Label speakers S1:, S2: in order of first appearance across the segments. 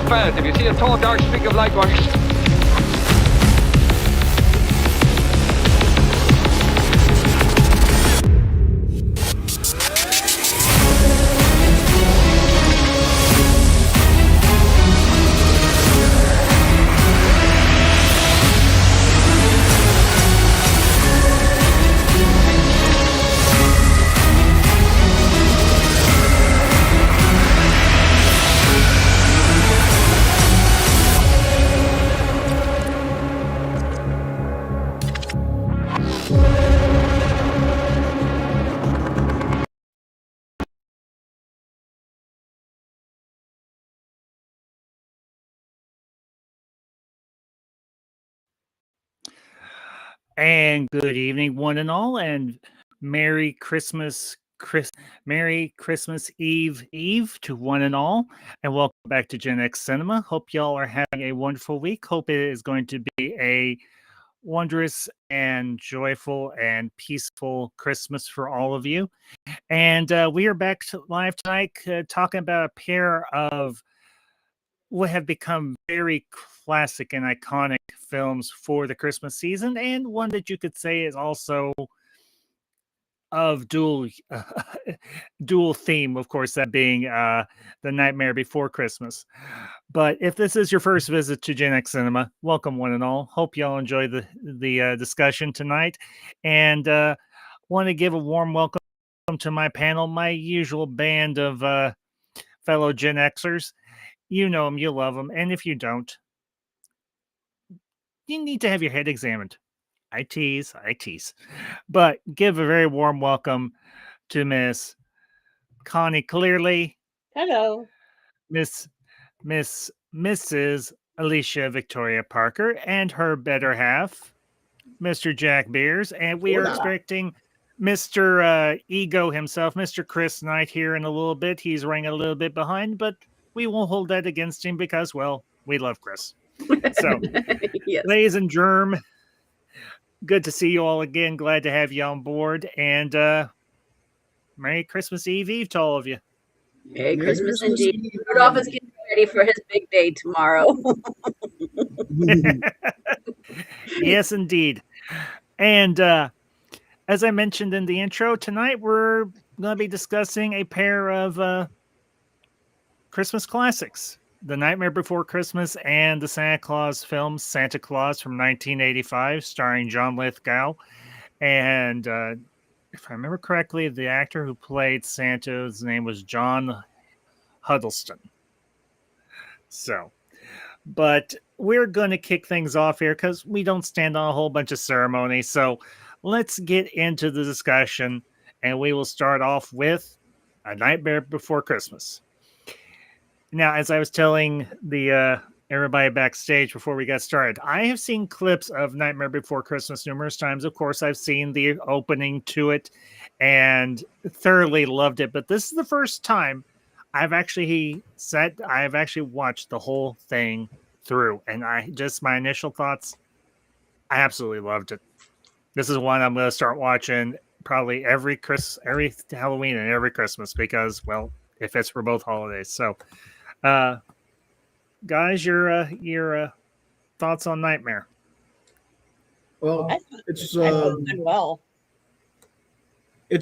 S1: fast. If you see a tall, dark streak of light going...
S2: And good evening, one and all, and Merry Christmas Eve to one and all, and welcome back to Gen X Cinema. Hope y'all are having a wonderful week. Hope it is going to be a wondrous and joyful and peaceful Christmas for all of you. And we are back live tonight talking about a pair of what have become very classic and iconic films for the Christmas season, and one that you could say is also of dual theme, of course, that being The Nightmare Before Christmas. But if this is your first visit to Gen X Cinema, welcome one and all. Hope y'all enjoy the discussion tonight, and want to give a warm welcome to my panel, my usual band of fellow Gen Xers. You know them, you love them, and if you don't, you need to have your head examined. I tease. But give a very warm welcome to Connie Clearly.
S3: Hello.
S2: Mrs. Alicia Victoria Parker, and her better half, Mr. Jack Beers. And we are expecting Mr. Ego himself, Mr. Chris Knight, here in a little bit. He's running a little bit behind, but we won't hold that against him because, well, we love Chris. So, yes. Ladies and germ, good to see you all again. Glad to have you on board. And Merry Christmas Eve to all of you.
S3: Merry Christmas indeed. Rudolph is getting ready for his big day tomorrow.
S2: Yes, indeed. And as I mentioned in the intro, tonight we're going to be discussing a pair of Christmas classics, The Nightmare Before Christmas and the Santa Claus film, Santa Claus from 1985, starring John Lithgow. And if I remember correctly, the actor who played Santa's name was John Huddleston. So, but we're going to kick things off here because we don't stand on a whole bunch of ceremony. So let's get into the discussion, and we will start off with A Nightmare Before Christmas. Now, as I was telling the everybody backstage before we got started, I have seen clips of Nightmare Before Christmas numerous times. Of course, I've seen the opening to it and thoroughly loved it. But this is the first time I've actually watched the whole thing through. And my initial thoughts, I absolutely loved it. This is one I'm going to start watching probably every Halloween and every Christmas because, well, it fits for both holidays. So, guys, your thoughts on Nightmare?
S4: Well,
S3: it's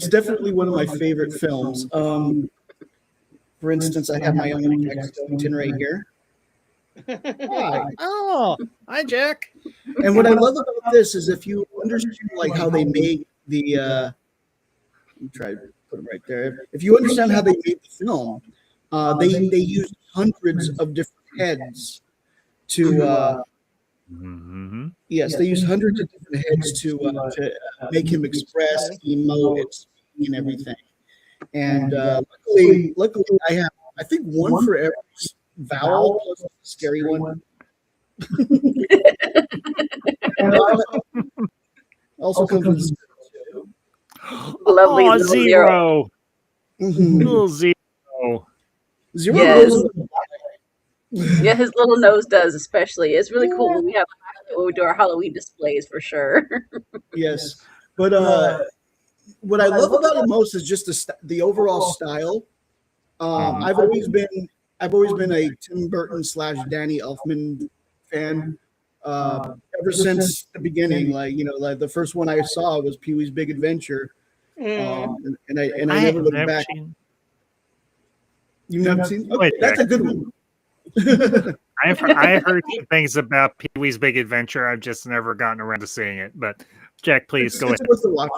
S4: definitely one of my favorite films. For instance, I have my own Jack Skellington right here.
S2: Hi. Oh, hi, Jack.
S4: And what I love about this is if you understand like how they made the let me try to put it right there. If you understand how they made the film, they used hundreds of different heads to yes, they used hundreds of different heads to make him express, emote, and everything. And luckily, I think one for every vowel plus a scary one. Also comes with
S3: lovely little
S2: zero. Little zero.
S4: Zero
S3: yes.
S4: goes
S3: Yeah, his little nose does, especially. It's really cool when we do our Halloween displays for sure.
S4: Yes, but what I love about it most is just the overall style. I've always been I've always been a Tim Burton / Danny Elfman fan. Ever since the beginning, like the first one I saw was Pee Wee's Big Adventure, and I never looked back. You've never seen? Okay, that's a good one.
S2: I've heard things about Pee Wee's Big Adventure. I've just never gotten around to seeing it. But Jack, please go ahead.
S4: It's worth the watch.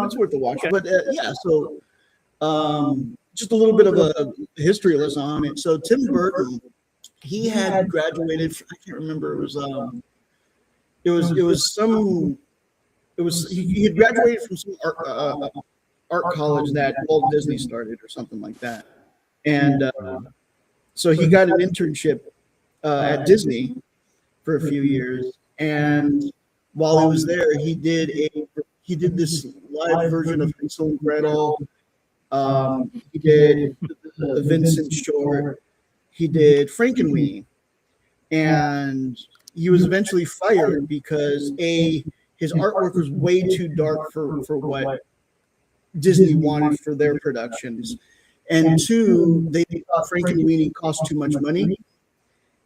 S4: It's worth the watch. Okay. But yeah, so just a little bit of a history lesson on it. So Tim Burton, he had graduated. I can't remember. He had graduated from some art college that Walt Disney started or something like that, and so he got an internship at Disney for a few years, and while he was there, he did this live version of Hansel and Gretel. He did the Vincent short. He did Frankenweenie, and he was eventually fired because his artwork was way too dark for what Disney wanted for their productions, and two, they thought Frankenweenie cost too much money,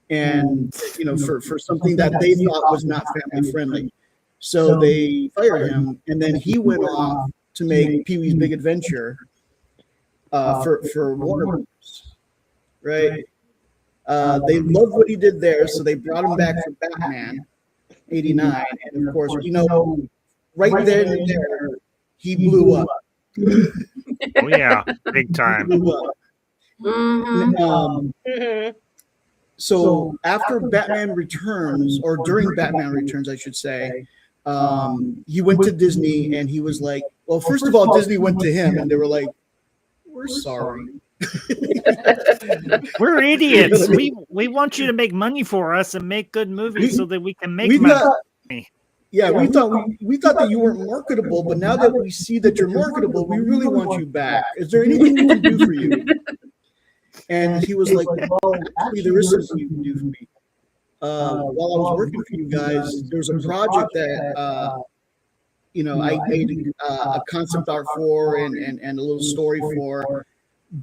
S4: and for something that they thought was not family friendly, so they fired him, and then he went off to make Pee Wee's Big Adventure for Warner Bros. Right? They loved what he did there, so they brought him back for Batman '89, and of course, right then and there, he blew up.
S2: Oh yeah, big time.
S4: So after Batman Returns, or during Batman Returns, I should say, he went to Disney, and he was like, well, first of all, Disney went to him, and they were like, we're sorry.
S2: We're idiots. We want you to make money for us and make good movies so that we can make money.
S4: Yeah, we thought that you weren't marketable, but now that we see that you're marketable, we really want you back. Is there anything we can do for you? And he was like, well, actually, there is something you can do for me. While I was working for you guys, there was a project that I made a concept art for and a little story for,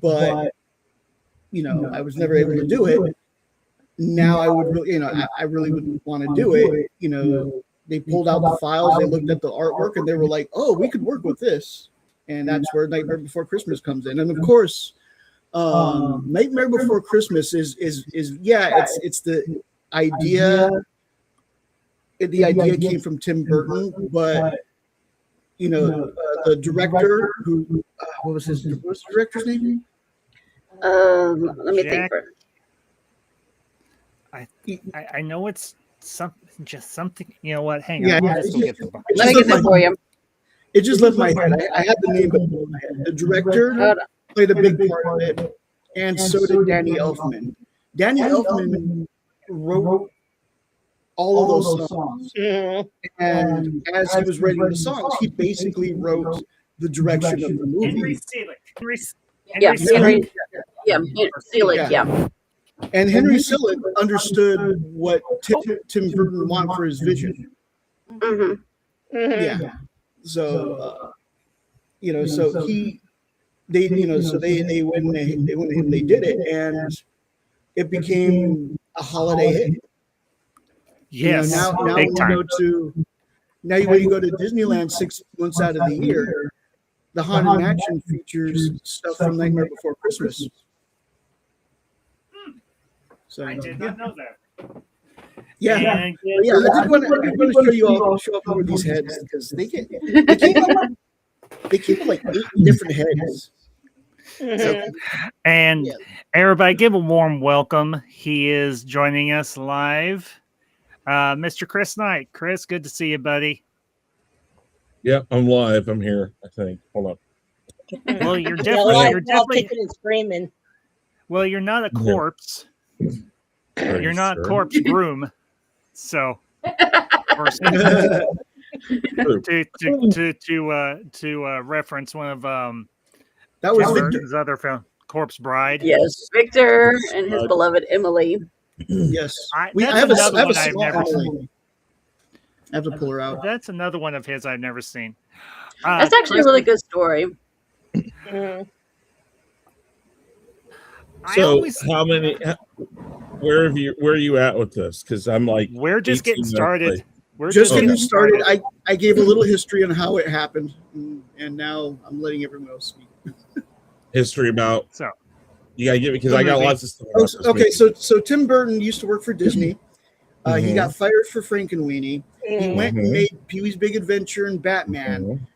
S4: but I was never able to do it. Now I would really, I really would want to do it. They pulled out the files, they looked at the artwork, and they were like, oh, we could work with this. And that's where Nightmare Before Christmas comes in. And of course, Nightmare Before Christmas is it's the idea. The idea came from Tim Burton, but the director who what was the director's name?
S3: Let me think for it.
S2: I know it's something. You know what? Hang on.
S3: Let me get that for you.
S4: It just left my head. I had the name, but the director played a big part of it, and so did Danny Elfman. Danny Elfman wrote all of those songs, and as he was writing the songs, he basically wrote the direction of the movie.
S3: Henry Selick, yeah.
S4: And Henry Selick understood what Tim Burton wanted for his vision. Yeah. So, so they went and they did it, and it became a holiday hit.
S2: Yes.
S4: Now when you go to Disneyland 6 months out of the year, the Haunted Mansion features stuff from Nightmare Before Christmas. So,
S2: I did not know that.
S4: Yeah, I did want to show up over these heads because they came up like 8 different heads.
S2: And everybody, give a warm welcome. He is joining us live, Mr. Chris Knight. Chris, good to see you, buddy.
S5: Yep, I'm live. I'm here. I think. Hold on.
S2: Well, you're definitely
S6: kicking and screaming.
S2: Well, you're not a corpse. You're not
S5: sure?
S2: corpse groom. So, to reference one of
S4: that was
S2: his other film, Corpse Bride.
S3: Yes, Victor and his beloved Emily.
S4: Yes,
S2: I have a small
S4: Emily. I have to pull her out.
S2: That's another one of his I've never seen.
S3: That's actually a really good story.
S5: So how many? Where are you at with this? Because I'm like,
S2: we're just
S5: 18
S2: getting
S5: minutes
S2: started.
S5: late.
S2: We're
S4: Just
S2: just
S4: getting
S2: getting
S4: started. I gave a little history on how it happened, and now I'm letting everyone else speak.
S5: History about.
S2: So
S5: You gotta get me because
S2: The
S5: I got
S2: movie.
S5: lots of stuff.
S4: Oh,
S5: about this
S4: okay,
S5: movie.
S4: so Tim Burton used to work for Disney. He got fired for Frankenweenie. He went and made Pee-wee's Big Adventure and Batman.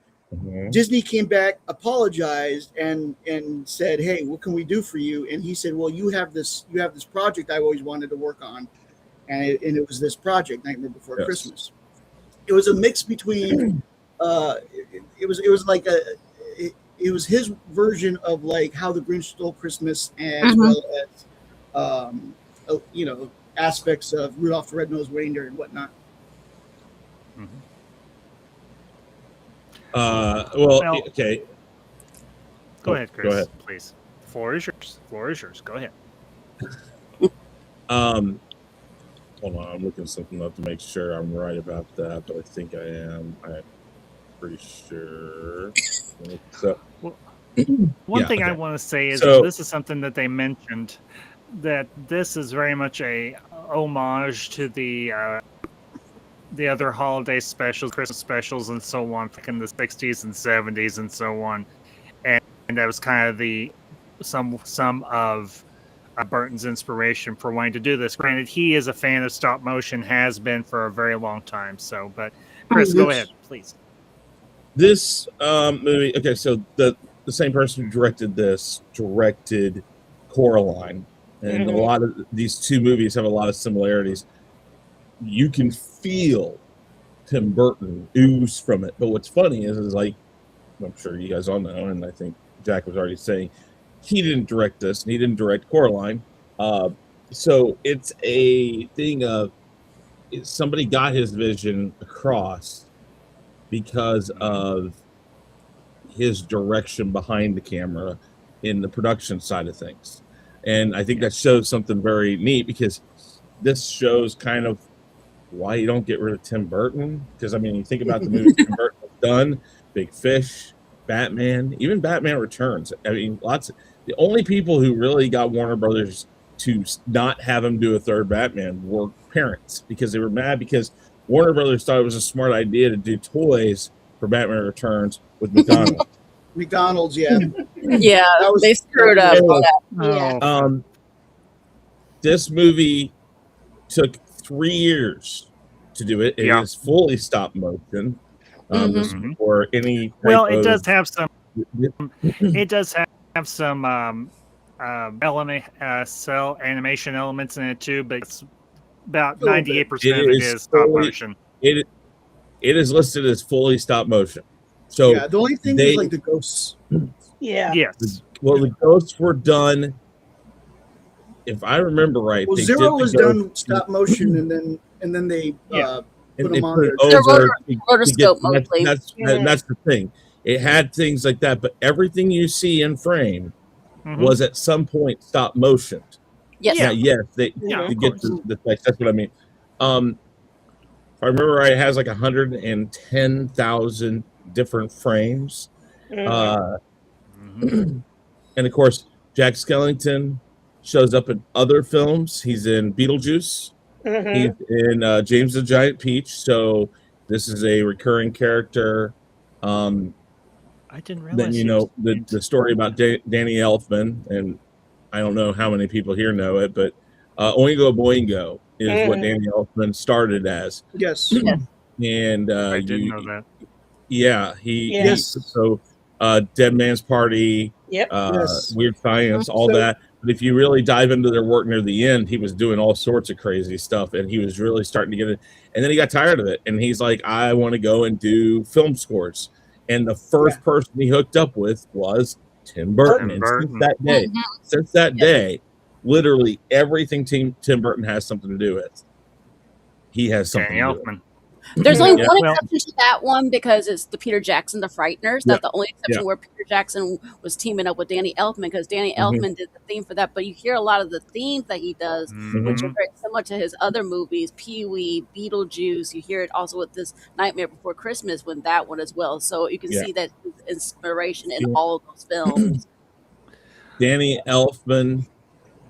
S4: Disney came back, apologized, and said, "Hey, what can we do for you?" And he said, "Well, you have this project I always wanted to work on, and it was this project, Nightmare Before Christmas." It was a mix between, it was like it was his version of like How the Grinch Stole Christmas, as well as aspects of Rudolph the Red-Nosed Reindeer and whatnot.
S2: Well,
S5: okay.
S2: Go ahead, Chris.
S5: Go ahead.
S2: Please. Floor is yours. Floor is yours. Go ahead.
S5: Hold on, I'm looking something up to make sure I'm right about that, but I think I am. I'm pretty sure. So,
S2: One thing I want to say is this is something that they mentioned, that this is very much a homage to the other holiday specials, Christmas specials, and so on, like in the 60s and 70s and so on, and that was kind of some of Burton's inspiration for wanting to do this. Granted, he is a fan of stop motion, has been for a very long time. So, but Chris, go ahead, please.
S5: This movie. Okay, so the same person who directed this directed Coraline, and a lot of these two movies have a lot of similarities. You can feel Tim Burton ooze from it. But what's funny is like, I'm sure you guys all know, and I think Jack was already saying, he didn't direct this, and he didn't direct Coraline. So it's a thing of somebody got his vision across because of his direction behind the camera in the production side of things. And I think that shows something very neat, because this shows kind of why you don't get rid of Tim Burton. Because I mean, you think about the movies Tim Burton has done, Big Fish, Batman, even Batman Returns. I mean, the only people who really got Warner Brothers to not have him do a third Batman were parents, because they were mad because Warner Brothers thought it was a smart idea to do toys for Batman Returns with McDonald's.
S4: McDonald's, yeah.
S3: Yeah, they screwed up.
S5: This movie took 3 years to do it. It is fully stop motion. This before any.
S2: It does have some. It does have some cell animation elements in it too, but it's about 98% of it is stop motion.
S5: It is listed as fully stop motion. So
S4: yeah, the only thing is like the ghosts.
S6: Yeah.
S2: Yes.
S5: The ghosts were done. If I remember right,
S4: well, Zero was done stop motion, and then they put them on there.
S3: Rotoscope mostly.
S5: That's the thing. It had things like that, but everything you see in frame was at some point stop motion.
S3: Yes.
S5: They get the text. That's what I mean. If I remember right, it has like 110,000 different frames. And of course, Jack Skellington shows up in other films. He's in Beetlejuice. He's in James the Giant Peach. So this is a recurring character.
S2: I didn't realize.
S5: Then the story about Danny Elfman, and I don't know how many people here know it, but Oingo Boingo is what Danny Elfman started as.
S4: Yes.
S5: And
S2: I didn't know that.
S5: Yeah, so Dead Man's Party, Weird Science, all that. But if you really dive into their work near the end, he was doing all sorts of crazy stuff, and he was really starting to get it. And then he got tired of it, and he's like, I want to go and do film scores. And the first person he hooked up with was Tim Burton. And since that day, literally everything Tim Burton has something to do with. He has something
S2: Danny
S5: to do
S2: Elfman.
S5: with.
S3: There's only one exception to that one, because it's the Peter Jackson, The Frighteners. That's the only exception where Peter Jackson was teaming up with Danny Elfman, because Danny Elfman did the theme for that. But you hear a lot of the themes that he does, which are very similar to his other movies, Pee-wee, Beetlejuice. You hear it also with this Nightmare Before Christmas, when that one as well. So you can see that inspiration in all of those films.
S5: Danny Elfman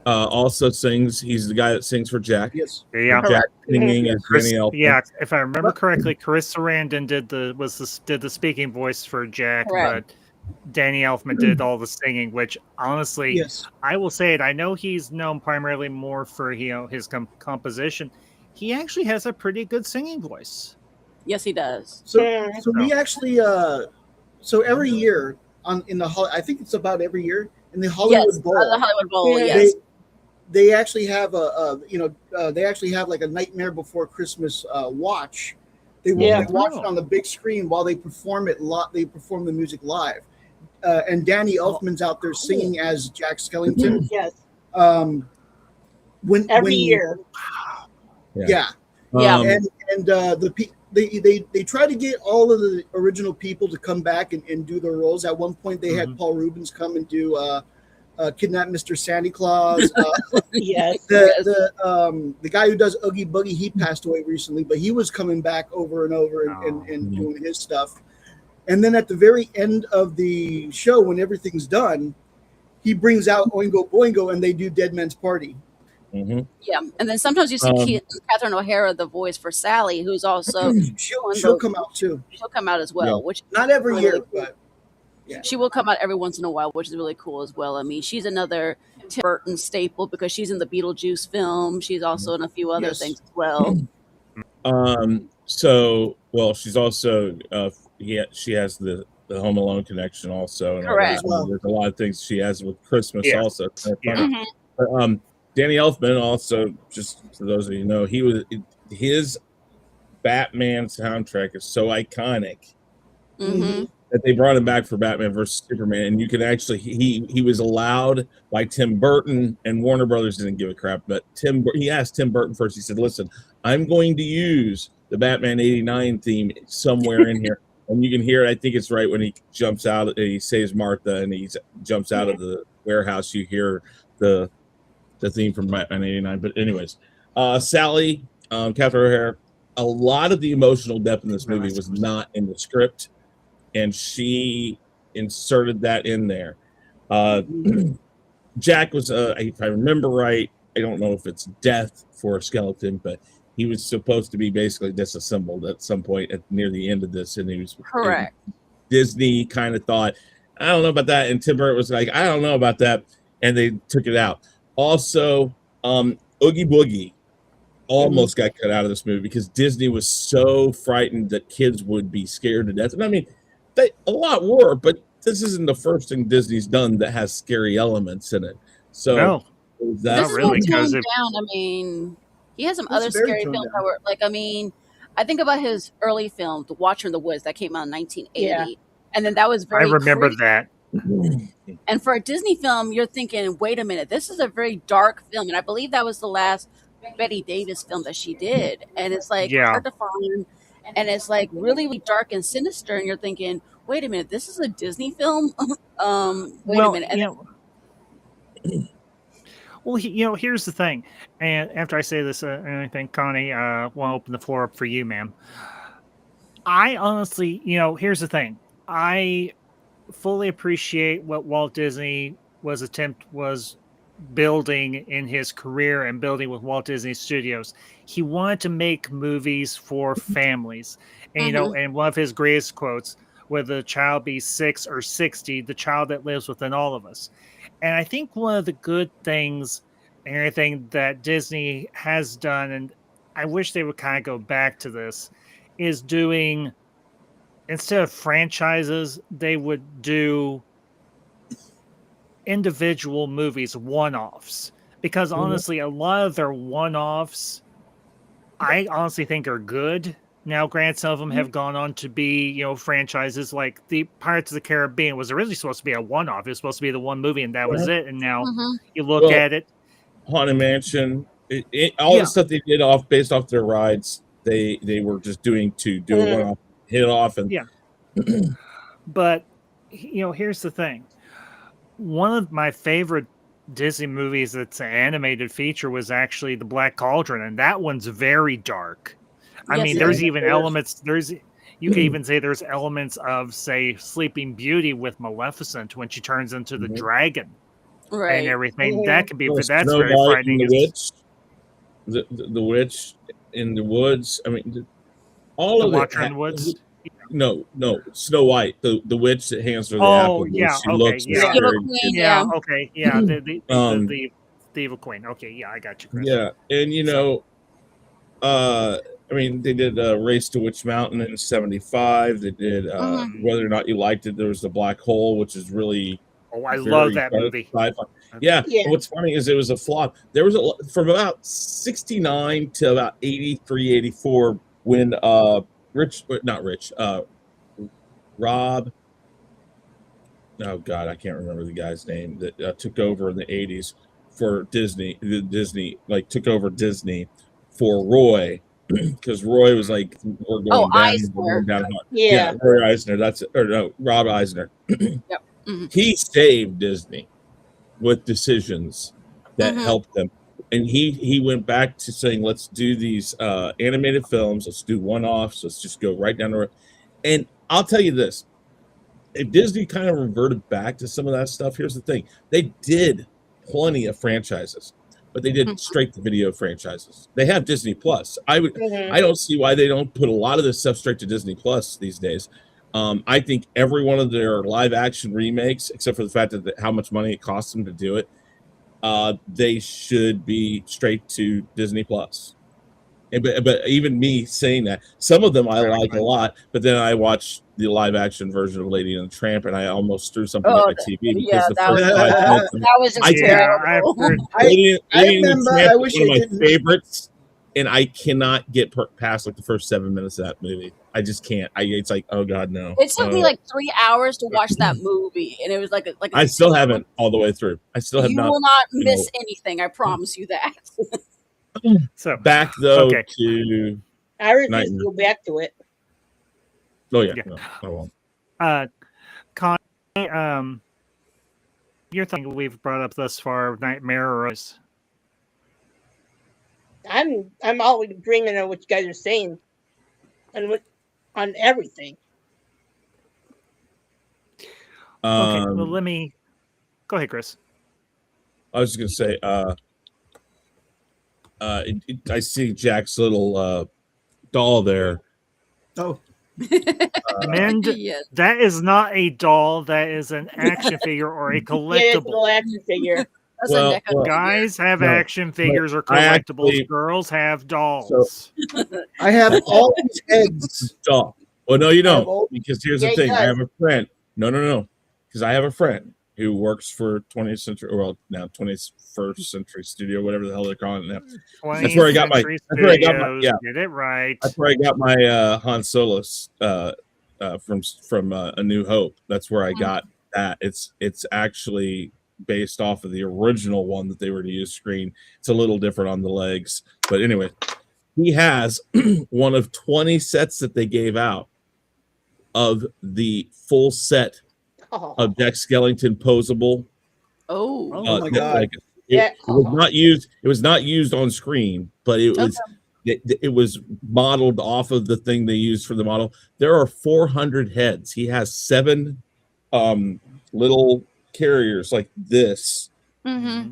S5: also sings. He's the guy that sings for Jack.
S4: Yes.
S2: Yeah.
S5: Jack singing is
S2: Chris,
S5: Danny Elfman.
S2: yeah, if I remember correctly, Chris Sarandon did the speaking voice for Jack,
S3: Correct.
S2: but Danny Elfman did all the singing. Which honestly,
S4: Yes.
S2: I will say it. I know he's known primarily more for his composition. He actually has a pretty good singing voice.
S3: Yes, he does.
S4: So we actually so every year I think it's about every year in the Hollywood
S3: Yes,
S4: Bowl.
S3: the Hollywood Bowl.
S6: Yeah.
S3: Yes.
S4: They actually have they actually have like a Nightmare Before Christmas watch. They watch it on the big screen while they perform it. They perform the music live, and Danny Elfman's out there singing as Jack Skellington.
S6: Yes.
S4: Every
S6: year.
S4: Yeah.
S3: Yeah.
S4: They try to get all of the original people to come back and do their roles. At one point, they had Paul Rubens come and do Kidnap Mr. Santa Claus.
S6: Yes.
S4: The guy who does Oogie Boogie, he passed away recently, but he was coming back over and over and doing his stuff. And then at the very end of the show, when everything's done, he brings out Oingo Boingo and they do Dead Man's Party.
S5: Mm-hmm.
S3: Yeah, and then sometimes you see Catherine O'Hara, the voice for Sally, who's also
S4: She'll come out too.
S3: She'll come out as well, which
S4: not every
S3: really
S4: year,
S3: cool.
S4: but
S3: she will come out every once in a while, which is really cool as well. I mean, she's another Tim Burton staple because she's in the Beetlejuice film. She's also in a few other things as well.
S5: She's also she has the Home Alone connection also. And
S3: correct.
S5: There's a lot of things she has with Christmas also.
S2: Yeah.
S5: But, Danny Elfman also, just for those of you who know, his Batman soundtrack is so iconic that they brought him back for Batman versus Superman, and you can actually he was allowed by Tim Burton, and Warner Brothers didn't give a crap, but he asked Tim Burton first. He said, "Listen, I'm going to use the Batman '89 theme somewhere in here." And you can hear it. I think it's right when he jumps out, he saves Martha, and he jumps out of the warehouse. You hear the theme from Batman '89. But anyways, Sally, Catherine O'Hara, a lot of the emotional depth in this movie was not in the script, and she inserted that in there. Jack was, if I remember right, I don't know if it's death for a skeleton, but he was supposed to be basically disassembled at some point near the end of this, and he was
S3: correct.
S5: Disney kind of thought, I don't know about that, and Tim Burton was like, I don't know about that, and they took it out. Also, Oogie Boogie almost got cut out of this movie because Disney was so frightened that kids would be scared to death. And I mean, a lot were, but this isn't the first thing Disney's done that has scary elements in it. So
S3: this is
S2: really
S3: toned down. I mean, he has some other scary films that were like, I mean, I think about his early film, The Watcher in the Woods, that came out in 1980, and then that was very.
S2: I remember that.
S3: And for a Disney film, you're thinking, wait a minute, this is a very dark film. And I believe that was the last Betty Davis film that she did. And it's like hard to find. And it's like really, really dark and sinister. And you're thinking, wait a minute, this is a Disney film? Wait a minute. And
S2: well, here's the thing. And after I say this, I think Connie will open the floor up for you, ma'am. I honestly, here's the thing. I fully appreciate what Walt Disney was building in his career and building with Walt Disney Studios. He wanted to make movies for families. And, and one of his greatest quotes, whether the child be 6 or 60, the child that lives within all of us. And I think one of the good things and everything that Disney has done, and I wish they would kind of go back to this, is doing, instead of franchises, they would do individual movies, one-offs. Because honestly, a lot of their one-offs, I honestly think are good. Now, granted, some of them have gone on to be, franchises like the Pirates of the Caribbean was originally supposed to be a one-off. It was supposed to be the one movie, and that was it. And now you look at it.
S5: Haunted Mansion, all the stuff they did based off their rides, they were just doing to do a one-off, hit it off, and
S2: But here's the thing. One of my favorite Disney movies that's an animated feature was actually The Black Cauldron, and that one's very dark. I mean, there's even elements. You could even say there's elements of, say, Sleeping Beauty with Maleficent when she turns into the dragon.
S3: Right.
S2: everything.
S6: Mhm.
S2: That could be, that's
S5: Snow
S2: very
S5: White
S2: frightening.
S5: and the witch, the witch in the woods. I mean, all
S2: The
S5: of it.
S2: Watcher in the Woods.
S5: No, Snow White, the witch that hands her the
S2: Oh,
S5: apple.
S2: yeah,
S5: She
S2: okay,
S5: looks
S2: yeah.
S3: Evil
S5: scary.
S3: Queen,
S2: Yeah,
S3: yeah.
S2: okay, yeah.
S5: Um,
S2: The Evil Queen. Okay, yeah, I got you, Chris.
S5: Yeah, and I mean, they did Race to Witch Mountain in '75. They did
S3: Mhm.
S5: Whether or Not You Liked It. There was the Black Hole, which is really
S2: Oh, I
S5: very
S2: love that
S5: dark
S2: movie.
S5: sci-fi. Yeah,
S6: Yeah.
S5: and what's funny is it was a flop. There was from about '69 to about '83, '84 when Rob. Oh God, I can't remember the guy's name that took over in the '80s for Disney. Disney like took over Disney for Roy because Roy was like, we're
S3: Oh,
S5: going down, we're
S3: Eisner.
S5: going down.
S6: Yeah.
S5: Roy Eisner. That's it. Or no, Rob Eisner.
S3: Yep. Mhm.
S5: He saved Disney with decisions that
S3: Mhm.
S5: helped them. And he went back to saying, let's do these animated films. Let's do one-offs. Let's just go right down the road. And I'll tell you this. If Disney kind of reverted back to some of that stuff, here's the thing. They did plenty of franchises, but they did straight to video franchises. They have Disney Plus. I don't see why they don't put a lot of this stuff straight to Disney Plus these days. I think every one of their live action remakes, except for the fact that how much money it costs them to do it, they should be straight to Disney Plus. But even me saying that, some of them I like a lot, but then I watched the live action version of Lady and the Tramp, and I almost threw something at my TV because the first 5 minutes of
S3: that was just terrible.
S5: Lady and the
S4: remember,
S5: Tramp
S4: I
S5: is
S4: wish
S5: one of
S4: I
S5: my
S4: didn't.
S5: favorites, and I cannot get past like the first 7 minutes of that movie. I just can't. It's like, oh God, no.
S3: It took me like 3 hours to watch that movie, and it was like
S5: I still haven't all the way through. I still have
S3: you
S5: not.
S3: will not miss anything. I promise you that.
S2: So
S5: back though
S2: okay.
S5: to
S6: I refuse
S5: Nightmare.
S6: to go back to it.
S5: Oh yeah,
S2: Yeah.
S5: no, I won't.
S2: Connie, your thing we've brought up thus far, Nightmare is
S6: I'm always bringing on what you guys are saying, and on everything.
S2: okay. Well, let me go ahead, Chris.
S5: I was just gonna say, I see Jack's little doll there.
S4: Oh,
S2: Mend,
S3: Yes.
S2: that is not a doll. That is an action figure or a
S6: Yeah, it's a
S2: collectible.
S6: little action figure.
S3: That's
S5: Well,
S3: a NECA
S5: well,
S3: figure.
S2: Guys have
S5: No,
S2: action figures or
S5: I
S2: collectibles.
S5: actually-
S2: Girls have dolls.
S4: I have all these heads.
S5: Doll. Well, no, you
S4: I have
S5: don't,
S4: all-
S5: because here's
S6: Yeah,
S5: the
S6: he
S5: thing. I
S6: does.
S5: have a friend. No, because I have a friend who works for 20th Century, well, now 21st Century Studio, whatever the hell they're calling it now.
S2: 20th
S5: That's where I got my-
S2: Century
S5: that's where I got my-
S2: Studios,
S5: yeah.
S2: Get it right.
S5: That's where I got my Han Solo from A New Hope. That's where I got that. It's actually based off of the original one that they were to use screen. It's a little different on the legs, but anyway, he has one of 20 sets that they gave out of the full set
S6: Oh,
S5: of Jack Skellington posable.
S3: Oh.
S4: Oh my God.
S5: It
S6: Yeah.
S5: was not used. It was not used on screen, but it was. It was modeled off of the thing they used for the model. There are 400 heads. He has 7 little carriers like this
S3: Mm-hmm.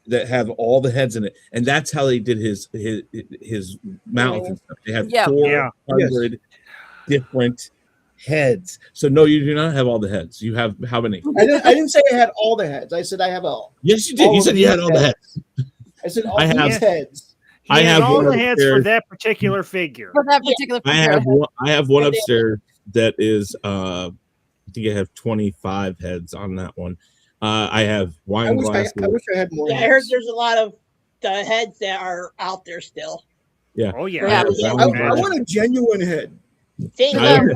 S5: that have all the heads in it, and that's how they did his mouth and stuff. They had
S3: Yeah.
S5: 400 different heads. So no, you do not have all the heads. You have how many?
S4: I didn't say I had all the heads. I said I have all.
S5: Yes, you did.
S4: All
S5: You
S4: of
S5: said you had
S4: these
S5: all the heads.
S4: I said all
S5: I have-
S4: these heads.
S2: He
S5: I
S2: had
S5: have
S2: all
S5: one
S2: the heads for
S5: upstairs.
S2: that particular figure.
S3: For that particular
S5: I
S3: figure.
S5: have one upstairs that is I think I have 25 heads on that one. I have
S4: I
S5: wine
S4: wish
S5: glasses.
S4: I had more.
S6: yeah, I heard there's a lot of the heads that are out there still.
S2: Oh yeah.
S3: Yeah.
S4: I want a genuine head.
S6: Same
S5: I-
S6: here.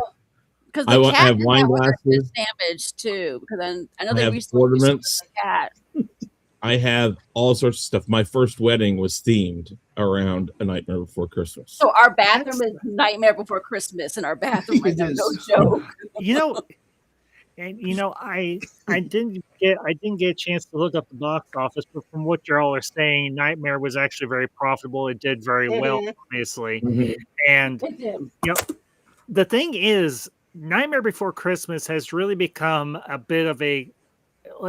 S3: Because
S5: I
S3: the
S5: want- I
S3: cat
S5: have
S3: in
S5: wine
S3: that one
S5: glasses.
S3: is damaged too. Because I know
S5: I
S3: they
S5: have
S3: recently
S5: ornaments.
S3: restored the cat.
S5: I have all sorts of stuff. My first wedding was themed around A Nightmare Before Christmas.
S3: So our bathroom is Nightmare Before Christmas in our bathroom right
S4: It
S3: now.
S4: is.
S3: No joke.
S2: You know, and I didn't get a chance to look up the box office, but from what you all are saying, Nightmare was actually very profitable. It did very well,
S6: Mhm.
S2: obviously.
S5: Mhm.
S2: And
S3: It did.
S2: the thing is, Nightmare Before Christmas has really become a bit of a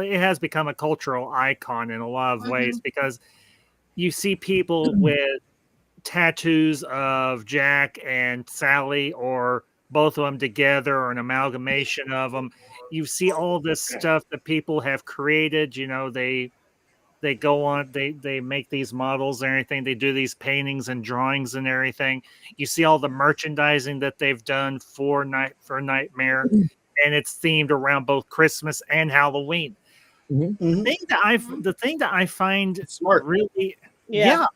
S2: it has become a cultural icon in a lot of ways
S3: Mhm.
S2: because you see people with tattoos of Jack and Sally or both of them together or an amalgamation of them. You see all this stuff that people have created. You know, they go on, they make these models and everything. They do these paintings and drawings and everything. You see all the merchandising that they've done for Nightmare, and it's themed around both Christmas and Halloween.
S4: Mhm.
S2: The thing that I find
S5: Smart.
S2: really,
S6: Yeah.
S2: yeah.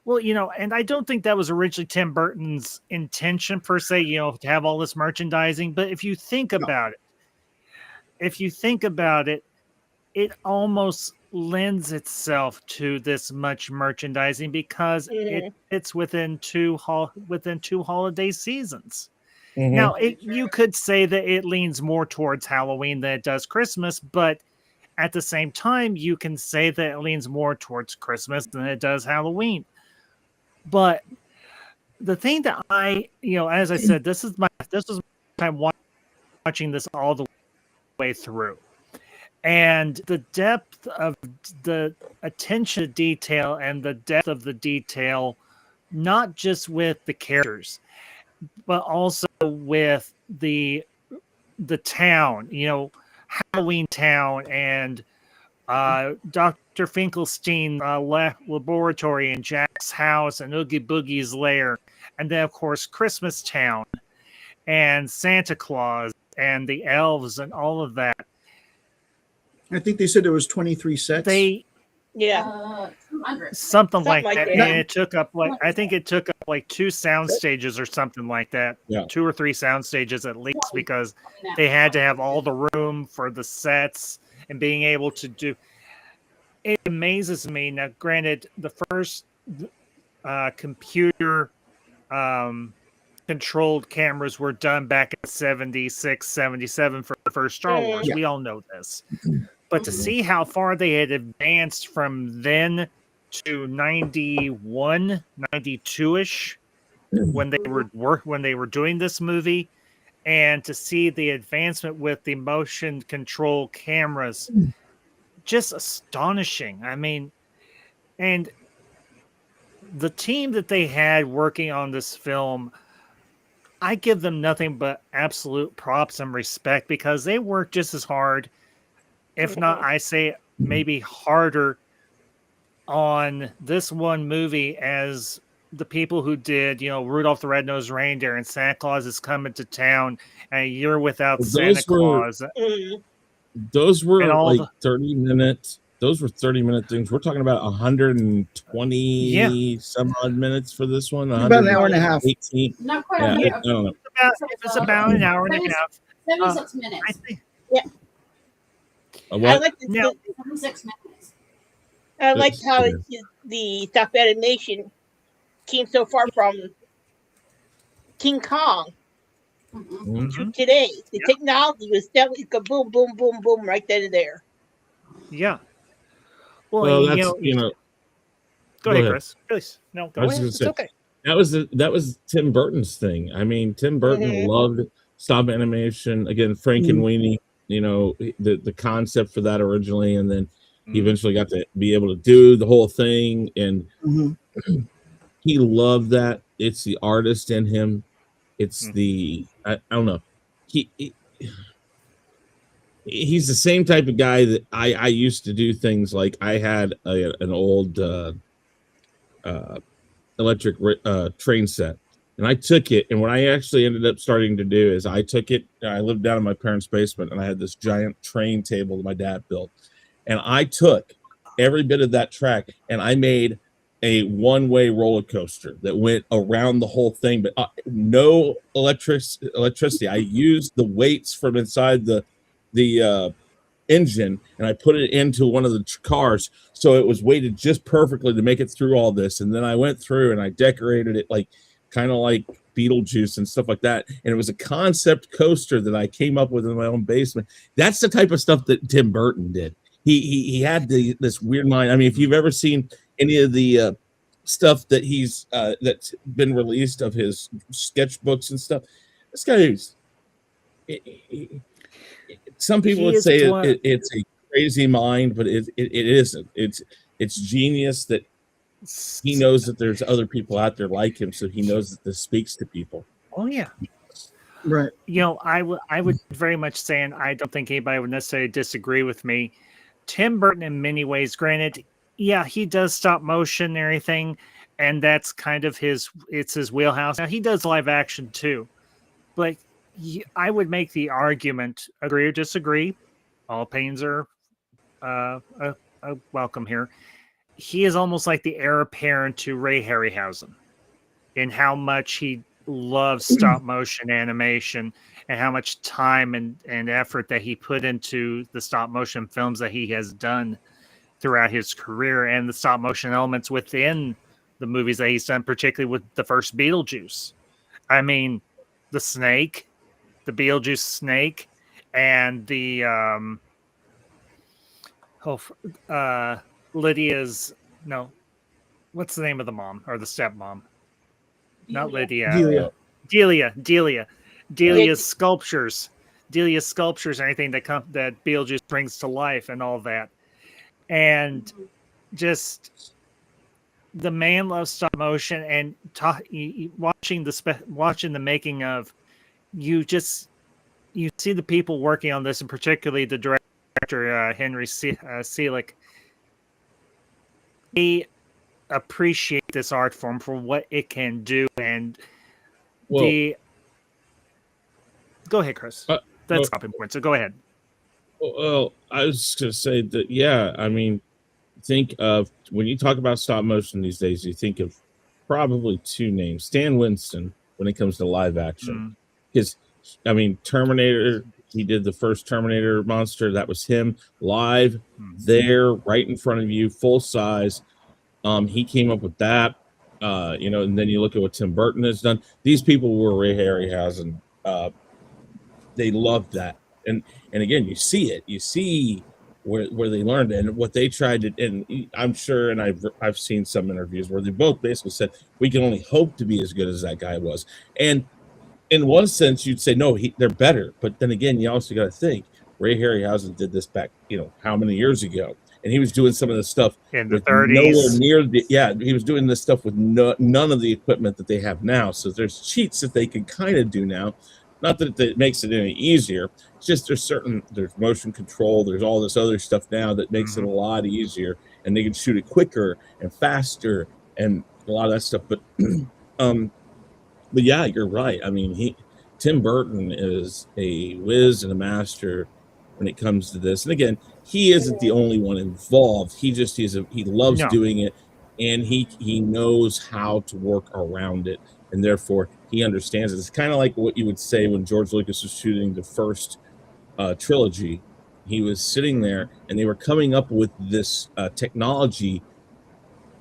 S2: Well, you know, and I don't think that was originally Tim Burton's intention per se, you know, to have all this merchandising. But if you think
S4: No.
S2: about it, if you think about it, it almost lends itself to this much merchandising because
S6: Mhm.
S2: it's within within two holiday seasons.
S5: Mhm.
S2: Now, you could say that it leans more towards Halloween than it does Christmas, but at the same time, you can say that it leans more towards Christmas than it does Halloween. But the thing that you know, as I said, this is my time watching this all the way through. And the depth of the attention to detail and the depth of the detail, not just with the characters, but also with the town, you know, Halloween Town and Dr. Finkelstein laboratory and Jack's house and Oogie Boogie's lair, and then of course Christmas Town and Santa Claus and the elves and all of that.
S4: I think they said there was 23 sets.
S6: Yeah.
S3: 200.
S2: Something like
S6: like
S2: that,
S6: that.
S2: and it took up like I think it took up like 2 sound stages or something like that.
S5: Yeah.
S2: 2 or 3 sound stages at least because they had to have all the room for the sets and being able to do. It amazes me now. Granted, the first computer controlled cameras were done back in 76, 77 for the first Star Wars.
S4: Yeah.
S2: We all know this. But to see how far they had advanced from then to 91, 92-ish when they were doing this movie, and to see the advancement with the motion control cameras, just astonishing. I mean, and the team that they had working on this film, I give them nothing but absolute props and respect because they worked just as hard, if not, I say maybe harder on this one movie as the people who did, you know, Rudolph the Red-Nosed Reindeer and Santa Claus is Coming to Town and A Year Without Santa Claus.
S6: Mhm.
S5: Those were
S2: And all
S5: like
S2: the-
S5: 30 minutes. Those were 30-minute things. We're talking about 120 some odd minutes for this one.
S4: About an hour and a half.
S5: 118.
S3: Not quite
S5: Yeah,
S3: a minute.
S5: I don't know.
S2: It's about an hour and a half.
S3: 76
S2: I
S3: minutes.
S2: think
S6: I
S5: What?
S6: like
S2: Now-
S3: 76 minutes.
S6: I like how
S5: Yeah.
S6: the stop animation came so far from King Kong
S3: Mhm.
S6: to
S2: Mhm.
S6: today. The
S2: Yeah.
S6: technology was definitely go boom, boom, boom, boom right then and there.
S2: Yeah. Well,
S5: Well,
S2: you
S5: that's,
S2: know,
S5: you know,
S2: go ahead, Chris. Please. No, go
S5: I was
S2: ahead.
S5: gonna
S2: It's
S5: say,
S2: okay.
S5: that was Tim Burton's thing. I mean, Tim Burton
S6: Mhm.
S5: loved stop animation. Again, Frank and Weenie, you know, the concept for that originally, and then he eventually got to be able to do the whole thing, and
S4: Mhm.
S5: he loved that. It's the artist in him. It's
S2: Mhm.
S5: the I don't know. He he's the same type of guy that I used to do things like I had an old electric train set, and I took it, and what I actually ended up starting to do is I took it. I lived down in my parents' basement, and I had this giant train table that my dad built, and I took every bit of that track and I made a one-way roller coaster that went around the whole thing, but no electricity. I used the weights from inside the engine, and I put it into one of the cars, so it was weighted just perfectly to make it through all this. And then I went through and I decorated it like kind of like Beetlejuice and stuff like that. And it was a concept coaster that I came up with in my own basement. That's the type of stuff that Tim Burton did. He had this weird mind. I mean, if you've ever seen any of the stuff that he's that's been released of his sketchbooks and stuff, this guy is. Some people
S2: He
S5: would
S2: is
S5: say
S2: one-
S5: it's a crazy mind, but it isn't. It's genius that he knows that there's other people out there like him, so he knows that this speaks to people.
S2: Oh yeah.
S4: Right.
S2: I would very much say, and I don't think anybody would necessarily disagree with me. Tim Burton, in many ways, granted, yeah, he does stop motion and everything, and that's kind of it's his wheelhouse. Now he does live action too, but I would make the argument, agree or disagree, all opinions are welcome here. He is almost like the heir apparent to Ray Harryhausen in how much he loves stop motion animation and how much time and effort that he put into the stop motion films that he has done throughout his career, and the stop motion elements within the movies that he's done, particularly with the first Beetlejuice. I mean, the snake, the Beetlejuice snake, and the Lydia's, no, what's the name of the mom or the stepmom? Not Lydia. Delia's sculptures. Delia's sculptures and anything that Beetlejuice brings to life and all that. And just the man loves stop motion, and watching the making of, you see the people working on this, and particularly the director Henry Selick. They appreciate this art form for what it can do, and go ahead, Chris. That's stopping point. So go ahead.
S5: Well, I was just gonna say that. Yeah, I mean, think of when you talk about stop motion these days, you think of probably two names: Stan Winston when it comes to live action. Because I mean, Terminator. He did the first Terminator monster. That was him live there, right in front of you, full size. He came up with that. And then you look at what Tim Burton has done. These people were Ray Harryhausen. They loved that, and again, you see it. You see where they learned it and what they tried to. And I'm sure, and I've seen some interviews where they both basically said we can only hope to be as good as that guy was. And in one sense, you'd say no, they're better. But then again, you also got to think Ray Harryhausen did this back, how many years ago. And he was doing some of this stuff
S2: in the 30s.
S5: Nowhere near he was doing this stuff with none of the equipment that they have now. So there's cheats that they can kind of do now. Not that it makes it any easier. It's just there's motion control. There's all this other stuff now that makes it a lot easier, and they can shoot it quicker and faster and a lot of that stuff. But yeah, you're right. I mean, Tim Burton is a whiz and a master when it comes to this. And again, he isn't the only one involved. He loves doing it, and he knows how to work around it, and therefore he understands it. It's kind of like what you would say when George Lucas was shooting the first trilogy. He was sitting there, and they were coming up with this technology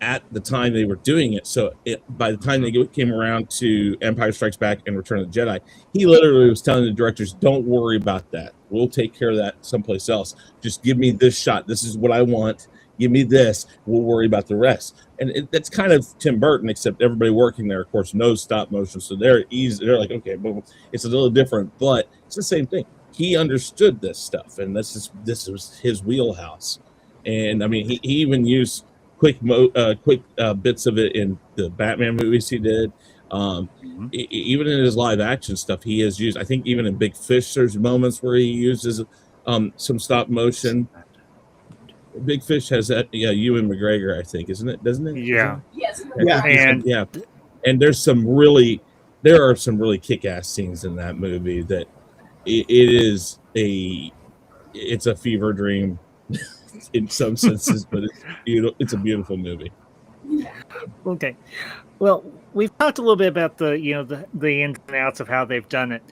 S5: at the time they were doing it. So by the time they came around to Empire Strikes Back and Return of the Jedi, he literally was telling the directors, don't worry about that. We'll take care of that someplace else. Just give me this shot. This is what I want. Give me this. We'll worry about the rest. And that's kind of Tim Burton, except everybody working there, of course, knows stop motion. So they're easy. They're like, okay, boom. It's a little different, but it's the same thing. He understood this stuff, and this was his wheelhouse. And I mean, he even used quick bits of it in the Batman movies he did. Even in his live action stuff, he has used. I think even in Big Fish, there's moments where he uses some stop motion. Big Fish has that. Yeah, Ewan McGregor, I think, isn't it? Doesn't it?
S2: Yeah.
S3: Yes.
S2: Yeah.
S5: And there are some really kick-ass scenes in that movie that it's a fever dream in some senses, but it's a beautiful movie.
S2: Okay. Well, we've talked a little bit about the ins and outs of how they've done it.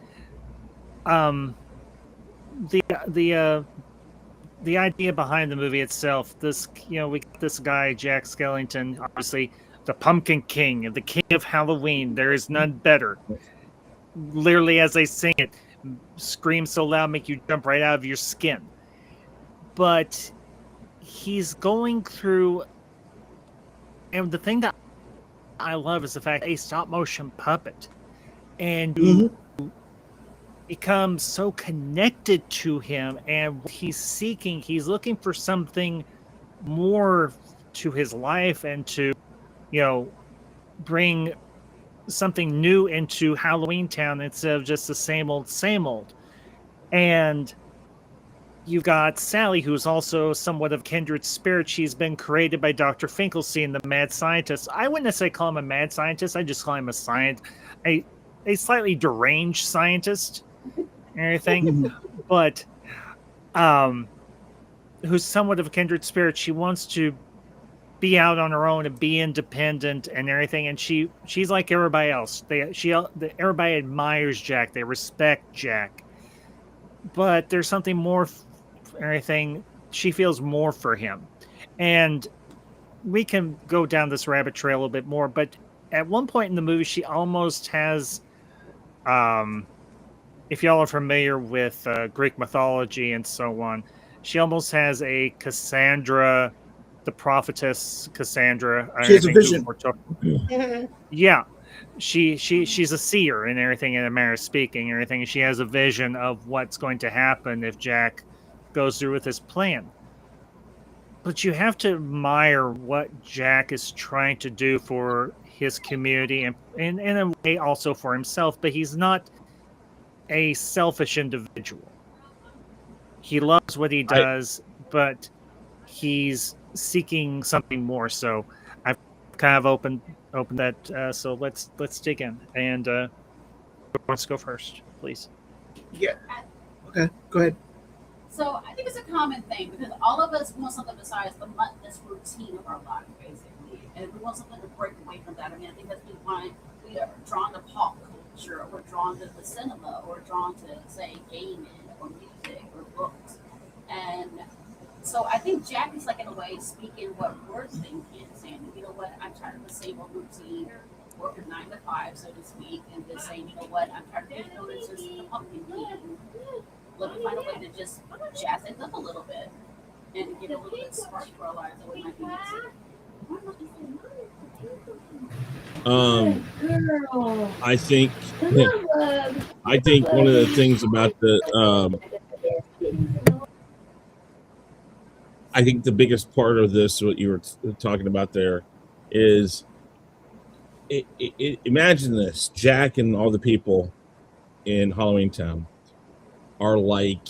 S2: The idea behind the movie itself, we got this guy, Jack Skellington, obviously the Pumpkin King, the King of Halloween. There is none better. Literally, as they sing it, scream so loud, make you jump right out of your skin. But he's going through, and the thing that I love is the fact a stop motion puppet, and becomes so connected to him, and what he's seeking, he's looking for something more to his life and to, bring something new into Halloween Town instead of just the same old, same old. And you've got Sally, who's also somewhat of kindred spirit. She's been created by Dr. Finkelstein, the mad scientist. I wouldn't necessarily call him a mad scientist. I just call him a slightly deranged scientist and everything. But who's somewhat of a kindred spirit. She wants to be out on her own and be independent and everything. And she's like everybody else. Everybody admires Jack. They respect Jack. But there's something more, everything. She feels more for him. And we can go down this rabbit trail a little bit more. But at one point in the movie, she almost has, if y'all are familiar with Greek mythology and so on, she almost has a Cassandra, the prophetess Cassandra.
S4: She has a vision.
S2: Yeah. She's a seer and everything, in a manner of speaking, and everything. She has a vision of what's going to happen if Jack goes through with his plan. But you have to admire what Jack is trying to do for his community and in a way also for himself, but he's not a selfish individual. He loves what he does, but he's seeking something more. So I've kind of opened that. So let's dig in. And let's go first, please.
S4: Yeah. Okay. Go ahead.
S3: So I think it's a common thing because all of us want something besides the monotonous routine of our life, basically, and we want something to break away from that. I mean, I think that's we are drawn to pop culture, or we're drawn to the cinema, or drawn to, say, gaming, or music, or books, and so I think Jack is, like, in a way speaking what we're thinking, saying, you know what, I'm tired of the same old routine, working 9 to 5, so to speak, and just saying, you know what, I'm tired of being noticed as a pumpkin king. Let me find a way to just jazz it up a little bit and get a little bit spark for our lives that we might be missing.
S5: I think one of the things about I think the biggest part of this, what you were talking about there, is imagine this: Jack and all the people in Halloween Town are like,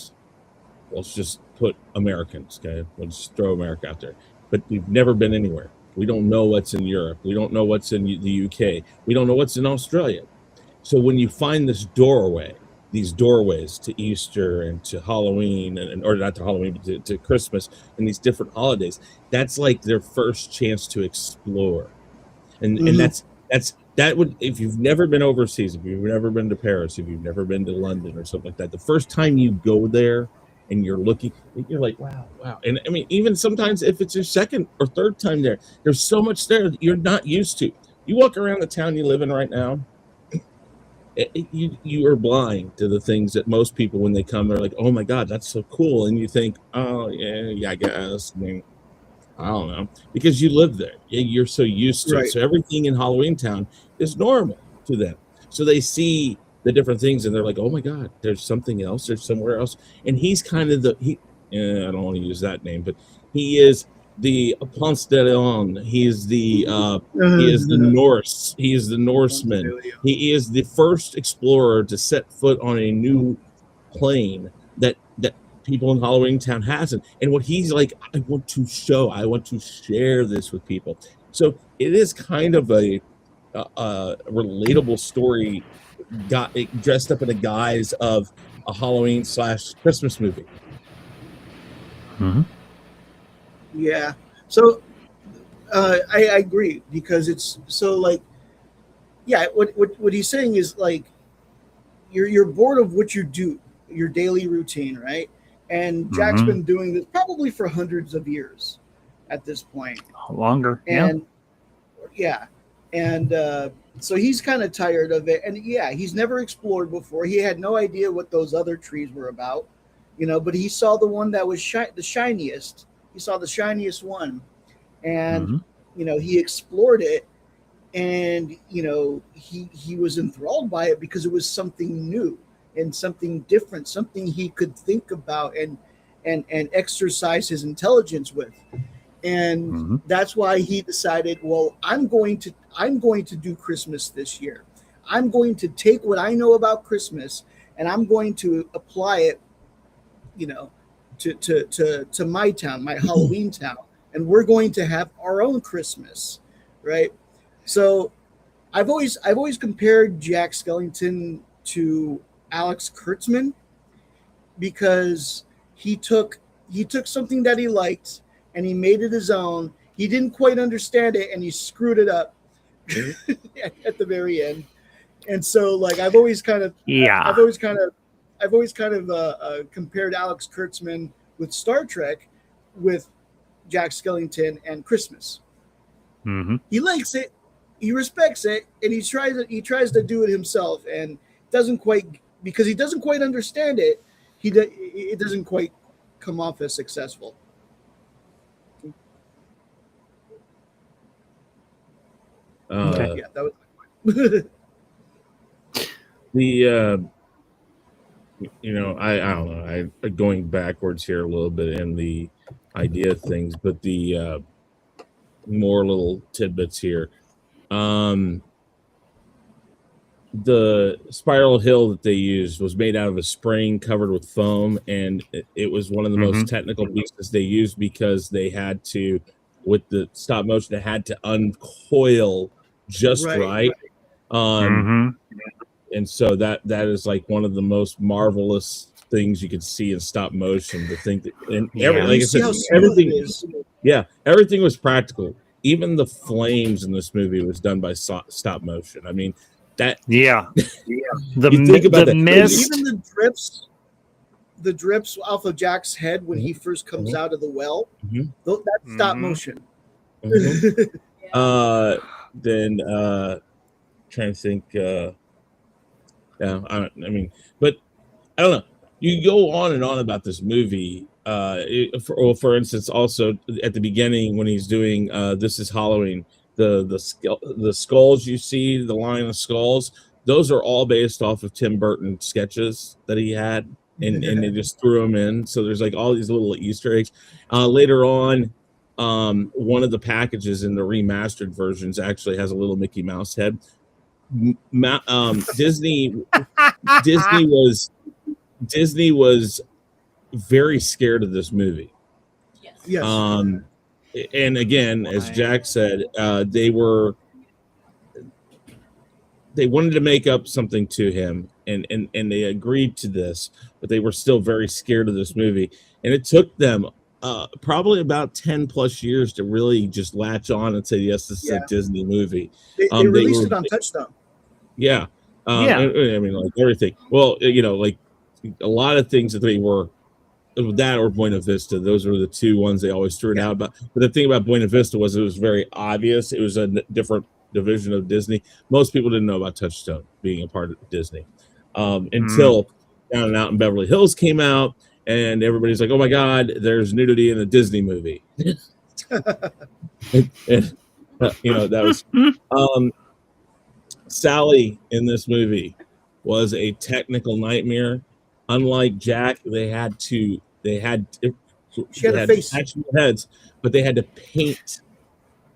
S5: let's just put Americans, okay? Let's just throw America out there. But we've never been anywhere. We don't know what's in Europe. We don't know what's in the UK. We don't know what's in Australia. So when you find these doorways to Easter and to Halloween, or not to Halloween, but to Christmas and these different holidays, that's like their first chance to explore. And that would, if you've never been overseas, if you've never been to Paris, if you've never been to London or something like that, the first time you go there and you're looking, you're like, wow. And I mean, even sometimes if it's your second or third time there, there's so much there that you're not used to. You walk around the town you live in right now, you are blind to the things that most people, when they come, they're like, oh my God, that's so cool. And you think, oh yeah, I guess. I mean, I don't know, because you live there. You're so used to it. So everything in Halloween Town is normal to them. So they see the different things and they're like, oh my God, there's something else. There's somewhere else. And he's kind of I don't want to use that name, but he is the Ponce de Leon. He is the Norse. He is the Norseman. He is the first explorer to set foot on a new plane that people in Halloween Town hasn't. And what he's like, I want to share this with people. So it is kind of a relatable story, got dressed up in the guise of a Halloween / Christmas movie.
S2: Mm-hmm.
S4: Yeah. So I agree, because it's so like, yeah, what he's saying is like, you're bored of what you do, your daily routine, right? And Jack's been doing this probably for hundreds of years at this point.
S2: Longer.
S4: And so he's kind of tired of it. And yeah, he's never explored before. He had no idea what those other trees were about, but he saw the one that was the shiniest. He saw the shiniest one, and he explored it, and he was enthralled by it because it was something new. and something different, something he could think about and exercise his intelligence with. And that's why he decided, well, I'm going to do Christmas this year. I'm going to take what I know about Christmas and I'm going to apply it, you know, to my town, my Halloween town, and we're going to have our own Christmas, right? So I've always compared Jack Skellington to Alex Kurtzman because he took something that he liked and he made it his own. He didn't quite understand it and he screwed it up at the very end. And so, like, I've always kind of compared Alex Kurtzman with Star Trek with Jack Skellington and Christmas. He likes it, he respects it, and he tries to do it himself, and doesn't quite, because he doesn't quite understand it. It doesn't quite come off as successful.
S5: Okay.
S4: Yeah, that was
S5: the you know, I don't know, I going backwards here a little bit in the idea of things, but the more little tidbits here. The spiral hill that they used was made out of a spring covered with foam, and it was one of the most technical pieces they used because they had to, with the stop motion, they had to uncoil just right. And so that is like one of the most marvelous things you could see in stop motion. To think that, and like I said, everything was practical. Even the flames in this movie was done by stop motion. I mean, that think about that.
S2: Mist,
S4: even the drips off of Jack's head when he first comes out of the well. That's stop motion.
S5: Then trying to think. I mean, but I don't know. You go on and on about this movie. For instance, also at the beginning when he's doing "This Is Halloween," the skulls you see, the line of skulls, those are all based off of Tim Burton sketches that he had, and they just threw them in. So there's like all these little Easter eggs. Later on, one of the packages in the remastered versions actually has a little Mickey Mouse head. Disney was very scared of this movie.
S4: Yes.
S5: And again, as Jack said, they wanted to make up something to him, and they agreed to this, but they were still very scared of this movie, and it took them probably about 10 plus years to really just latch on and say, yes, this is a Disney movie.
S4: They released it on Touchstone.
S5: Yeah. I mean, like everything. Well, you know, like a lot of things that they were, that or Buena Vista, those were the two ones they always threw it out about. But the thing about Buena Vista was it was very obvious. It was a different division of Disney. Most people didn't know about Touchstone being a part of Disney until Down and Out in Beverly Hills came out, and everybody's like, oh my God, there's nudity in a Disney movie. and you know, that was Sally in this movie was a technical nightmare. Unlike Jack, she had
S4: a face.
S5: actual heads, but they had to paint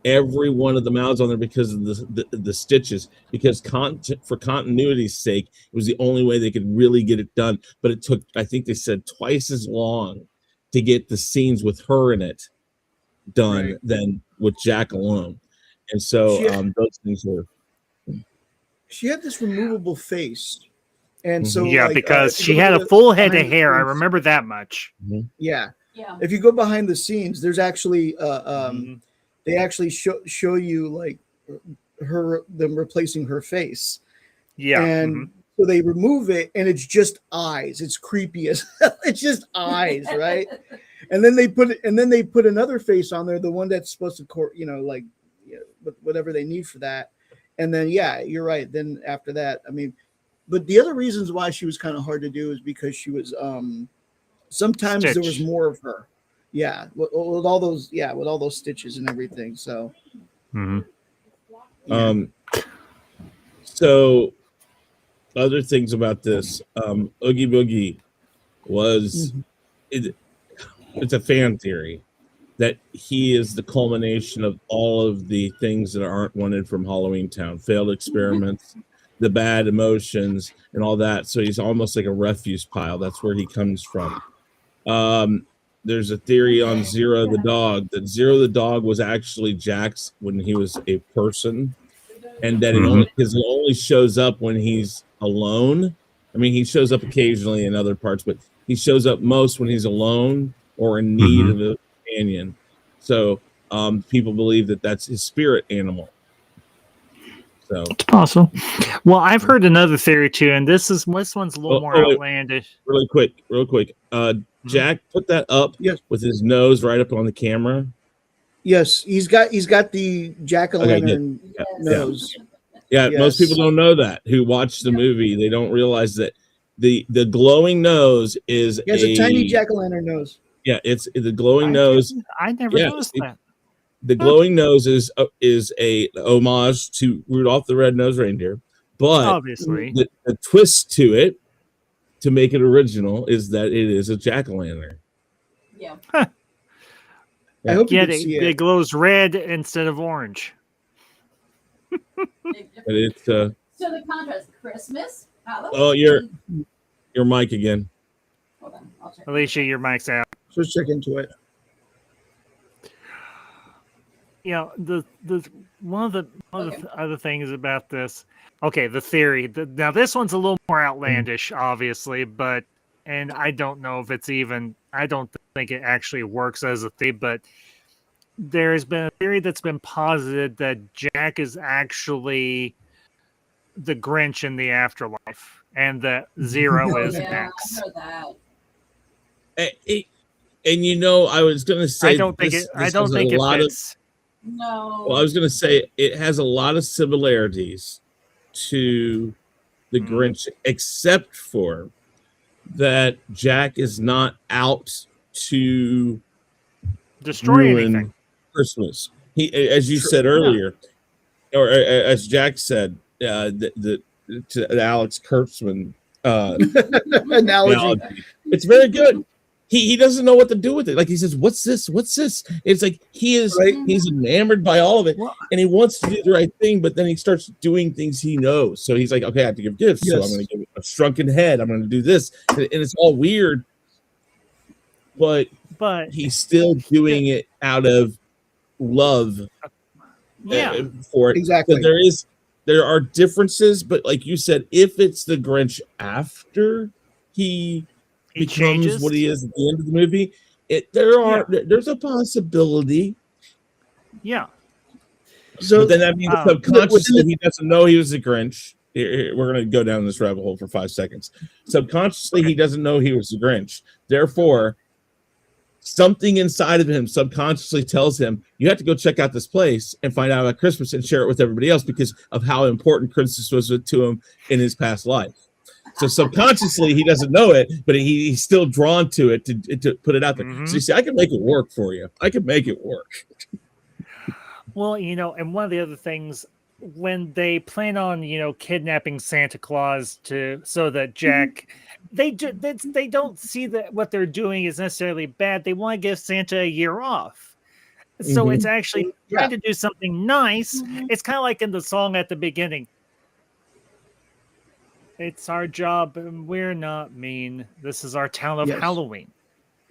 S5: every one of the mouths on there because of the stitches. Because for continuity's sake, it was the only way they could really get it done. But it took, I think they said, twice as long to get the scenes with her in it done than with Jack alone. And so those things were.
S4: She had this removable face. And so,
S2: because she had a full head of hair. I remember that much.
S4: Yeah. If you go behind the scenes, there's actually, they actually show you like them replacing her face. Yeah. And so they remove it, and it's just eyes. It's creepy as hell. It's just eyes, right? And then they put another face on there, the one that's supposed to, whatever they need for that. And then, you're right. Then after that, I mean, but the other reasons why she was kind of hard to do is because she was sometimes there was more of her. Yeah, with all those stitches and everything. So,
S5: so other things about this. Oogie Boogie was it's a fan theory that he is the culmination of all of the things that aren't wanted from Halloween Town, failed experiments, the bad emotions, and all that. So he's almost like a refuse pile. That's where he comes from. There's a theory on Zero the dog that Zero the dog was actually Jax when he was a person, and that it only shows up when he's alone. I mean, he shows up occasionally in other parts, but he shows up most when he's alone or in need of a companion. So people believe that that's his spirit animal. So
S2: It's possible. Well, I've heard another theory too, and this one's a little more outlandish.
S5: Real quick. Jack, put that up with his nose right up on the camera.
S4: Yes, he's got the jack-o'-lantern nose.
S5: Yeah, most people don't know that who watch the movie. They don't realize that the glowing nose is
S4: a tiny jack-o'-lantern nose.
S5: Yeah, it's the glowing nose.
S2: I never noticed that.
S5: The glowing nose is a homage to Rudolph the Red-Nosed Reindeer, but
S2: obviously
S5: the twist to it to make it original is that it is a jack-o'-lantern.
S3: Yeah.
S2: Huh.
S4: I hope
S2: it glows red instead of orange.
S5: But it's
S3: so the contrast: Christmas, Halloween.
S5: Oh, your mic again.
S3: Hold on, I'll check.
S2: Alicia, your mic's out.
S4: So let's check into it.
S2: You know, the one of the other things about this. Okay, the theory. Now this one's a little more outlandish, obviously, and I don't know if it's even. I don't think it actually works as a theory, but there's been a theory that's been posited that Jack is actually the Grinch in the afterlife, and that Zero is X.
S5: And you know, I was going to say,
S2: I don't think it fits.
S3: No.
S5: Well, I was going to say it has a lot of similarities to the Grinch, except for that Jack is not out to
S2: destroy anything.
S5: Christmas. He, as you said earlier, or as Jack said, to Alex Kurtzman analogy. It's very good. He doesn't know what to do with it. Like he says, "What's this? What's this?" It's like he's enamored by all of it, and he wants to do the right thing, but then he starts doing things he knows. So he's like, "Okay, I have to give gifts. So I'm going to give it a shrunken head. I'm going to do this," and it's all weird, but he's still doing it out of love. For it.
S4: Exactly.
S5: So there are differences, but like you said, if it's the Grinch after he becomes
S2: changes
S5: what he is at the end of the movie, there's a possibility.
S2: Yeah.
S5: So but then that means subconsciously he doesn't know he was a Grinch. We're going to go down this rabbit hole for 5 seconds. Subconsciously, he doesn't know he was a Grinch. Therefore, something inside of him subconsciously tells him, you have to go check out this place and find out about Christmas and share it with everybody else because of how important Christmas was to him in his past life. So subconsciously, he doesn't know it, but he's still drawn to it to put it out there. So you see, I can make it work for you. I can make it work.
S2: Well, you know, and one of the other things, when they plan on, you know, kidnapping Santa Claus so that Jack, they don't see that what they're doing is necessarily bad. They want to give Santa a year off. So it's actually trying to do something nice. It's kind of like in the song at the beginning. It's our job, and we're not mean. This is our town of Halloween.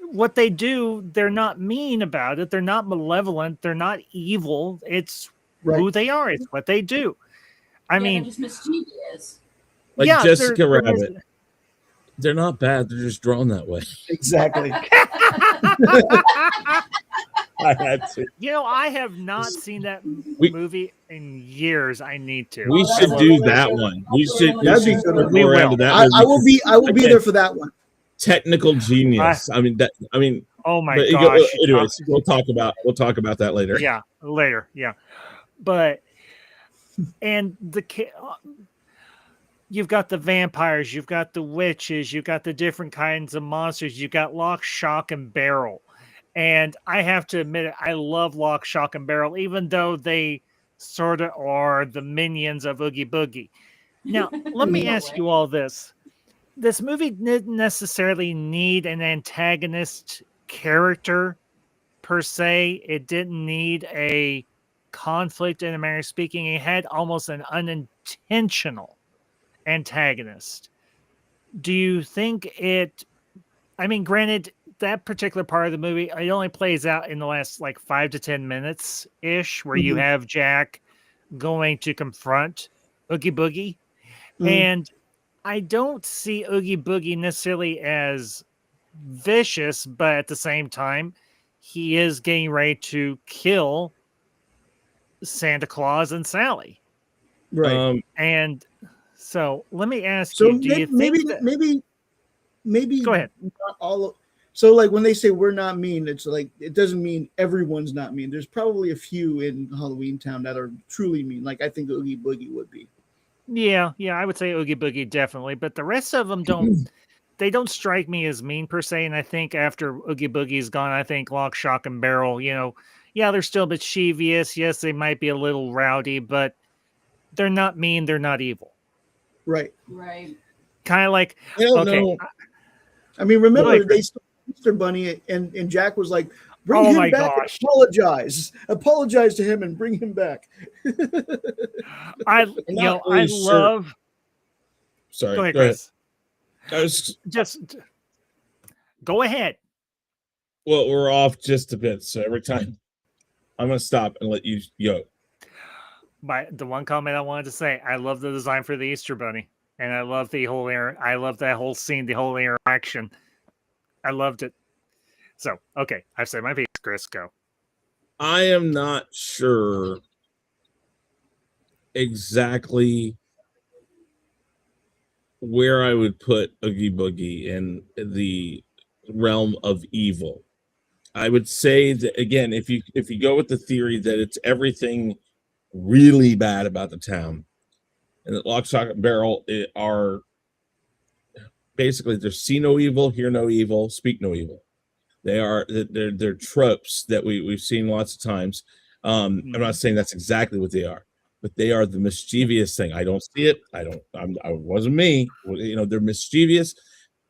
S2: What they do, they're not mean about it. They're not malevolent. They're not evil. It's who they are. It's what they do. I mean,
S3: they're just mischievous.
S5: Like Jessica Rabbit. They're not bad. They're just drawn that way.
S4: Exactly.
S5: I had to.
S2: You know, I have not seen that movie in years. I need to.
S5: We should do that one. We should go around to that.
S4: I will be there for that one.
S5: Technical genius.
S2: Oh my gosh.
S5: Anyways, we'll talk about that later.
S2: Yeah, later. Yeah. But and you've got the vampires, you've got the witches, you've got the different kinds of monsters, you've got Lock, Shock, and Barrel. And I have to admit it, I love Lock, Shock, and Barrel, even though they sort of are the minions of Oogie Boogie. Now, let me ask you all this. This movie didn't necessarily need an antagonist character per se. It didn't need a conflict in a manner of speaking. It had almost an unintentional antagonist. Do you think it, I mean, granted, that particular part of the movie, it only plays out in the last like 5 to 10 minutes ish, where you
S4: Mhm.
S2: have Jack going to confront Oogie Boogie.
S4: Mhm.
S2: And I don't see Oogie Boogie necessarily as vicious, but at the same time, he is getting ready to kill Santa Claus and Sally.
S4: Right.
S2: And so let me ask
S4: So
S2: you, do you think that,
S4: maybe
S2: go ahead.
S4: not all of, so like when they say we're not mean, it's like it doesn't mean everyone's not mean. There's probably a few in Halloween Town that are truly mean. Like I think Oogie Boogie would be.
S2: Yeah, I would say Oogie Boogie definitely, but the rest of them they don't strike me as mean per se. And I think after Oogie Boogie's gone, I think Lock, Shock, and Barrel, yeah, they're still mischievous. Yes, they might be a little rowdy, but they're not mean. They're not evil.
S4: Right.
S3: Right.
S2: Kind of like,
S5: I don't
S2: okay,
S5: know.
S4: I mean,
S2: Go
S4: remember
S2: ahead,
S4: they
S2: Chris.
S4: stole Easter Bunny and Jack was like, bring
S2: Oh
S4: him
S2: my
S4: back
S2: gosh.
S4: and apologize to him and bring him back.
S2: I
S5: I'm not really
S2: I
S5: sure.
S2: love.
S5: Sorry,
S2: Go ahead,
S5: go ahead.
S2: Chris.
S5: I was,
S2: Just go ahead.
S5: well, we're off just a bit, so every time I'm gonna stop and let you go.
S2: The one comment I wanted to say, I love the design for the Easter Bunny, and I love the whole I love that whole scene, the whole interaction. I loved it. So, okay, I've said my piece. Chris, go.
S5: I am not sure exactly where I would put Oogie Boogie in the realm of evil. I would say that again, if you go with the theory that it's everything really bad about the town, and that Lock, Stock, and Barrel are basically there's see no evil, hear no evil, speak no evil. They're tropes that we've seen lots of times. I'm not saying that's exactly what they are, but they are the mischievous thing. I don't see it. I wasn't me. They're mischievous,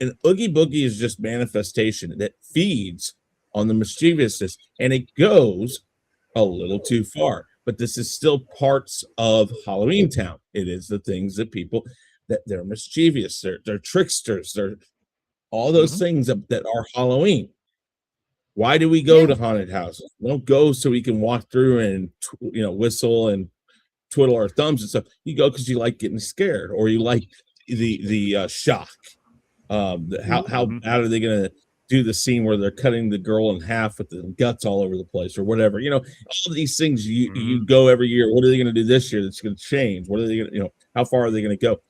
S5: and Oogie Boogie is just manifestation that feeds on the mischievousness, and it goes a little too far. But this is still parts of Halloween Town. It is the things that people that they're mischievous, they're tricksters, they're all those things that are Halloween. Why do we go to haunted houses? We don't go so we can walk through and whistle and twiddle our thumbs and stuff. You go because you like getting scared or you like the shock. How bad are they going to do the scene where they're cutting the girl in half with the guts all over the place or whatever? All of these things you go every year. What are they going to do this year that's going to change? What are they going to how far are they going to go?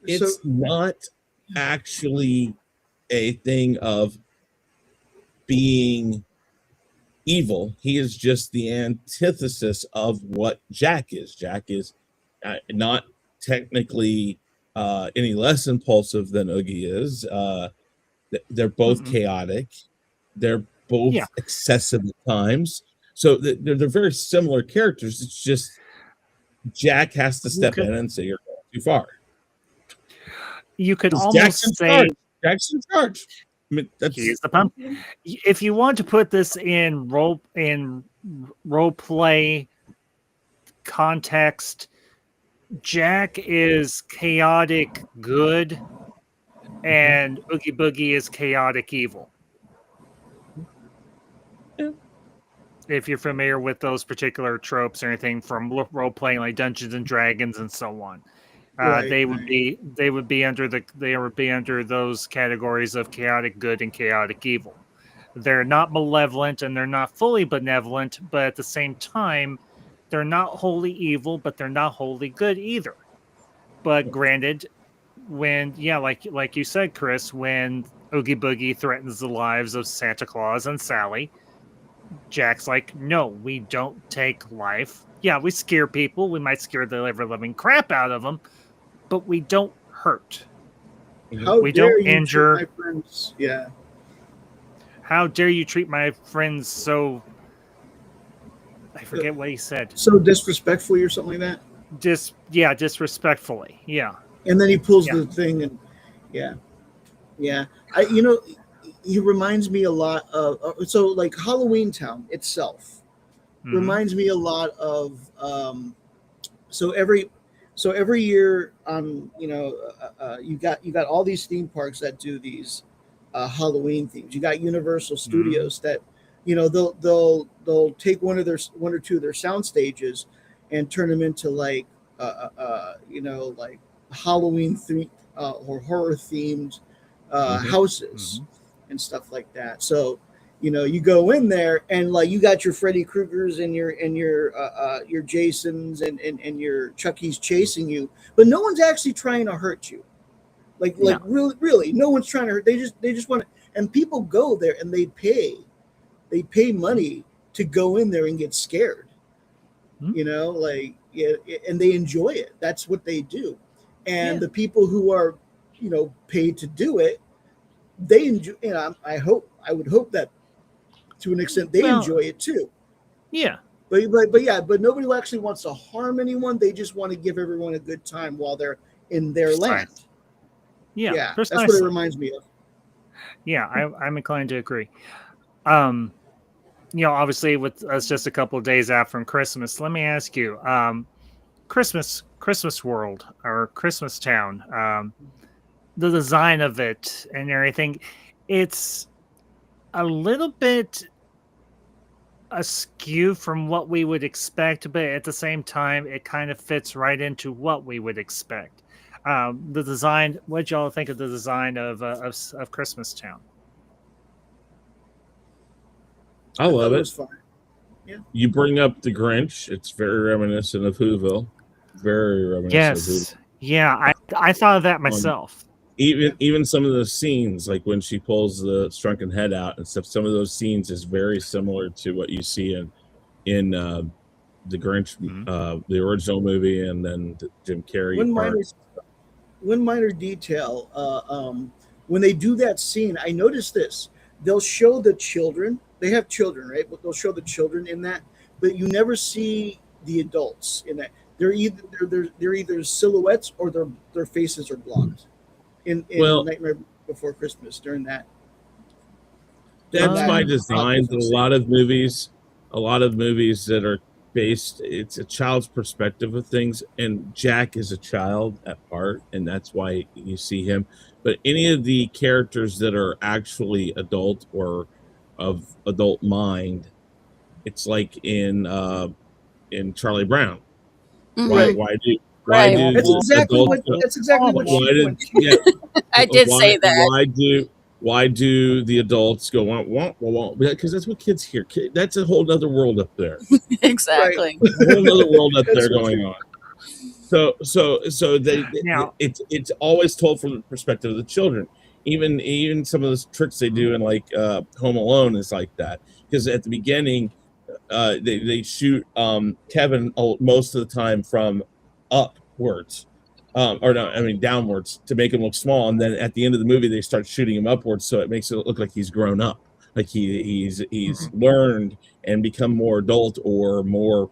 S5: It's not actually a thing of being evil. He is just the antithesis of what Jack is. Jack is not technically any less impulsive than Oogie is. They're both chaotic. They're both excessive at times. So they're very similar characters. It's just Jack has to step in and say you're going too far.
S2: You could almost
S5: Jackson's
S2: say
S5: Jack's in charge. I mean,
S2: he's the pump. If you want to put this in role play context, Jack is chaotic good, and Oogie Boogie is chaotic evil.
S5: Yeah.
S2: If you're familiar with those particular tropes or anything from role playing like Dungeons and Dragons and so on. They would be under those categories of chaotic good and chaotic evil. They're not malevolent and they're not fully benevolent, but at the same time, they're not wholly evil, but they're not wholly good either. But granted, when like you said, Chris, when Oogie Boogie threatens the lives of Santa Claus and Sally, Jack's like, no, we don't take life. Yeah, we scare people. We might scare the ever-living crap out of them, but we don't hurt. We don't injure.
S4: My friends. Yeah.
S2: How dare you treat my friends so... I forget what he said.
S4: So disrespectfully or something like that?
S2: disrespectfully. Yeah.
S4: And then he pulls
S2: Yeah.
S4: the thing, and yeah, yeah. He reminds me a lot of so like Halloween Town itself
S2: Mhm.
S4: reminds me a lot of so every year you got all these theme parks that do these Halloween themes. You got Universal Studios that they'll take one or two of their sound stages and turn them into like like Halloween themed or horror themed houses and stuff like that. So you go in there and like you got your Freddy Kruegers and your Jasons and your Chucky's chasing you, but no one's actually trying to hurt you. Like really, no one's trying to hurt. They just want to, and people go there and they pay money to go in there and get scared. And they enjoy it. That's what they do. And the people who are, paid to do it, they enjoy. I would hope that to an extent they enjoy it too.
S2: Yeah.
S4: But nobody actually wants to harm anyone. They just want to give everyone a good time while they're in their land.
S2: Yeah,
S4: that's what it reminds me of.
S2: Yeah, I'm inclined to agree. Obviously with us just a couple of days out from Christmas, let me ask you, Christmas World or Christmas Town, the design of it and everything, it's a little bit askew from what we would expect, but at the same time, it kind of fits right into what we would expect. The design, what y'all think of the design of Christmas Town?
S5: I love it.
S4: Fun. Yeah.
S5: You bring up the Grinch. It's very reminiscent of Whoville. Very reminiscent of Whoville.
S2: Yeah, I thought of that myself.
S5: Even some of the scenes, like when she pulls the shrunken head out and stuff, some of those scenes is very similar to what you see in the Grinch, the original movie, and then the Jim Carrey
S4: One minor detail, when they do that scene, I noticed this. They'll show the children. They have children, right? But they'll show the children in that, but you never see the adults in that. They're either silhouettes or their faces are blocked. In Nightmare Before Christmas during that.
S5: That's by design. A lot of movies that are based, it's a child's perspective of things, and Jack is a child at heart, and that's why you see him. But any of the characters that are actually adult or of adult mind, it's like in Charlie Brown. Why do
S4: that's exactly what
S3: I did say that.
S5: Why do the adults go on? Because that's what kids hear. That's a whole other world up there.
S3: Exactly.
S5: A whole other world up there going on. So it's always told from the perspective of the children. Even some of the tricks they do in like Home Alone is like that, because at the beginning they shoot Kevin most of the time from upwards, downwards to make him look small, and then at the end of the movie they start shooting him upwards, so it makes it look like he's grown up, like he's learned and become more adult or more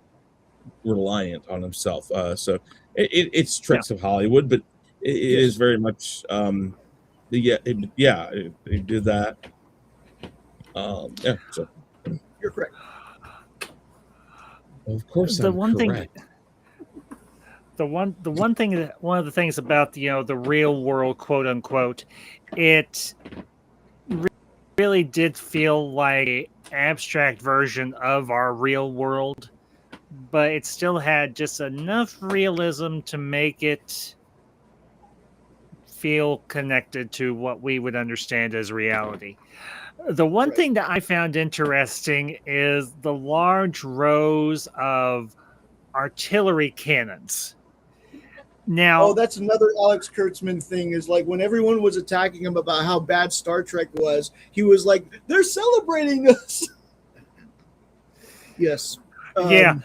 S5: reliant on himself. So it's tricks of Hollywood, but it is very much they did that. So
S4: you're correct.
S5: Of course,
S2: the
S5: I'm
S2: one
S5: correct.
S2: thing. One of the things about the real world, quote unquote, it really did feel like an abstract version of our real world, but it still had just enough realism to make it feel connected to what we would understand as reality. The one thing that I found interesting is the large rows of artillery cannons. Now,
S4: that's another Alex Kurtzman thing, is like when everyone was attacking him about how bad Star Trek was, he was like, they're celebrating us. Yes.
S2: Well,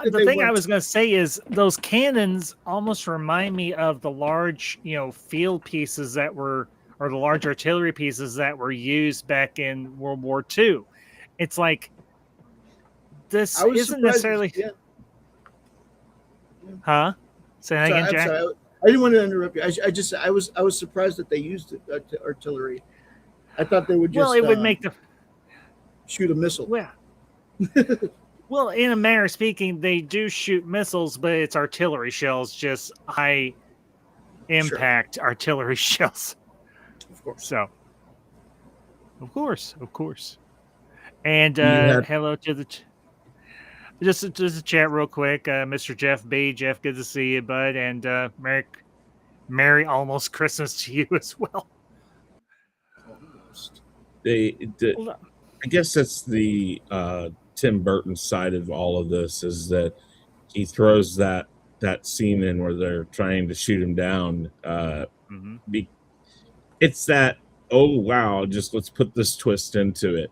S2: the thing I was going to say is those cannons almost remind me of the large, field pieces that were, or the large artillery pieces that were used back in World War II. It's like, this isn't necessarily... Huh? Say that
S4: Sorry,
S2: again,
S4: I'm
S2: Jack.
S4: sorry. I didn't want to interrupt you. I was surprised that they used artillery. I thought they would
S2: Well,
S4: just
S2: it would make the
S4: shoot a missile.
S2: well, in a manner of speaking, they do shoot missiles, but it's artillery shells, just high impact artillery shells.
S4: Of course.
S2: So, of course. And
S5: You had
S2: hello to the just a chat real quick, Mr. Jeff B. Jeff, good to see you, bud, and Merry almost Christmas to you as well.
S5: I guess that's the Tim Burton side of all of this, is that he throws that scene in where they're trying to shoot him down. It's that, oh wow, just let's put this twist into it.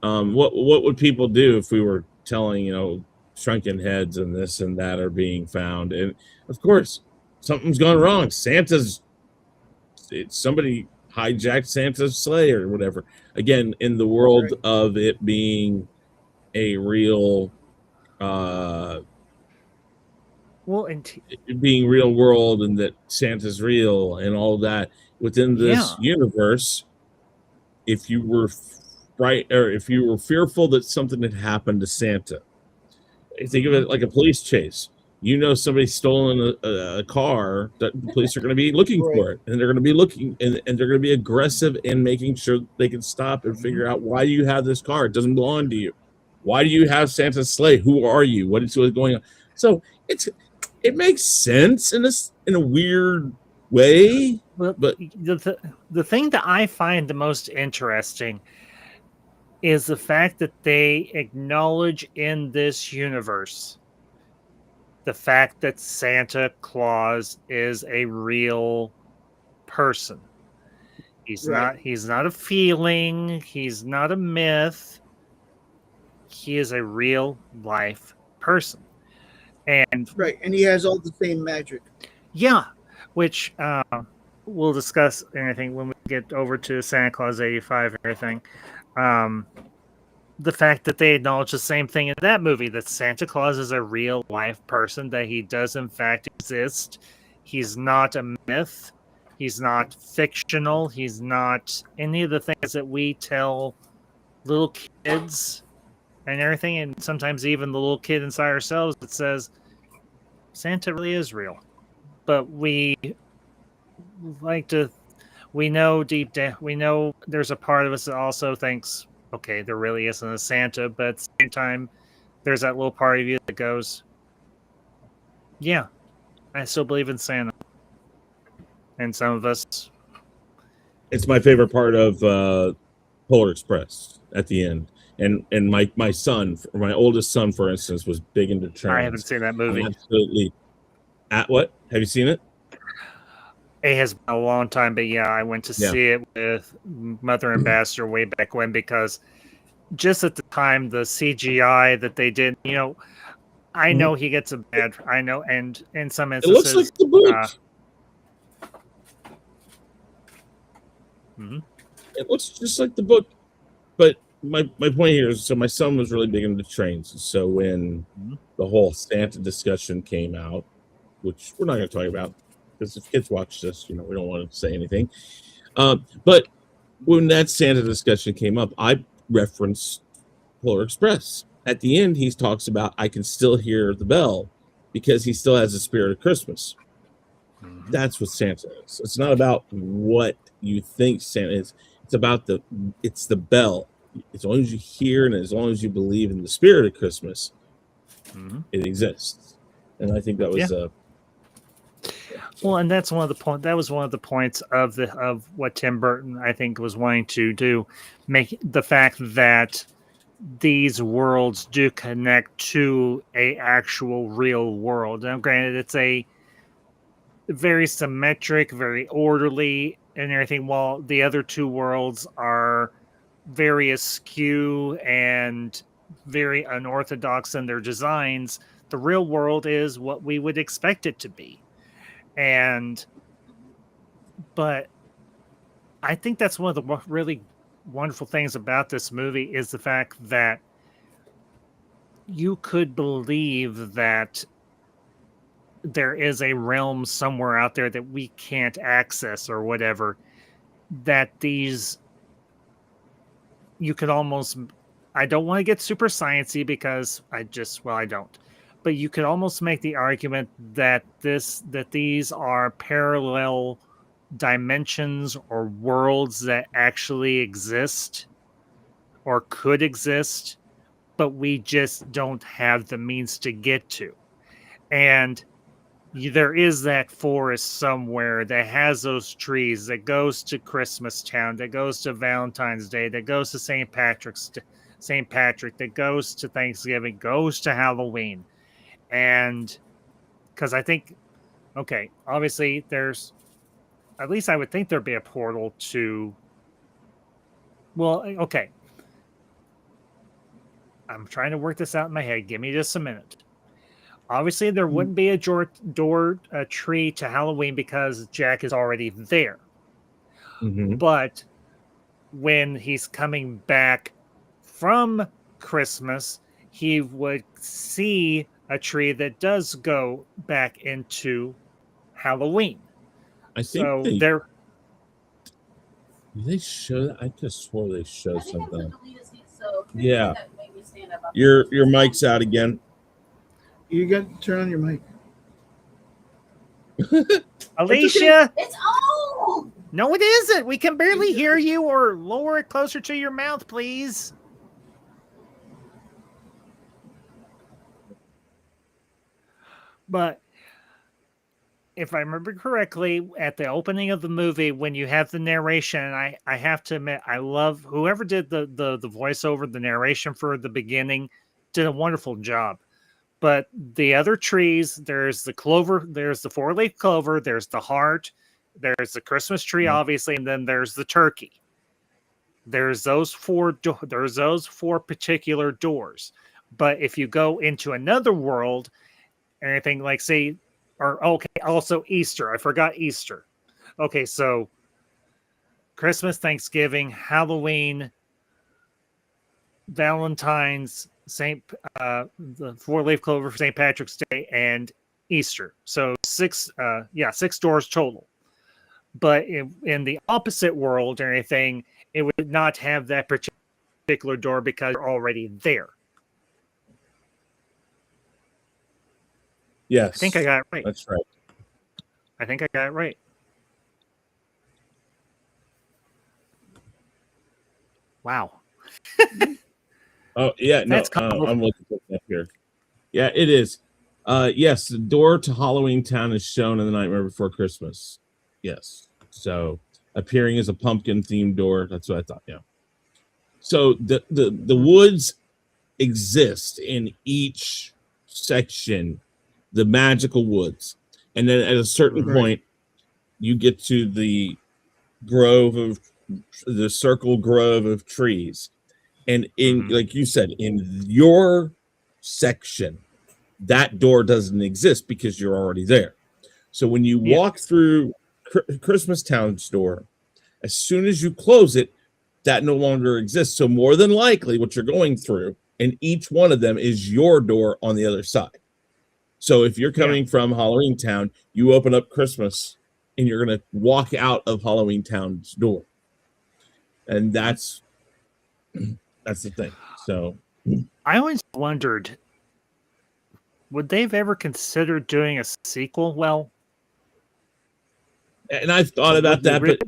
S5: What would people do if we were telling, shrunken heads and this and that are being found? And of course, something's gone wrong. Somebody hijacked Santa's sleigh or whatever. Again, in the world of it being a real being real world, and that Santa's real and all that within this universe, if you were if you were fearful that something had happened to Santa, think of it like a police chase. Somebody's stolen a car, that the police are going to be looking for it, and they're going to be looking, and they're going to be aggressive in making sure they can stop and figure out, why do you have this car? It doesn't belong to you. Why do you have Santa's sleigh? Who are you? What is going on? So it makes sense in a weird way.
S2: Well, but the thing that I find the most interesting is the fact that they acknowledge in this universe the fact that Santa Claus is a real person. He's not a feeling, he's not a myth. He is a real life person. And
S4: he has all the same magic.
S2: Yeah, which we'll discuss anything when we get over to Santa Claus 85 and everything. The fact that they acknowledge the same thing in that movie, that Santa Claus is a real life person, that he does in fact exist. He's not a myth. He's not fictional. He's not any of the things that we tell little kids and everything. And sometimes even the little kid inside ourselves that says, Santa really is real. But we know deep down, we know there's a part of us that also thinks, okay, there really isn't a Santa, but at the same time, there's that little part of you that goes, yeah, I still believe in Santa. And some of us...
S5: It's my favorite part of Polar Express at the end. And my son, my oldest son, for instance, was big into trains.
S2: I haven't seen that movie.
S5: Absolutely. At what? Have you seen it?
S2: It has been a long time, but yeah, I went to see it with Mother Ambassador way back when, because just at the time, the CGI that they did, I know he gets a bad, I know, and in some instances...
S5: It looks like the book. It looks just like the book. But my point here is, so my son was really big into trains. So when the whole Santa discussion came out, which we're not going to talk about, because if kids watch this, we don't want to say anything. But when that Santa discussion came up, I referenced Polar Express. At the end, he talks about, I can still hear the bell, because he still has the spirit of Christmas. That's what Santa is. It's not about what you think Santa is. It's about it's the bell. As long as you hear and as long as you believe in the spirit of Christmas, it exists. And I think that was
S2: well, and that's one of the point. That was one of the points of what Tim Burton, I think, was wanting to do, make the fact that these worlds do connect to a actual real world. Now, granted, it's a very symmetric, very orderly, and everything. While the other two worlds are very askew and very unorthodox in their designs, the real world is what we would expect it to be. But I think that's one of the really wonderful things about this movie is the fact that you could believe that there is a realm somewhere out there that we can't access or whatever, that these you could almost, I don't want to get super sciencey because I don't. But you could almost make the argument that these are parallel dimensions or worlds that actually exist or could exist, but we just don't have the means to get to. And there is that forest somewhere that has those trees, that goes to Christmas Town, that goes to Valentine's Day, that goes to St. Patrick, that goes to Thanksgiving, goes to Halloween. And because I think, okay, obviously there's, at least I would think there'd be a portal to, well, okay. I'm trying to work this out in my head. Give me just a minute. Obviously, there wouldn't be a tree to Halloween because Jack is already there.
S5: Mm-hmm.
S2: But when he's coming back from Christmas, he would see a tree that does go back into Halloween.
S5: I think
S2: So
S5: they show that. I just swore they showed something. Yeah. Your mic's out again.
S4: You got to turn on your mic.
S2: Alicia,
S3: It's on.
S2: no, it isn't. We can barely hear you. Or lower it closer to your mouth, please. But if I remember correctly, at the opening of the movie, when you have the narration, I have to admit, I love whoever did the voiceover, the narration for the beginning, did a wonderful job. But the other trees, there's the clover, there's the 4-leaf clover, there's the heart, there's the Christmas tree, obviously, and then there's the turkey. There's those four particular doors. But if you go into another world, anything like, say, or okay, also Easter. I forgot Easter. Okay, so Christmas, Thanksgiving, Halloween, Valentine's, the 4-leaf clover for St. Patrick's Day, and Easter. So 6 doors total. But in the opposite world or anything, it would not have that particular door because you're already there.
S5: Yes.
S2: I think I got it right.
S5: That's right.
S2: I think I got it right. Wow.
S5: Oh, yeah. No, I'm looking at that here. Yeah, it is. Yes, the door to Halloween Town is shown in The Nightmare Before Christmas. Yes. So appearing as a pumpkin themed door. That's what I thought. Yeah. So the woods exist in each section, the magical woods. And then at a certain point, you get to the circle grove of trees. And in, like you said, in your section, that door doesn't exist because you're already there. So when you walk through Christmas Town's door, as soon as you close it, that no longer exists. So more than likely what you're going through, and each one of them is your door on the other side. So if you're coming from Halloween Town, you open up Christmas and you're going to walk out of Halloween Town's door. And that's the thing. So
S2: I always wondered, would they've ever considered doing a sequel? Well,
S5: and I've thought about that, but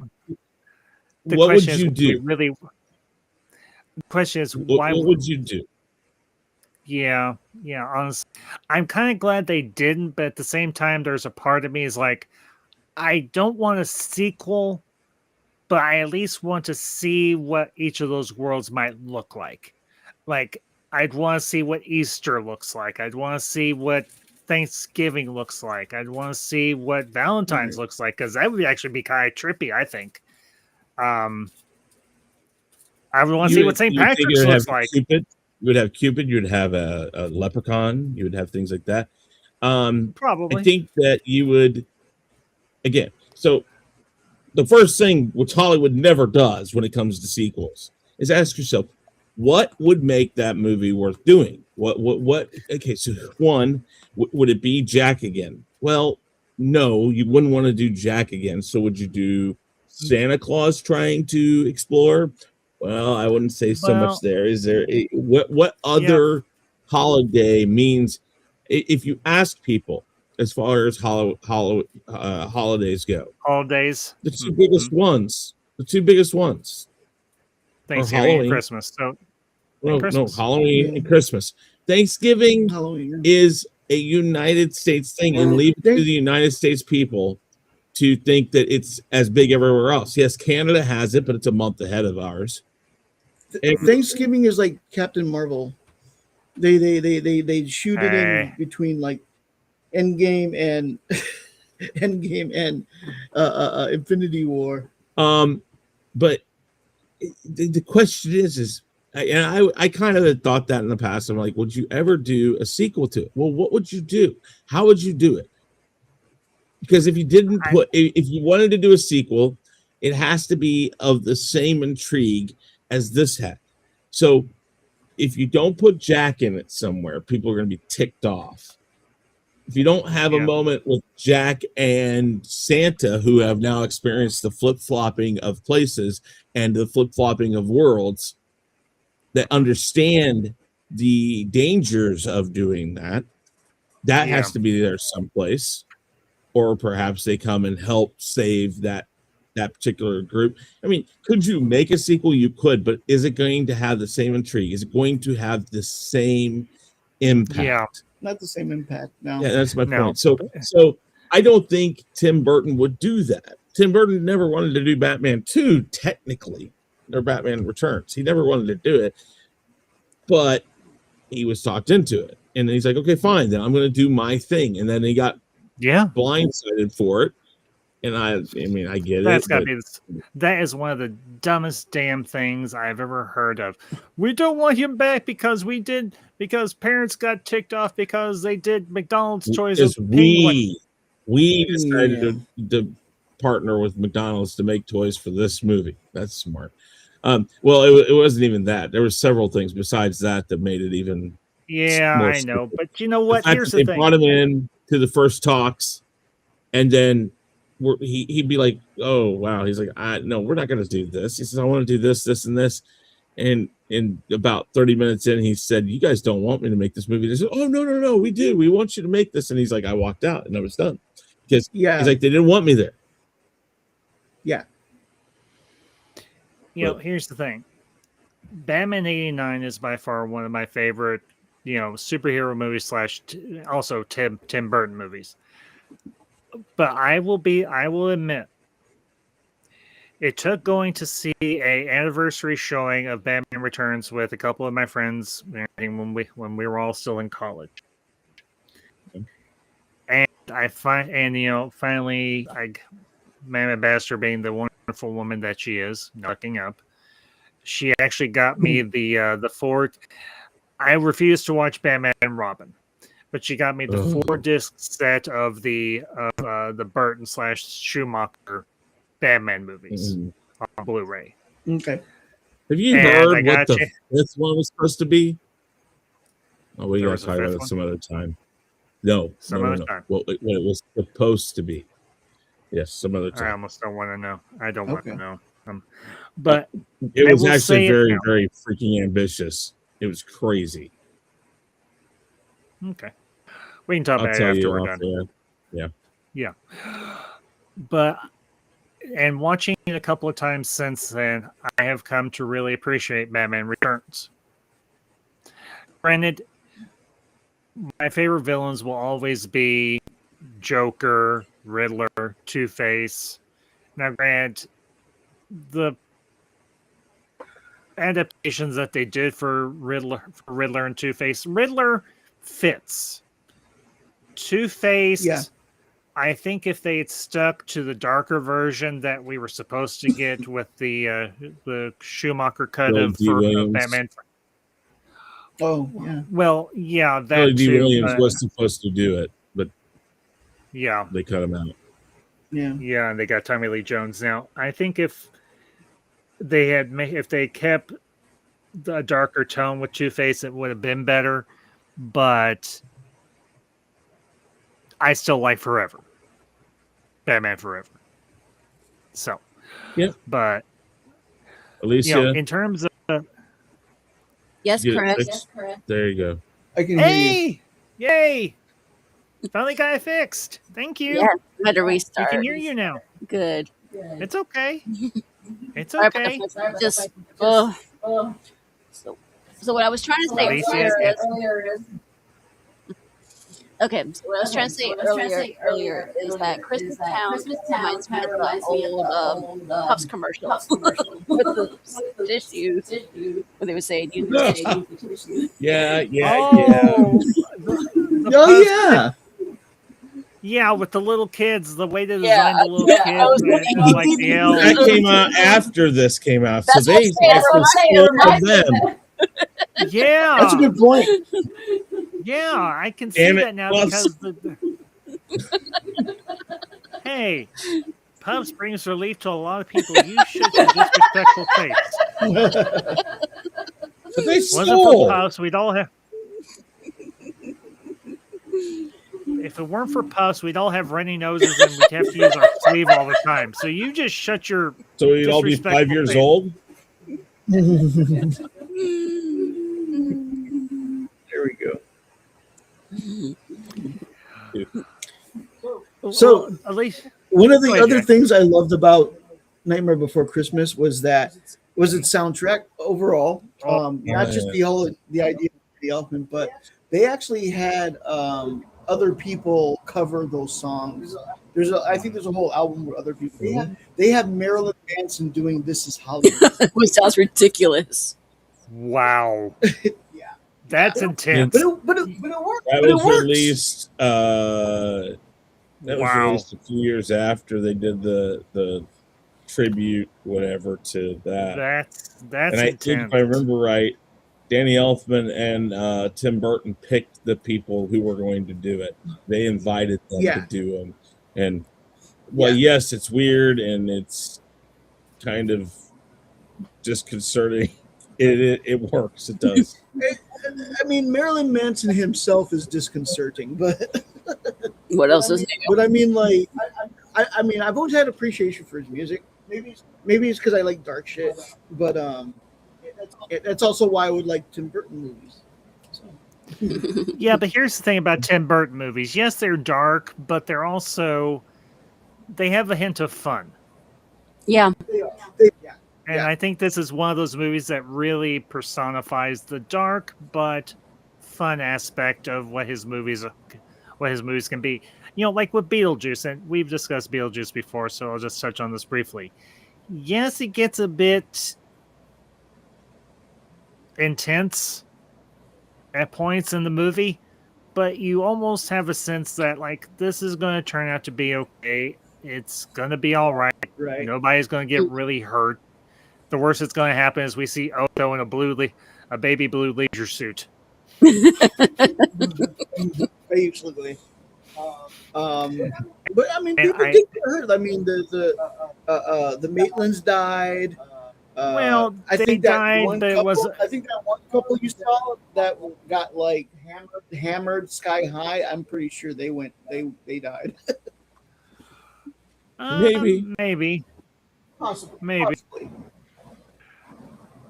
S2: the
S5: what would
S2: question
S5: you
S2: is,
S5: do?
S2: The question is,
S5: what would you do?
S2: Yeah, honestly, I'm kind of glad they didn't, but at the same time, there's a part of me is like, I don't want a sequel, but I at least want to see what each of those worlds might look like. Like, I'd want to see what Easter looks like. I'd want to see what Thanksgiving looks like. I'd want to see what Valentine's looks like, because that would actually be kind of trippy, I think. I would want to see what St. Patrick's looks like.
S5: Cupid. You would have Cupid. You would have a leprechaun. You would have things like that.
S2: Probably.
S5: I think that you would, again, so the first thing, which Hollywood never does when it comes to sequels, is ask yourself, what would make that movie worth doing? What? Okay, so one, would it be Jack again? Well, no, you wouldn't want to do Jack again. So would you do Santa Claus trying to explore? Well, I wouldn't say so much
S2: Well,
S5: there. Is there what
S2: yeah,
S5: other holiday means? If you ask people as far as holidays go,
S2: holidays,
S5: the two biggest ones, are
S2: Thanksgiving and
S5: Halloween.
S2: Christmas. So and
S5: No,
S2: Christmas.
S5: Halloween
S4: Yeah.
S5: and Christmas. Thanksgiving
S4: Halloween.
S5: is a United States thing, and leave it to the United States people to think that it's as big everywhere else. Yes, Canada has it, but it's a month ahead of ours. And
S4: Thanksgiving is like Captain Marvel. They shoot it in
S2: Hey.
S4: between like Endgame and Endgame and Infinity War.
S5: But the question is I kind of had thought that in the past. I'm like, would you ever do a sequel to it? Well, what would you do? How would you do it? Because if you didn't put, if you wanted to do a sequel, it has to be of the same intrigue as this had. So if you don't put Jack in it somewhere, people are going to be ticked off. If you don't have a moment with Jack and Santa, who have now experienced the flip-flopping of places and the flip-flopping of worlds, that understand the dangers of doing that, that has to be there someplace. Or perhaps they come and help save that particular group. I mean, could you make a sequel? You could, but is it going to have the same intrigue? Is it going to have the same impact?
S2: Yeah.
S4: Not the same impact. No.
S5: Yeah, that's my point. So I don't think Tim Burton would do that. Tim Burton never wanted to do Batman 2, technically, or Batman Returns. He never wanted to do it, but he was talked into it. And he's like, okay, fine, then I'm going to do my thing. And then he got blindsided for it. And I mean, I get
S2: That's
S5: it.
S2: gotta be. That is one of the dumbest damn things I've ever heard of. We don't want him back because parents got ticked off because they did McDonald's toys with Penguin.
S5: We decided to partner with McDonald's to make toys for this movie. That's smart. Well, it wasn't even that. There were several things besides that made it even.
S2: Yeah, I know, but you know what? Here's the thing.
S5: They brought him in to the first talks, and then he'd be like, "Oh wow," he's like, "No, we're not going to do this." He says, "I want to do this, this, and this." And in about 30 minutes in, he said, "You guys don't want me to make this movie." They said, "Oh no, we do. We want you to make this." And he's like, "I walked out, and I was done," because he's like, "They didn't want me there."
S4: Yeah.
S2: You know, here's the thing. Batman 89 is by far one of my favorite, superhero movies / also Tim Burton movies. But I will admit, it took going to see a anniversary showing of Batman Returns with a couple of my friends when we were all still in college. And finally, Mama Baxter, being the wonderful woman that she is, knocking up, she actually got me the 4. I refused to watch Batman and Robin, but she got me the 4-disc set of the Burton / Schumacher Batman movies on Blu-ray.
S4: Okay.
S5: Have you heard what the 5th one was supposed to be? Oh, we got to talk about it some other time. No.
S2: Time.
S5: What it was supposed to be. Yes, some other time.
S2: I almost don't want to know. I don't want to know. But
S5: it was actually very, very freaking ambitious. It was crazy.
S2: Okay. We can talk about it after we're done.
S5: Yeah.
S2: Yeah. But, and watching it a couple of times since then, I have come to really appreciate Batman Returns. Granted, my favorite villains will always be Joker, Riddler, Two-Face. Now, granted, the adaptations that they did for Riddler and Two-Face, Riddler fits. Two-Face, I think if they had stuck to the darker version that we were supposed to get with the Schumacher cut of Batman.
S4: Oh, yeah.
S2: Well, yeah, that
S5: too. Williams was supposed to do it, but they cut him out.
S2: Yeah, and they got Tommy Lee Jones. Now, I think if they kept a darker tone with Two-Face, it would have been better. But I still like Forever. Batman Forever. So,
S5: Yep.
S2: But
S5: Alicia,
S2: in terms of
S3: Yes, Chris.
S5: there you go.
S4: I can hear you.
S2: hey, yay! Finally got it fixed. Thank you.
S3: Yes, I had to
S2: We
S3: restart.
S2: can hear you now.
S3: Good.
S2: It's okay. It's
S3: Sorry about
S2: okay.
S3: the- Just, so what I was trying to say
S2: Alicia,
S3: earlier is okay. So what I was trying to say earlier is that Christmas Town reminds me of the old Puffs commercials with the tissues when they were saying use the tissue.
S5: Yeah.
S4: Oh yeah.
S2: Yeah, with the little kids, the way they
S3: Yeah,
S2: designed the little
S3: yeah,
S2: kids,
S3: I was
S2: and,
S3: thinking-
S2: like the elves.
S5: That came out after this came out,
S3: That's
S5: so
S3: what
S5: they
S3: I'm saying,
S5: actually spoiled them.
S2: Yeah,
S4: That's a good point.
S2: yeah, I can see
S5: Damn it,
S2: that now
S5: Puffs.
S2: because hey, Puffs brings relief to a lot of people. You should your disrespectful face.
S5: But they
S2: Wasn't for
S5: stole.
S2: Puffs, we'd all have. If it weren't for Puffs, we'd all have runny noses and we'd have to use our sleeve all the time. So you just shut your.
S5: So we'd all be 5 years
S2: Disrespectful
S5: old.
S4: There we go.
S2: So at least
S4: One of the
S2: Go ahead,
S4: other
S2: Jack.
S4: things I loved about Nightmare Before Christmas was its soundtrack overall. Not just the idea of the elephant, but they actually had other people cover those songs. I think there's a whole album with other people. They have Marilyn Manson doing "This Is Hollywood."
S3: Which sounds ridiculous.
S2: wow, that's intense.
S4: but it worked.
S5: That
S4: But it
S5: was
S4: works.
S5: released. That was
S2: Wow.
S5: released a few years after they did the tribute, whatever, to that.
S2: That's
S5: And I think,
S2: intense.
S5: if I remember right, Danny Elfman and Tim Burton picked the people who were going to do it. They invited them
S4: Yeah.
S5: to do them. And, well, yes, it's weird and it's kind of disconcerting. It works. It does.
S4: I mean, Marilyn Manson himself is disconcerting, but
S3: What else is new?
S4: but I mean, like, I mean, I've always had appreciation for his music. Maybe it's because I like dark shit, but that's also why I would like Tim Burton movies. So.
S2: Yeah, but here's the thing about Tim Burton movies. Yes, they're dark, but they have a hint of fun.
S3: Yeah.
S2: And I think this is one of those movies that really personifies the dark but fun aspect of what his movies can be. Like with Beetlejuice, and we've discussed Beetlejuice before, so I'll just touch on this briefly. Yes, it gets a bit intense at points in the movie, but you almost have a sense that like this is going to turn out to be okay. It's going to be all right.
S4: Right.
S2: Nobody's going to get really hurt. The worst that's going to happen is we see Otto in a baby blue leisure suit.
S4: Basically. But I mean,
S2: And
S4: people did get hurt. I mean, the Maitlands died.
S2: Well,
S4: I
S2: they
S4: think that
S2: died,
S4: one
S2: but it
S4: couple,
S2: was
S4: I think that one couple you saw that got like hammered sky high. I'm pretty sure they died.
S2: maybe.
S4: Possibly.
S2: Maybe.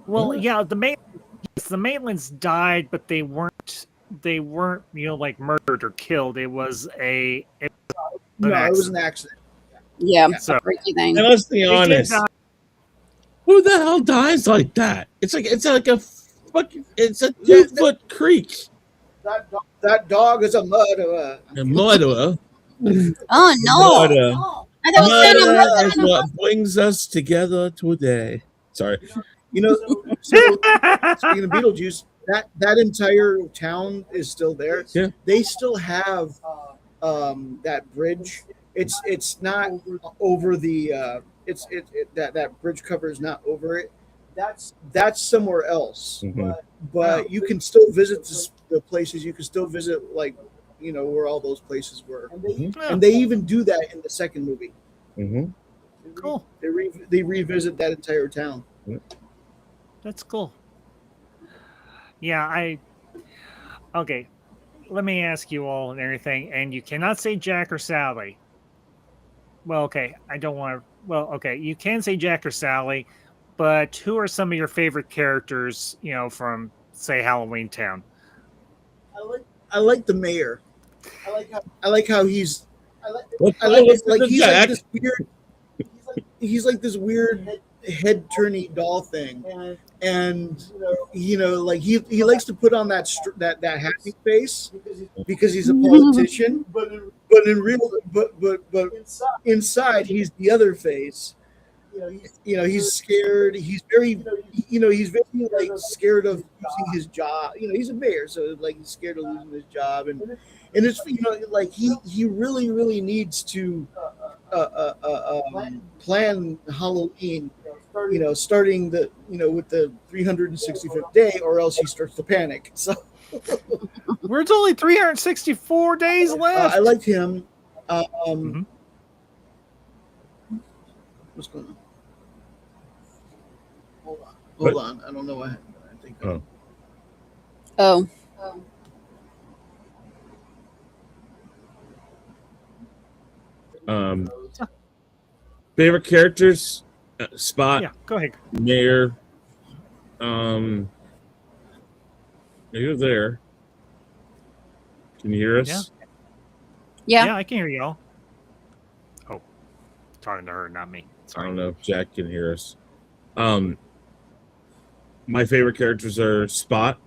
S2: Well, yeah, the Maitlands died, but they weren't like murdered or killed. It was an
S4: It was an accident.
S3: Yeah.
S2: So-
S3: Freaky thing.
S5: And let's be
S2: did
S5: honest.
S2: die.
S5: Who the hell dies like that? It's like a fucking. It's a
S4: Yeah,
S5: 2-foot creek.
S4: That dog is a murderer.
S5: A murderer.
S3: Oh no!
S5: Murder.
S3: I thought
S5: Murder is
S3: Santa
S5: what brings us together today. Sorry.
S4: You know, so speaking of Beetlejuice, that entire town is still there.
S5: Yeah.
S4: They still have that bridge. It's not over the that bridge cover is not over it. That's somewhere else.
S5: Mhm.
S4: But you can still visit the places. You can still visit where all those places were. And they even do that in the second movie.
S5: Mm-hmm.
S2: Cool.
S4: They revisit that entire town.
S2: That's cool. Yeah, okay. Let me ask you all and everything, and you cannot say Jack or Sally. Well, okay, I don't want to. Well, okay, you can say Jack or Sally, but who are some of your favorite characters? From say Halloween Town.
S4: I like the mayor. I like how he's
S5: What
S4: I like
S5: listen
S4: like
S5: to
S4: he's
S5: Jack?
S4: like this weird he's like this weird head turny doll thing, and like he likes to put on that happy face because he's a politician, but in real but inside he's the other face. He's scared. He's very like scared of losing his job. He's a mayor, so like he's scared of losing his job, and it's like he really needs to plan Halloween. Starting with the 365th day, or else he starts to panic. So
S2: There's only 364 days left.
S4: I liked him.
S2: Mhm.
S4: What's going on? Hold on. I don't know what happened. I think.
S3: Oh,
S5: Favorite characters: Spot,
S2: Yeah, go ahead.
S5: Mayor. You're there. Can you hear us?
S3: yeah.
S2: Yeah, I can hear y'all. Oh, talking to her, not me.
S5: I
S2: Sorry.
S5: don't know if Jack can hear us. My favorite characters are Spot,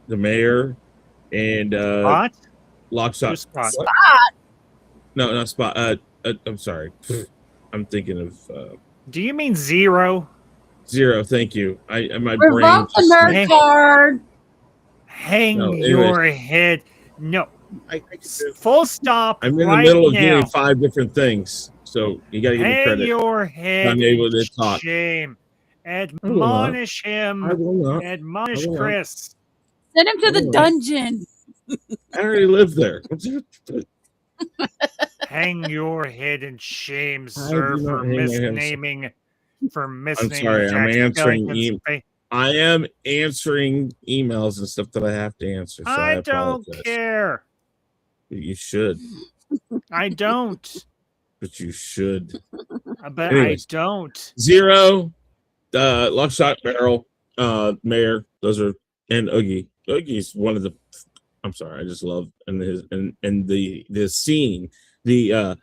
S5: the mayor, and
S2: What?
S5: Lockshot.
S2: Who's Spot?
S5: What? No, not Spot. I'm sorry. I'm thinking of
S2: Do you mean Zero?
S5: Zero. Thank you. My brain.
S3: Revoke the nerd
S2: Hey.
S3: card.
S2: Hang
S5: No, anyways.
S2: your head. No.
S4: I
S2: Full stop.
S5: I'm in
S2: right
S5: the middle of
S2: now.
S5: doing 5 different things, so you got to give me
S2: Hang
S5: credit.
S2: your head.
S5: I'm able to
S2: in
S5: talk.
S2: Shame.
S5: not.
S2: Admonish
S5: I
S2: him.
S5: will not.
S2: Admonish
S5: I will not.
S2: Chris.
S3: Send him to the
S5: Oh.
S3: dungeon.
S5: I already live there.
S2: Hang your head in shame,
S5: I
S2: sir,
S5: do not
S2: for
S5: hang my head in
S2: misnaming. For
S5: I'm
S2: misnaming
S5: sorry. I'm
S2: Jack
S5: answering.
S2: Skellington's
S5: I am answering emails and stuff that I have to answer. So I
S2: I don't
S5: apologize.
S2: care.
S5: You should,
S2: I don't.
S5: but you should.
S2: But
S5: Anyways.
S2: I don't.
S5: Zero, Lockshot Barrel, Mayor. Those are, and Oogie. Oogie's one of the. I'm sorry. I just love and the scene, the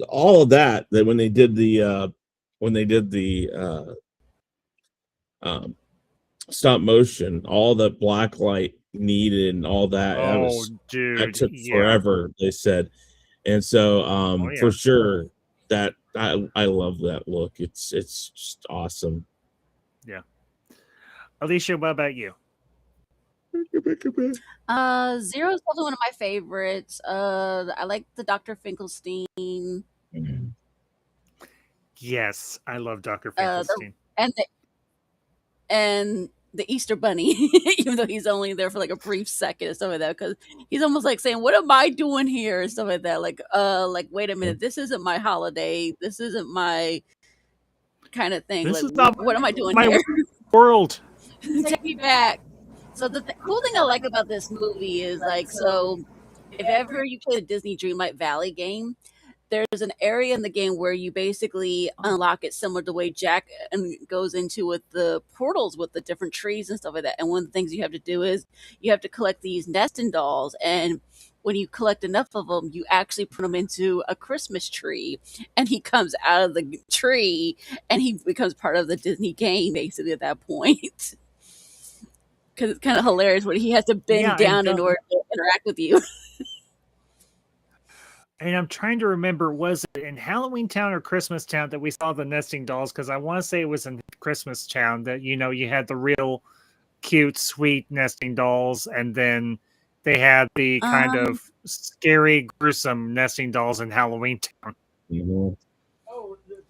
S5: all of that when they did the stop motion, all the black light needed and all that.
S2: Oh, dude.
S5: That took
S2: yeah.
S5: forever, they said. And so
S2: yeah.
S5: for sure that I love that look. It's just awesome.
S2: Yeah. Alicia, what about you?
S3: Zero's probably one of my favorites. I like the Dr. Finkelstein.
S2: Yes, I love Dr.
S3: The-
S2: Finkelstein.
S3: and the Easter Bunny, even though he's only there for like a brief second and stuff like that, because he's almost like saying, "What am I doing here?" and stuff like that. Like wait a minute, this isn't my holiday. This isn't my kind of thing.
S2: This
S3: like,
S2: is not
S3: what am I doing
S2: my
S3: here?
S2: world.
S3: Take me back. So the cool thing I like about this movie is like, so if ever you play the Disney Dreamlight Valley game, there's an area in the game where you basically unlock it similar to the way Jack goes into with the portals with the different trees and stuff like that. And one of the things you have to do is you have to collect these nesting dolls, and when you collect enough of them, you actually put them into a Christmas tree, and he comes out of the tree, and he becomes part of the Disney game basically at that point. Because it's kind of hilarious when he has to bend
S2: Yeah,
S3: down in order to interact with you.
S2: And I'm trying to remember, was it in Halloween Town or Christmas Town that we saw the nesting dolls? Because I want to say it was in Christmas Town that, you had the real cute, sweet nesting dolls, and then they had the kind of scary, gruesome nesting dolls in Halloween Town.
S5: Mhm.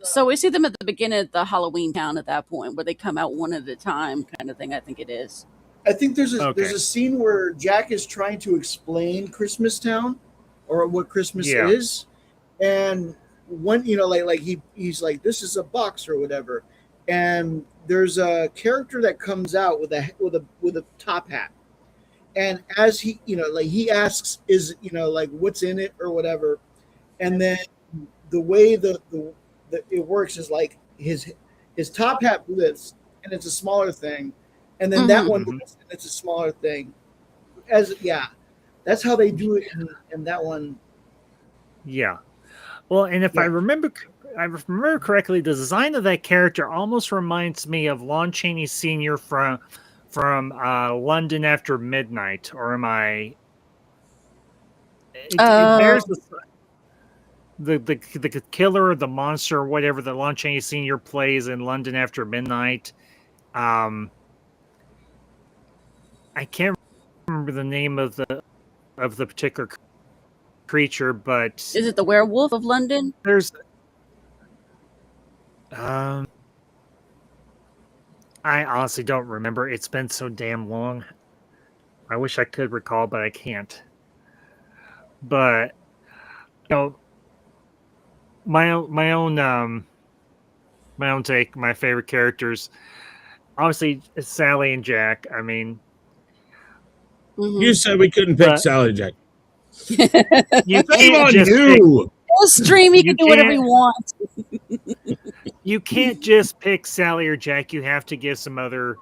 S3: So we see them at the beginning of the Halloween Town at that point, where they come out one at a time, kind of thing. I think it is.
S4: I think there's
S2: Okay.
S4: a scene where Jack is trying to explain Christmas Town, or what Christmas
S2: Yeah.
S4: is, and one like he's like, this is a box or whatever, and there's a character that comes out with a top hat, and as he, like he asks, is, like what's in it or whatever, and then the way the it works is like his top hat lifts and it's a smaller thing, and then that one
S2: Mhm.
S4: lifts and it's a smaller thing. As yeah, that's how they do it in that one.
S2: Yeah. Well, and if
S4: Yeah.
S2: I remember correctly, the design of that character almost reminds me of Lon Chaney Sr. from London After Midnight, or am I? It bears
S3: Oh,
S2: the killer or the monster or whatever that Lon Chaney Sr. plays in London After Midnight. I can't remember the name of the particular creature, but
S3: is it the Werewolf of London?
S2: there's um I honestly don't remember. It's been so damn long. I wish I could recall, but I can't. But you know, my own take, my favorite characters, obviously it's Sally and Jack. I mean,
S5: You said we couldn't pick
S2: but
S5: Sally Jack.
S2: you
S5: Shame
S2: can't
S5: on
S2: just
S5: you.
S3: Stream, you
S2: you
S3: can do whatever
S2: can't
S3: you want.
S2: you can't just pick Sally or Jack. You have to give some other.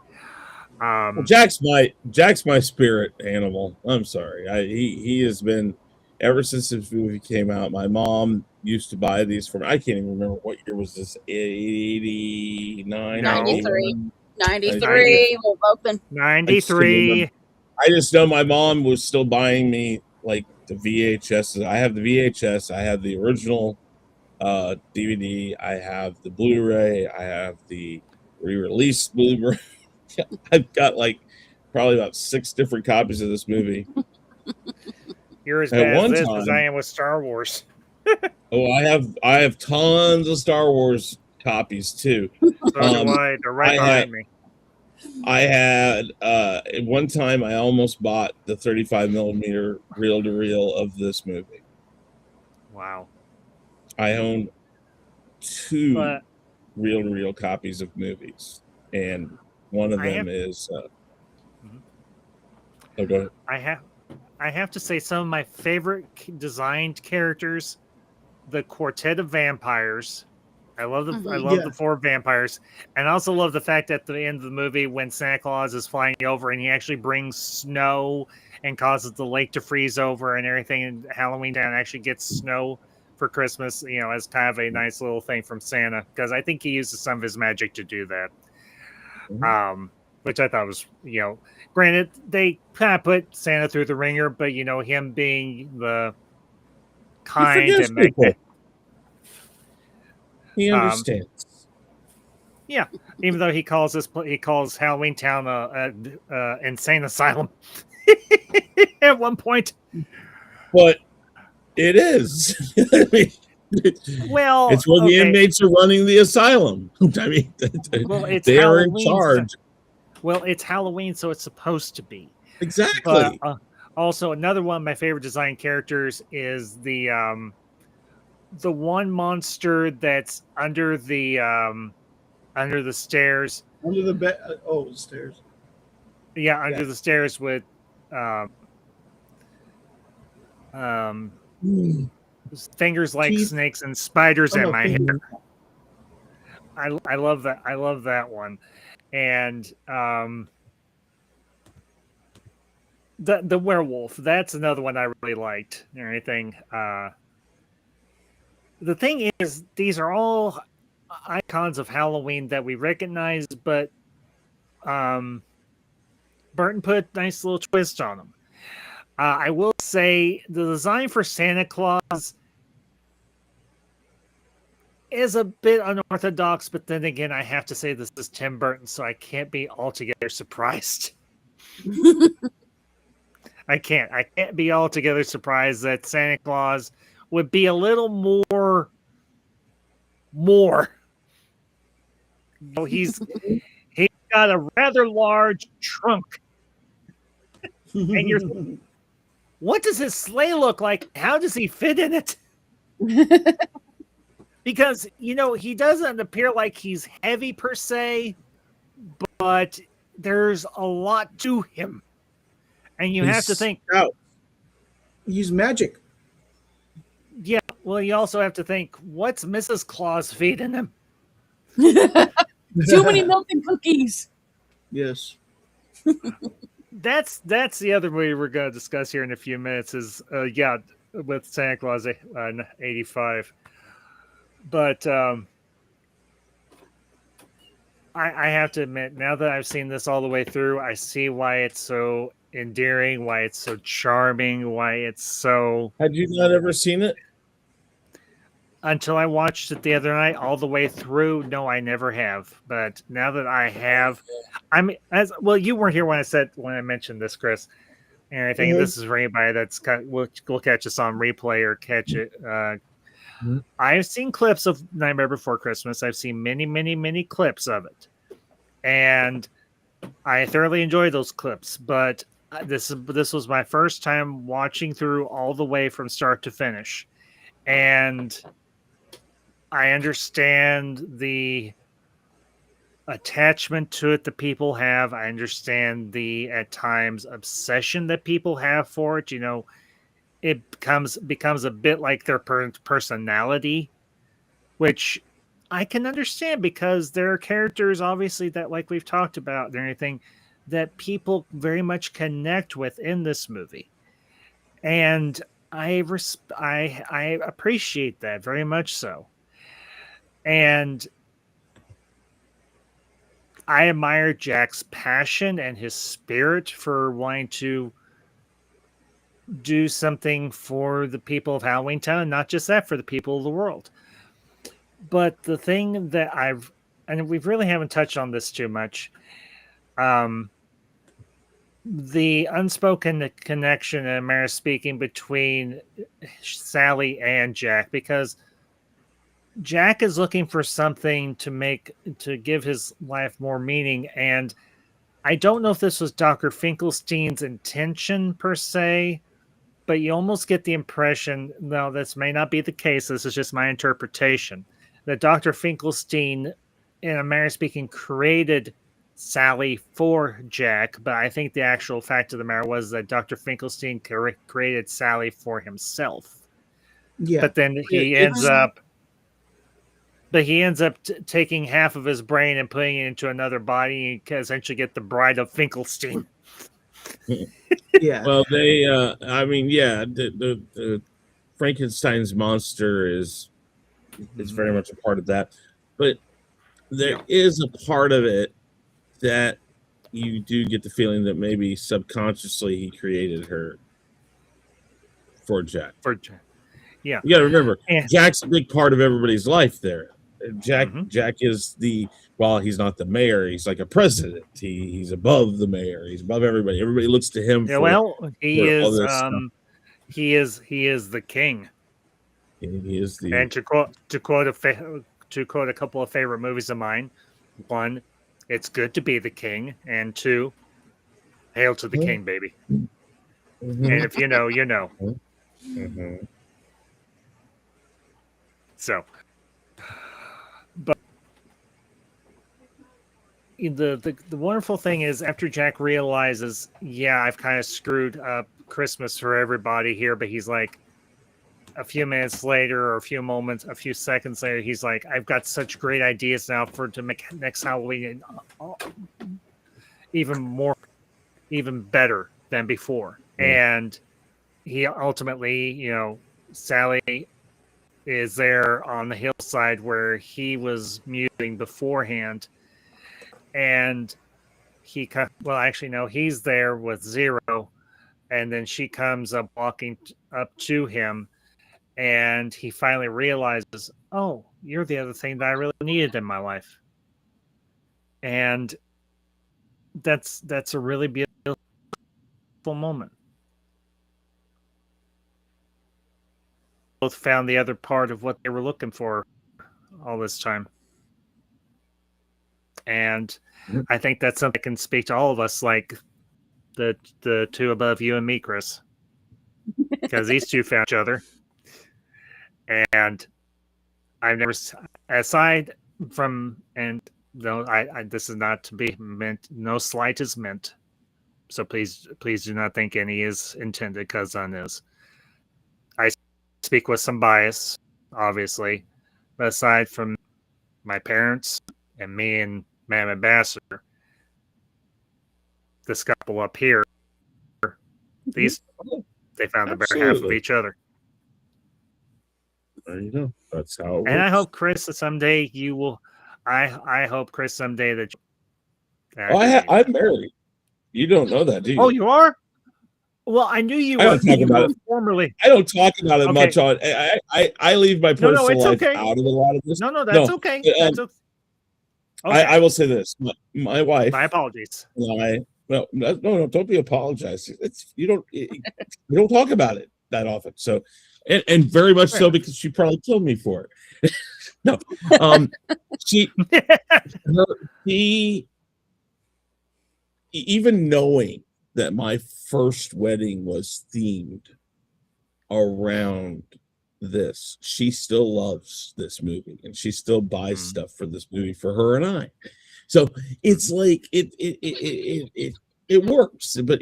S5: Well, Jack's my spirit animal. I'm sorry. He has been ever since this movie came out. My mom used to buy these for me. I can't even remember what year was this. 89,
S2: No.
S3: 93.
S5: 91?
S3: 93. We'll open.
S5: I just couldn't remember.
S2: 93.
S5: I just know my mom was still buying me like the VHS. I have the VHS. I have the original DVD. I have the Blu-ray. I have the re-released Blu-ray. I've got like probably about 6 different copies of this movie.
S2: You're as
S5: At
S2: bad as
S5: one
S2: this as I
S5: time,
S2: am with Star Wars.
S5: oh, I have tons of Star Wars copies too.
S2: So do I. They're right
S5: I had
S2: behind me.
S5: I had at one time I almost bought the 35 millimeter reel to reel of this movie.
S2: Wow.
S5: I own 2
S2: But
S5: reel to reel copies of movies, and one of
S2: I
S5: them
S2: have
S5: is.
S2: Mhm.
S5: Oh, go ahead.
S2: I have to say some of my favorite designed characters, the Quartet of Vampires. I love
S4: Yeah.
S2: the 4 vampires, and I also love the fact that at the end of the movie when Santa Claus is flying over and he actually brings snow and causes the lake to freeze over and everything, and Halloween Town actually gets snow for Christmas, as kind of a nice little thing from Santa, because I think he uses some of his magic to do that. Which I thought was, granted, they kind of put Santa through the ringer, but him being the
S5: He
S2: kind
S5: forgives
S2: and
S5: people. He
S2: um,
S5: understands.
S2: yeah, even though he calls Halloween Town a insane asylum at one point.
S5: But it is. I mean,
S2: Well,
S5: it's where the
S2: okay.
S5: inmates are running the asylum. I mean,
S2: Well, it's
S5: they are in
S2: Halloween.
S5: charge.
S2: Well, it's Halloween, so it's supposed to be.
S5: Exactly.
S2: But also, another one of my favorite design characters is the one monster that's under the stairs.
S4: Under the bed. Oh, stairs.
S2: Yeah, under
S4: Yeah.
S2: the stairs with um, fingers like
S4: Teeth.
S2: snakes and spiders
S4: Oh,
S2: at
S4: no,
S2: my hair.
S4: fingers.
S2: I love that. I love that one. And the werewolf, that's another one I really liked or anything. The thing is, these are all icons of Halloween that we recognize, but Burton put a nice little twist on them. I will say the design for Santa Claus is a bit unorthodox, but then again, I have to say this is Tim Burton, so I can't be altogether surprised. I can't be altogether surprised that Santa Claus would be a little more. He's got a rather large trunk, and you're. What does his sleigh look like? How does he fit in it? because he doesn't appear like he's heavy per se, but there's a lot to him, and you have to think.
S5: Out.
S4: He's magic.
S2: Yeah, well, you also have to think, what's Mrs. Claus feeding him?
S3: Too many milk and cookies.
S4: Yes.
S2: That's the other movie we're going to discuss here in a few minutes. Is with Santa Claus 85. But I have to admit, now that I've seen this all the way through, I see why it's so endearing, why it's so charming, why it's so.
S5: Had you not ever seen it?
S2: Until I watched it the other night, all the way through. No, I never have. But now that I have, you weren't here when I mentioned this, Chris. And I think this is for anybody that's will catch us on replay or catch it. I've seen clips of Nightmare Before Christmas. I've seen many, many, many clips of it, and I thoroughly enjoyed those clips. But this was my first time watching through all the way from start to finish, and I understand the attachment to it that people have. I understand the, at times, obsession that people have for it. It becomes a bit like their personality, which I can understand because there are characters, obviously, that, like we've talked about and everything, that people very much connect with in this movie. And I appreciate that very much so. And I admire Jack's passion and his spirit for wanting to do something for the people of Halloween Town, not just that, for the people of the world. But the thing that and we really haven't touched on this too much, the unspoken connection, and Mara speaking, between Sally and Jack, because Jack is looking for something to give his life more meaning, and I don't know if this was Dr. Finkelstein's intention per se, but you almost get the impression, no, this may not be the case, this is just my interpretation, that Dr. Finkelstein, in a manner of speaking, created Sally for Jack, but I think the actual fact of the matter was that Dr. Finkelstein created Sally for himself.
S4: Yeah.
S2: But then he ends up taking half of his brain and putting it into another body, and can essentially get the Bride of Finkelstein.
S4: Yeah.
S5: Well, they, the Frankenstein's monster is very much a part of that, but there is a part of it that you do get the feeling that maybe subconsciously he created her for Jack.
S2: Yeah,
S5: you got to remember, Jack's a big part of everybody's life there. Jack is while he's not the mayor, he's like a president. He's above the mayor. He's above everybody. Everybody looks to him.
S2: He is the king.
S5: He is the.
S2: And to quote a couple of favorite movies of mine, one, it's good to be the king, and two, hail to the king, baby. And if you know, you know. So. But the wonderful thing is, after Jack realizes, I've kind of screwed up Christmas for everybody here, but he's like, a few minutes later, or a few seconds later, he's like, I've got such great ideas now to make next Halloween even better than before. And he ultimately, Sally is there on the hillside where he was musing beforehand, and he's there with Zero, and then she comes up walking up to him, and he finally realizes, oh, you're the other thing that I really needed in my life. And that's a really beautiful moment. Both found the other part of what they were looking for all this time. And I think that's something that can speak to all of us, like the two above you and me, Chris. Because these two found each other. And I've never, aside from, and no, I this is not to be meant. No slight is meant. So please do not think any is intended, because on this, I speak with some bias, obviously, but aside from my parents and me and Madam Ambassador, this couple up here, these they found the better half of
S5: Absolutely.
S2: each other.
S5: There you go. That's how it
S2: And I
S5: works.
S2: hope, Chris, that someday you will. I hope, Chris, someday that.
S5: Oh, I'm married. You don't know that, do you?
S2: Oh, you are? Well, I knew you
S5: I
S2: were.
S5: don't talk
S2: You
S5: about
S2: were
S5: it.
S2: formerly.
S5: I don't talk about it
S2: Okay.
S5: much on. I leave my
S2: No,
S5: personal
S2: it's
S5: life
S2: okay.
S5: out of a lot of this.
S2: No, that's okay.
S5: but,
S2: That's okay.
S5: I will say this: my wife.
S2: My apologies.
S5: And no, don't be apologized. You don't talk about it that often. So, and very much so because she probably killed me for it. No, she even knowing that my first wedding was themed around this, she still loves this movie and she still buys stuff for this movie for her and I. So it's like it works, but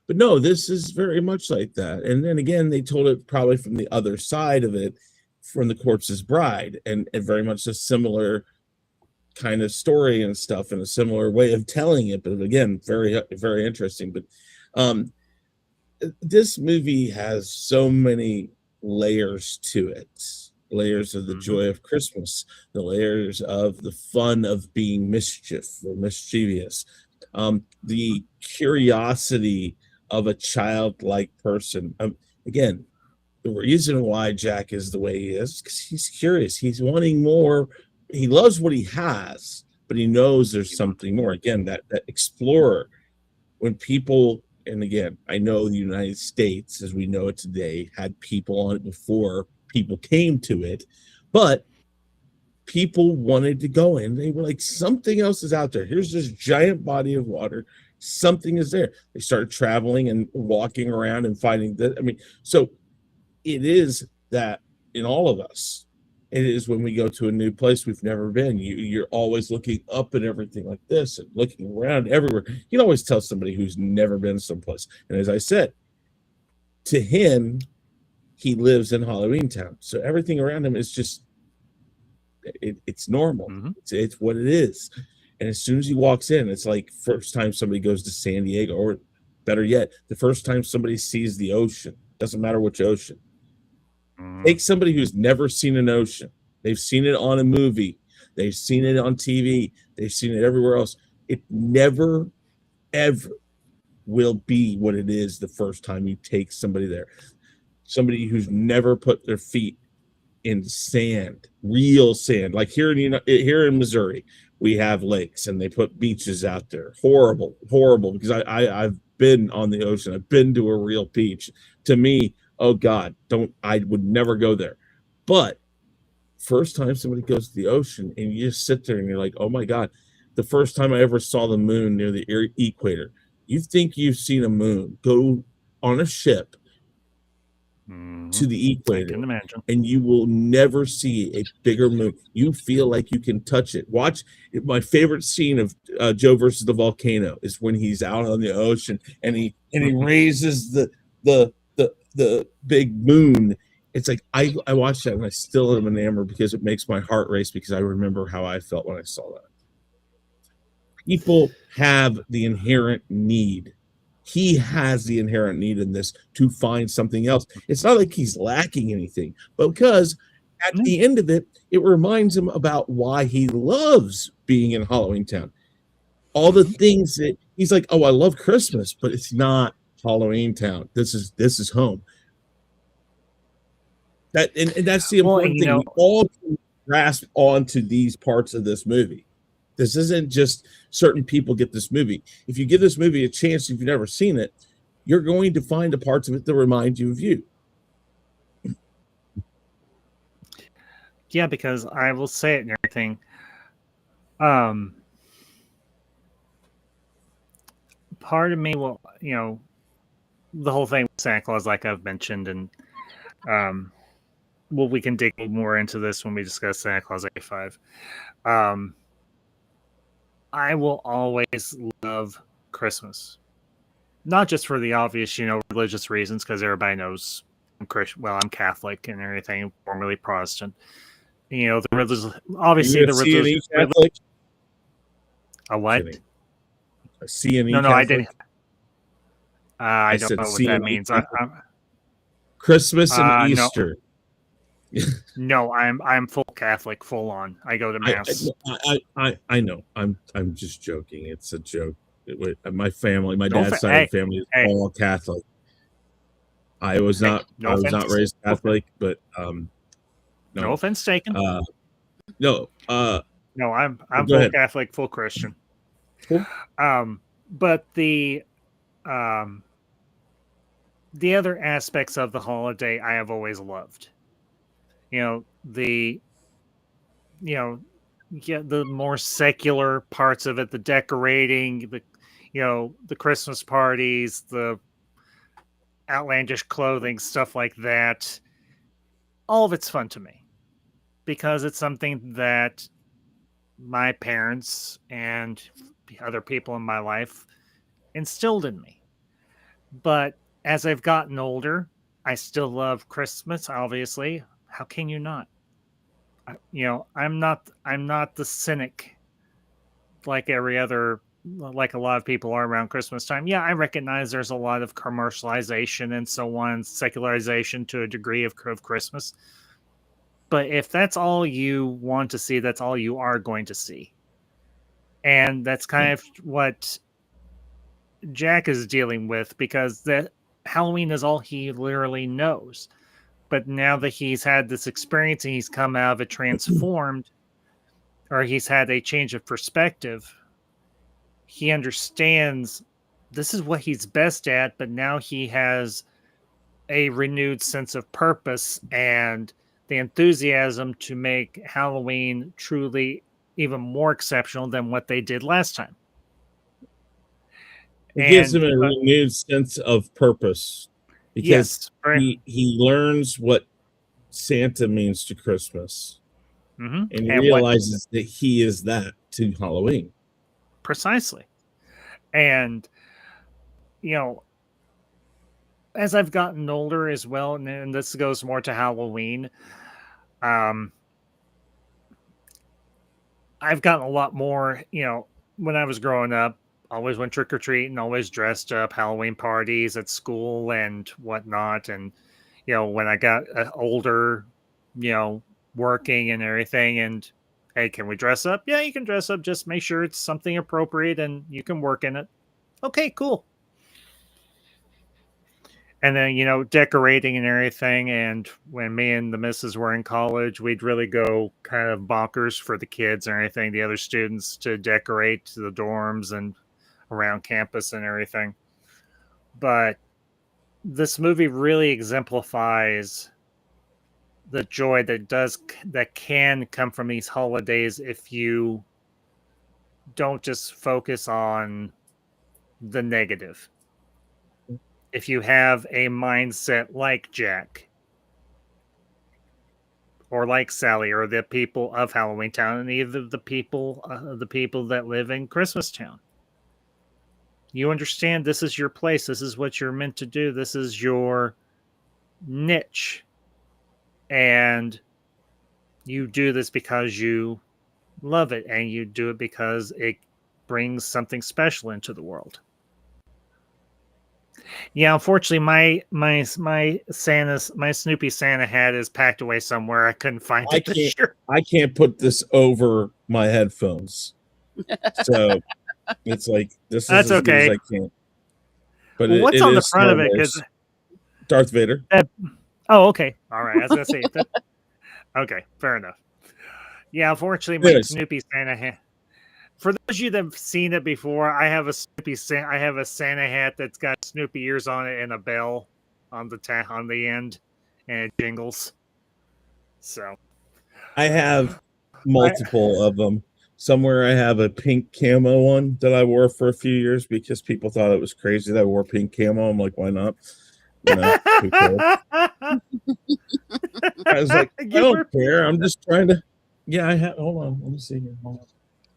S5: but no, this is very much like that. And then again, they told it probably from the other side of it, from The Corpse's Bride, and very much a similar kind of story and stuff, and a similar way of telling it. But again, very, very interesting. But this movie has so many layers to it. Layers of the joy of Christmas, the layers of the fun of being mischievous, the curiosity of a childlike person. Again, the reason why Jack is the way he is because he's curious. He's wanting more. He loves what he has, but he knows there's something more. Again, that explorer. When people, and again, I know the United States, as we know it today, had people on it before people came to it, but people wanted to go in. They were like, something else is out there. Here's this giant body of water. Something is there. They started traveling and walking around and finding that. I mean, so it is that in all of us. It is when we go to a new place we've never been. You're always looking up and everything like this and looking around everywhere. You can always tell somebody who's never been someplace. And as I said, to him, he lives in Halloween Town. So everything around him is just, it's normal. It's what it is. And as soon as he walks in, it's like first time somebody goes to San Diego, or better yet, the first time somebody sees the ocean. Doesn't matter which ocean. Take somebody who's never seen an ocean. They've seen it on a movie. They've seen it on TV. They've seen it everywhere else. It never, ever will be what it is the first time you take somebody there. Somebody who's never put their feet in sand, real sand. Like here in Missouri, we have lakes and they put beaches out there. Horrible, because I've been on the ocean. I've been to a real beach. To me, oh God, I would never go there. But first time somebody goes to the ocean and you just sit there and you're like, oh my God, the first time I ever saw the moon near the equator, you think you've seen a moon, go on a ship to the equator and you will never see a bigger moon. You feel like you can touch it. Watch my favorite scene of Joe versus the volcano is when he's out on the ocean and he raises the big moon. It's like I watched that and I still am enamored because it makes my heart race because I remember how I felt when I saw that. People have the inherent need. He has the inherent need in this to find something else. It's not like he's lacking anything, but because at the end of it, it reminds him about why he loves being in Halloween Town. All the things that he's like, oh, I love Christmas, but it's not Halloween Town. This is home. And that's the important thing. We all can grasp onto these parts of this movie. This isn't just certain people get this movie. If you give this movie a chance, if you've never seen it, you're going to find the parts of it that remind you of you.
S2: Yeah, because I will say it and everything. Part of me will, the whole thing with Santa Claus, like I've mentioned, and well, we can dig more into this when we discuss Santa Claus 85. I will always love Christmas, not just for the obvious, religious reasons, because everybody knows I'm Christian. Well, I'm Catholic and everything, formerly Protestant. The religious, obviously
S5: You
S2: the
S5: a CNE
S2: religious.
S5: Catholic?
S2: A what?
S5: Kidding. A CNE
S2: No,
S5: Catholic?
S2: I didn't. I don't
S5: said
S2: know what that
S5: CNE
S2: means.
S5: Christmas and
S2: No.
S5: Easter.
S2: No, I'm full Catholic, full on. I go to mass.
S5: I know. I'm just joking. It's a joke. My family, my
S2: No
S5: dad's
S2: fa-
S5: side
S2: hey,
S5: of the family is
S2: hey.
S5: all Catholic. I was not raised Catholic, but
S2: No
S5: no.
S2: offense taken.
S5: No.
S2: No, I'm
S5: go
S2: full
S5: ahead.
S2: Catholic, full Christian.
S5: Cool.
S2: But the other aspects of the holiday I have always loved. The more secular parts of it, the decorating, the Christmas parties, the outlandish clothing, stuff like that. All of it's fun to me because it's something that my parents and other people in my life instilled in me. But as I've gotten older, I still love Christmas, obviously. How can you not? I'm not the cynic like like a lot of people are around Christmas time. Yeah, I recognize there's a lot of commercialization and so on, secularization to a degree of Christmas. But if that's all you want to see, that's all you are going to see. And that's kind of what Jack is dealing with, because that Halloween is all he literally knows. But now that he's had this experience and he's come out of it transformed, or he's had a change of perspective, he understands this is what he's best at, but now he has a renewed sense of purpose and the enthusiasm to make Halloween truly even more exceptional than what they did last time.
S5: It gives him a renewed sense of purpose because he learns what Santa means to Christmas, and he realizes that he is that to Halloween.
S2: Precisely. And, as I've gotten older as well, and this goes more to Halloween, I've gotten a lot more, when I was growing up, always went trick-or-treating, always dressed up, Halloween parties at school and whatnot. And, when I got older, working and everything, and, hey, can we dress up? Yeah, you can dress up. Just make sure it's something appropriate and you can work in it. Okay, cool. And then, decorating and everything. And when me and the missus were in college, we'd really go kind of bonkers for the kids and everything, the other students, to decorate the dorms and around campus and everything. But this movie really exemplifies the joy that can come from these holidays if you don't just focus on the negative. If you have a mindset like Jack or like Sally or the people of Halloween Town, and either the people that live in Christmas Town, you understand this is your place. This is what you're meant to do. This is your niche. And you do this because you love it, and you do it because it brings something special into the world. Yeah, unfortunately, my Snoopy Santa hat is packed away somewhere. I couldn't find it this year.
S5: I can't put this over my headphones, so it's like this.
S2: That's
S5: is
S2: okay.
S5: As I can't. But
S2: what's on the front of it? Because
S5: Darth Vader.
S2: Oh, okay. All right. I was gonna say that. Okay, fair enough. Yeah, unfortunately, my Snoopy Santa hat. For those of you that have seen it before, I have a Santa hat that's got Snoopy ears on it and a bell on the end, and it jingles. So,
S5: I have multiple of them. Somewhere I have a pink camo one that I wore for a few years because people thought it was crazy that I wore pink camo. I'm like, why not? You know, who cares? I was like, I don't care. I'm just trying to. Yeah, I have. Hold on. Let me see here. Hold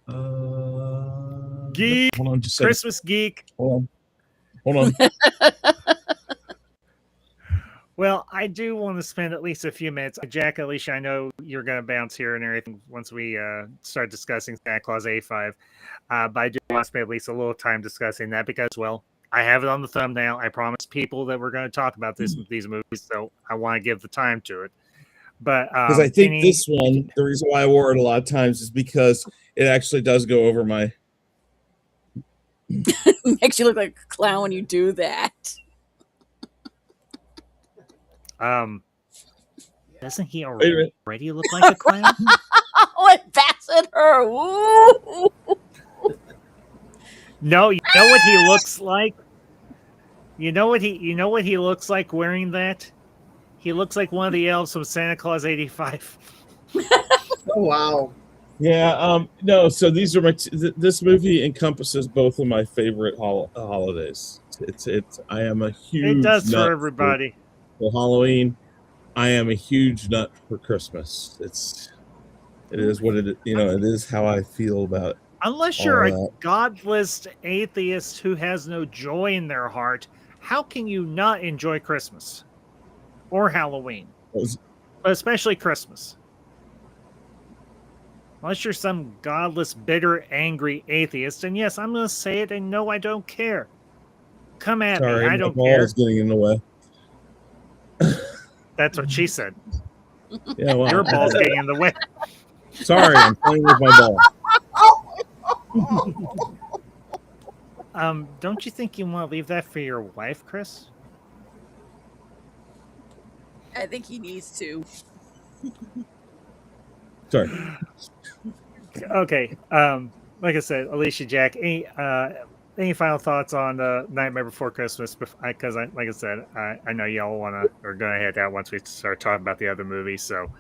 S5: on.
S2: Geek.
S5: Hold on. Just a second.
S2: Christmas geek.
S5: Hold on.
S2: Well, I do want to spend at least a few minutes. Jack, Alicia, I know you're going to bounce here and everything once we start discussing Santa Claus A5. But I do want to spend at least a little time discussing that because, well, I have it on the thumbnail. I promised people that we're going to talk about these movies, so I want to give the time to it. But
S5: because I think this one, the reason why I wore it a lot of times is because it actually does go over my.
S3: Makes you look like a clown when you do that.
S2: Doesn't he already look like a clown?
S3: Oh, it bats at her. Ooh.
S2: No, you know what he looks like? You know what he looks like wearing that? He looks like one of the elves from Santa Claus 85.
S4: Oh wow.
S5: Yeah, no, so these are this movie encompasses both of my favorite holidays. It's I am a huge
S2: It does
S5: nut
S2: for everybody.
S5: For Halloween, I am a huge nut for Christmas. It is what it is how I feel about it.
S2: Unless you're a godless atheist who has no joy in their heart, how can you not enjoy Christmas or Halloween? But especially Christmas. Unless you're some godless, bitter, angry atheist, and yes, I'm going to say it, and no, I don't care. Come at me, I don't care.
S5: Is getting in the way.
S2: That's what she said.
S5: Yeah, well,
S2: your ball's getting in the way.
S5: Sorry, I'm playing with my ball.
S2: Don't you think you want to leave that for your wife, Chris?
S3: I think he needs to.
S5: Sorry.
S2: Okay. Like I said, Alicia, Jack, any final thoughts on Nightmare Before Christmas? Because, like I said, I know y'all are going to head out once we start talking about the other movies. So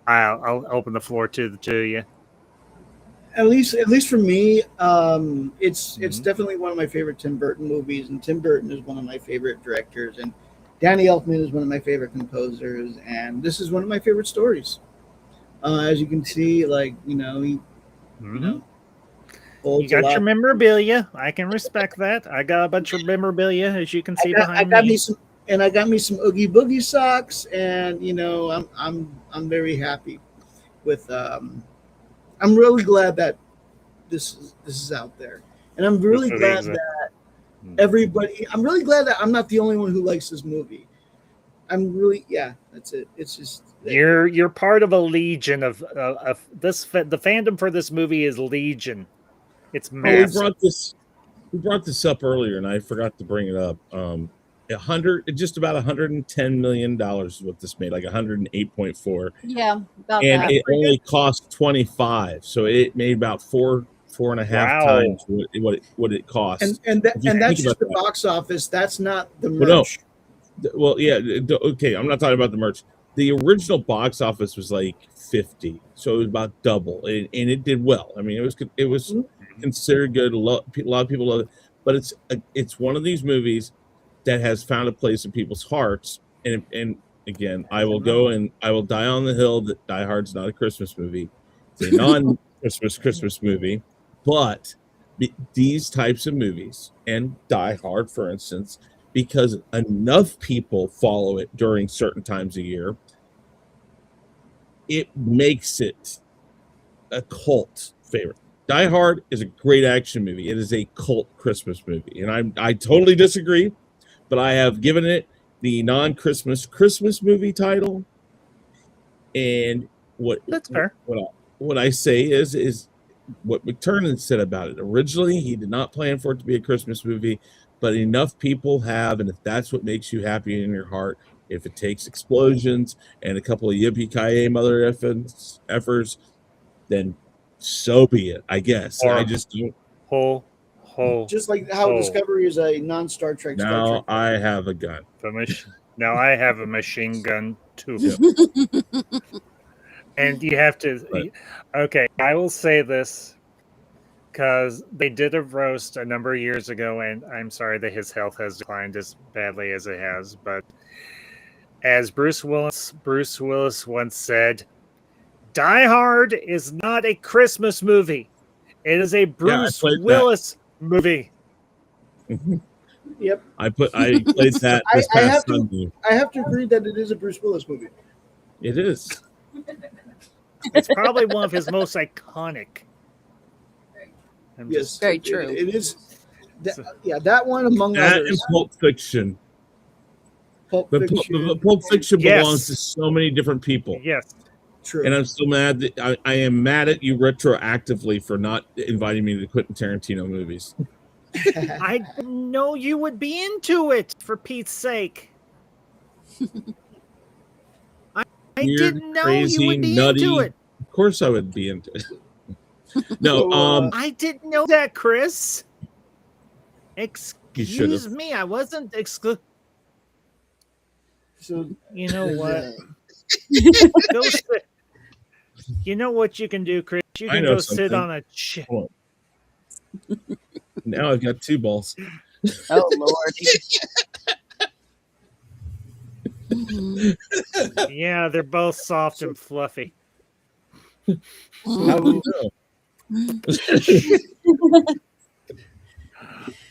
S2: I'll open the floor to the two of you.
S4: At least for me, it's definitely one of my favorite Tim Burton movies, and Tim Burton is one of my favorite directors, and Danny Elfman is one of my favorite composers, and this is one of my favorite stories. As you can see, like you
S2: got your memorabilia. I can respect that. I got a bunch of memorabilia, as you can see behind me.
S4: I got me some Oogie Boogie socks, and I'm very happy with. I'm really glad that this is out there, and I'm really glad that everybody. I'm really glad that I'm not the only one who likes this movie. That's it. It's just
S2: you're part of a legion of this. The fandom for this movie is legion. It's massive.
S5: We brought this up earlier, and I forgot to bring it up. Just about $110 million is what this made, like 108.4.
S3: Yeah, about
S5: and
S3: that.
S5: It only cost 25, so it made about four and a half times what it cost.
S4: And that's just the box office. That's not the merch.
S5: Well, yeah, okay. I'm not talking about the merch. The original box office was like 50, so it was about double, and it did well. I mean, it was considered good. A lot of people love it, but it's one of these movies that has found a place in people's hearts. And again, I will go and I will die on the hill that Die Hard's not a Christmas movie. It's a non-Christmas movie, but these types of movies, and Die Hard, for instance, because enough people follow it during certain times of year, it makes it a cult favorite. Die Hard is a great action movie. It is a cult Christmas movie, and I totally disagree, but I have given it the non-Christmas movie title. And
S2: that's fair.
S5: What I say is what McTurnan said about it. Originally, he did not plan for it to be a Christmas movie, but enough people have, and if that's what makes you happy in your heart, if it takes explosions and a couple of yippee-ki-yay mother effers, then so be it, I guess. I just don't.
S4: Just like how Discovery is a non-Star Trek.
S5: Now I have a gun.
S2: Now I have a machine gun too. And you have to. Right. Okay, I will say this because they did a roast a number of years ago, and I'm sorry that his health has declined as badly as it has. But As Bruce Willis once said, Die Hard is not a Christmas movie. It is a
S5: Yeah, I
S2: Bruce
S5: played that.
S2: Willis movie.
S4: Yep.
S5: I played that this
S4: I
S5: past
S4: have to-
S5: Sunday.
S4: I have to agree that it is a Bruce Willis movie.
S5: It is.
S2: It's probably one of his most iconic. I'm
S4: Yes,
S2: just-
S3: Very true.
S4: It is. That one among
S5: That and
S4: others.
S5: Pulp Fiction.
S4: Pulp
S5: But
S4: Fiction.
S5: Pulp Fiction
S2: Yes.
S5: belongs to so many different people.
S2: yes.
S4: True.
S5: And I'm still mad that I am mad at you retroactively for not inviting me to Quentin Tarantino movies.
S2: I didn't know you would be into it, for Pete's sake. I
S5: Weird,
S2: didn't know
S5: crazy,
S2: you would be
S5: nutty.
S2: into it.
S5: Of course I would be into it. No,
S2: I didn't know that, Chris.
S5: You
S2: Excuse
S5: should've.
S2: me, I wasn't
S4: So
S2: You know what? Go sit. You know what you can do, Chris? You
S5: I
S2: can
S5: know
S2: go sit
S5: something.
S2: on a chair.
S5: Now I've got two balls.
S3: Oh Lord.
S2: Yeah, they're both soft and fluffy.
S5: How do you know?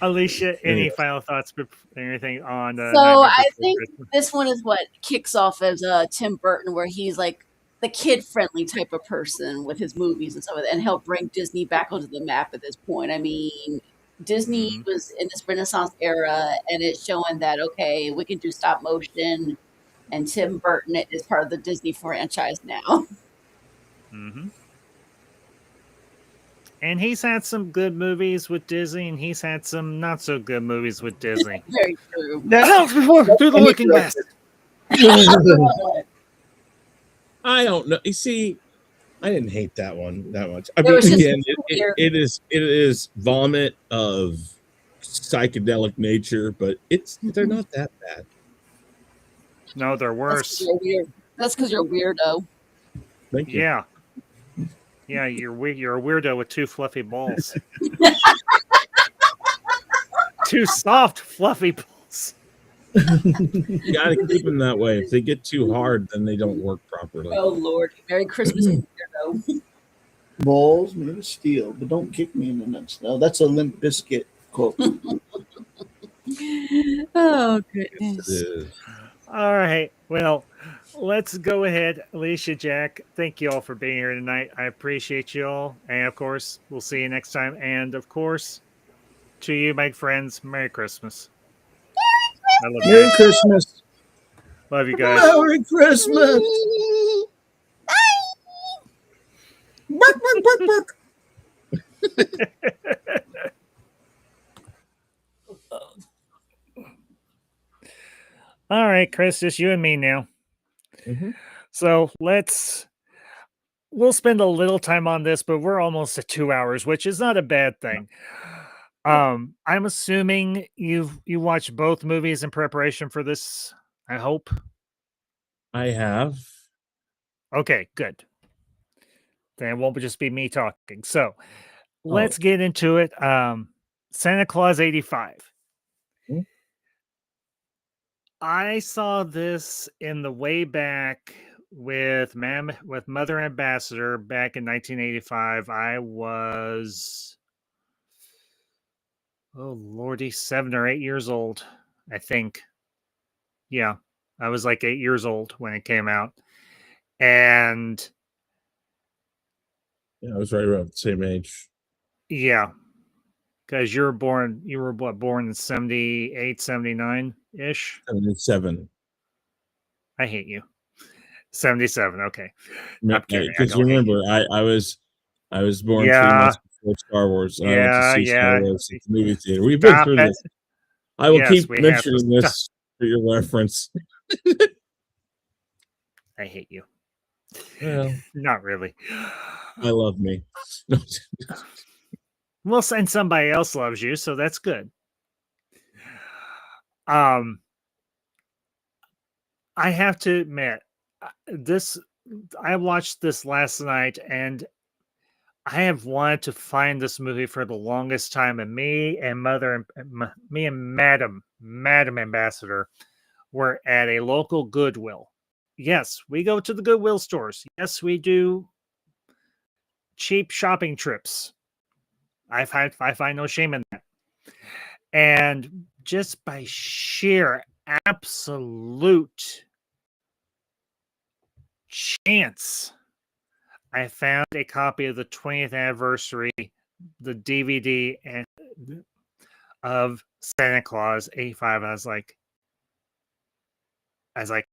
S2: Alicia, any
S5: Yes.
S2: final thoughts? Anything on?
S3: So
S2: Nightmare
S3: I
S2: Before
S3: think
S2: Christmas?
S3: this one is what kicks off as Tim Burton, where he's like the kid-friendly type of person with his movies and stuff, and help bring Disney back onto the map at this point. I mean, Disney was in this Renaissance era, and it's showing that okay, we can do stop motion, and Tim Burton is part of the Disney franchise now.
S2: Mm-hmm. And he's had some good movies with Disney, and he's had some not so good movies with Disney.
S3: Very true.
S2: Through the Looking Glass.
S5: I don't know. You see, I didn't hate that one that much. I
S3: It
S5: mean,
S3: was just
S5: again,
S3: weird.
S5: it is vomit of psychedelic nature, but they're not that bad.
S2: No, they're
S3: That's 'cause
S2: worse.
S3: you're weird. That's because you're weirdo.
S5: Thank you.
S2: Yeah. Yeah, you're a weirdo with two fluffy balls. Two soft, fluffy balls.
S5: You got to keep them that way. If they get too hard, then they don't work properly.
S3: Oh Lord, Merry Christmas, weirdo.
S4: balls made of steel, but don't kick me in the nuts. No, that's a Limp Biscuit quote.
S3: Oh
S5: It
S3: goodness.
S5: is.
S2: All right. Well, let's go ahead. Alicia, Jack, thank you all for being here tonight. I appreciate you all. And of course, we'll see you next time. And of course, to you, my friends, Merry Christmas. I love
S4: Merry
S2: you.
S4: Christmas.
S2: Love you guys.
S4: Merry Christmas. Bark, bark, bark, bark.
S2: All right, Chris, just you and me now.
S5: Mhm.
S2: So we'll spend a little time on this, but we're almost at 2 hours, which is not a bad thing. I'm assuming you watched both movies in preparation for this. I hope.
S5: I have.
S2: Okay, good. Then it won't just be me talking. So let's get into it. Santa Claus 85.
S5: Hmm.
S2: I saw this in the way back with Mother Ambassador back in 1985. I was, oh lordy, 7 or 8 years old, I think. Yeah, I was like 8 years old when it came out, and
S5: Yeah, I was right around the same age.
S2: yeah, because you were what, born in 78, 79 ish.
S5: 77.
S2: I hate you. 77. Okay. I'm kidding. I
S5: Because
S2: don't hate
S5: remember, I was born 3
S2: Yeah.
S5: months before Star Wars, and I went to see Star
S2: Yeah.
S5: Wars at the movie theater. We've been
S2: Stop
S5: through
S2: it.
S5: this. I will
S2: Yes,
S5: keep
S2: we have.
S5: mentioning this for your reference.
S2: I hate you.
S5: Well,
S2: Not really.
S5: I love me.
S2: Well, and somebody else loves you, so that's good. I have to admit, I watched this last night, and I have wanted to find this movie for the longest time, and me and Madam Ambassador we're at a local Goodwill. Yes, we go to the Goodwill stores. Yes, we do cheap shopping trips. I find no shame in that. And just by sheer absolute chance, I found a copy of the 20th anniversary, the DVD and of Santa Claus 85. I was like,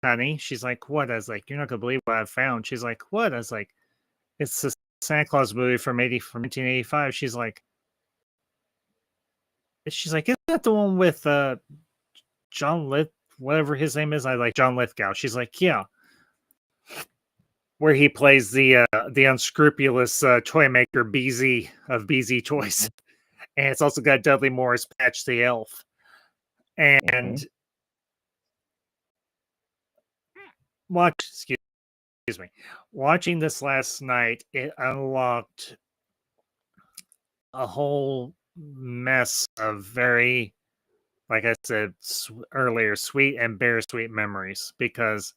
S2: honey. She's like, what? I was like, you're not gonna believe what I found. She's like, what? I was like, it's the Santa Claus movie from 1985. She's like, isn't that the one with John Lith, whatever his name is? I like John Lithgow. She's like, yeah, where he plays the unscrupulous toy maker BZ of BZ Toys, and it's also got Dudley Moore's Patch the Elf, and excuse me, watching this last night, it unlocked a whole mess of very, like I said earlier, sweet and bittersweet memories, because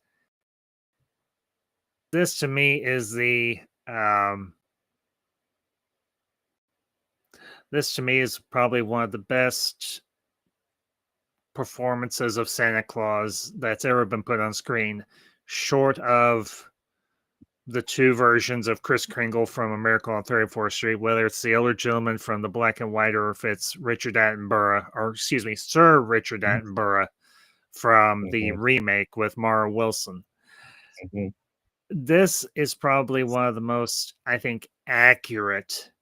S2: this to me is this to me is probably one of the best performances of Santa Claus that's ever been put on screen, short of the two versions of Kris Kringle from A Miracle on 34th Street, whether it's the older gentleman from the black and white or if it's Richard Attenborough, or excuse me, Sir Richard Attenborough from the remake with Mara Wilson. This is probably one of the most, I think, accurate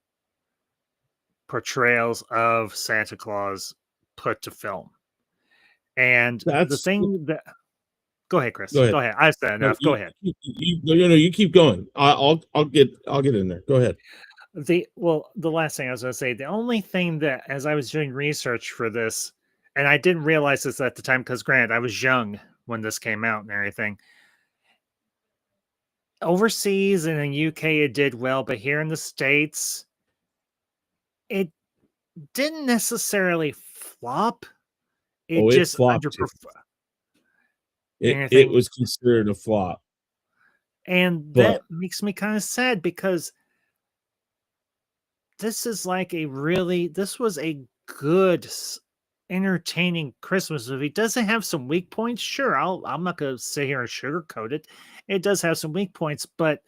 S2: portrayals of Santa Claus put to film. And the thing that... Go ahead, Chris. Go ahead. I've said enough. Go ahead.
S5: You keep going. I'll get in there. Go ahead.
S2: The last thing I was going to say, the only thing that, as I was doing research for this, and I didn't realize this at the time because, granted, I was young when this came out and everything. Overseas and in UK, it did well, but here in the States, it didn't necessarily flop. It just underperformed.
S5: It was considered a flop.
S2: And that makes me kind of sad, because this was a good, entertaining Christmas movie. Does it have some weak points? Sure. I'm not going to sit here and sugarcoat it. It does have some weak points, but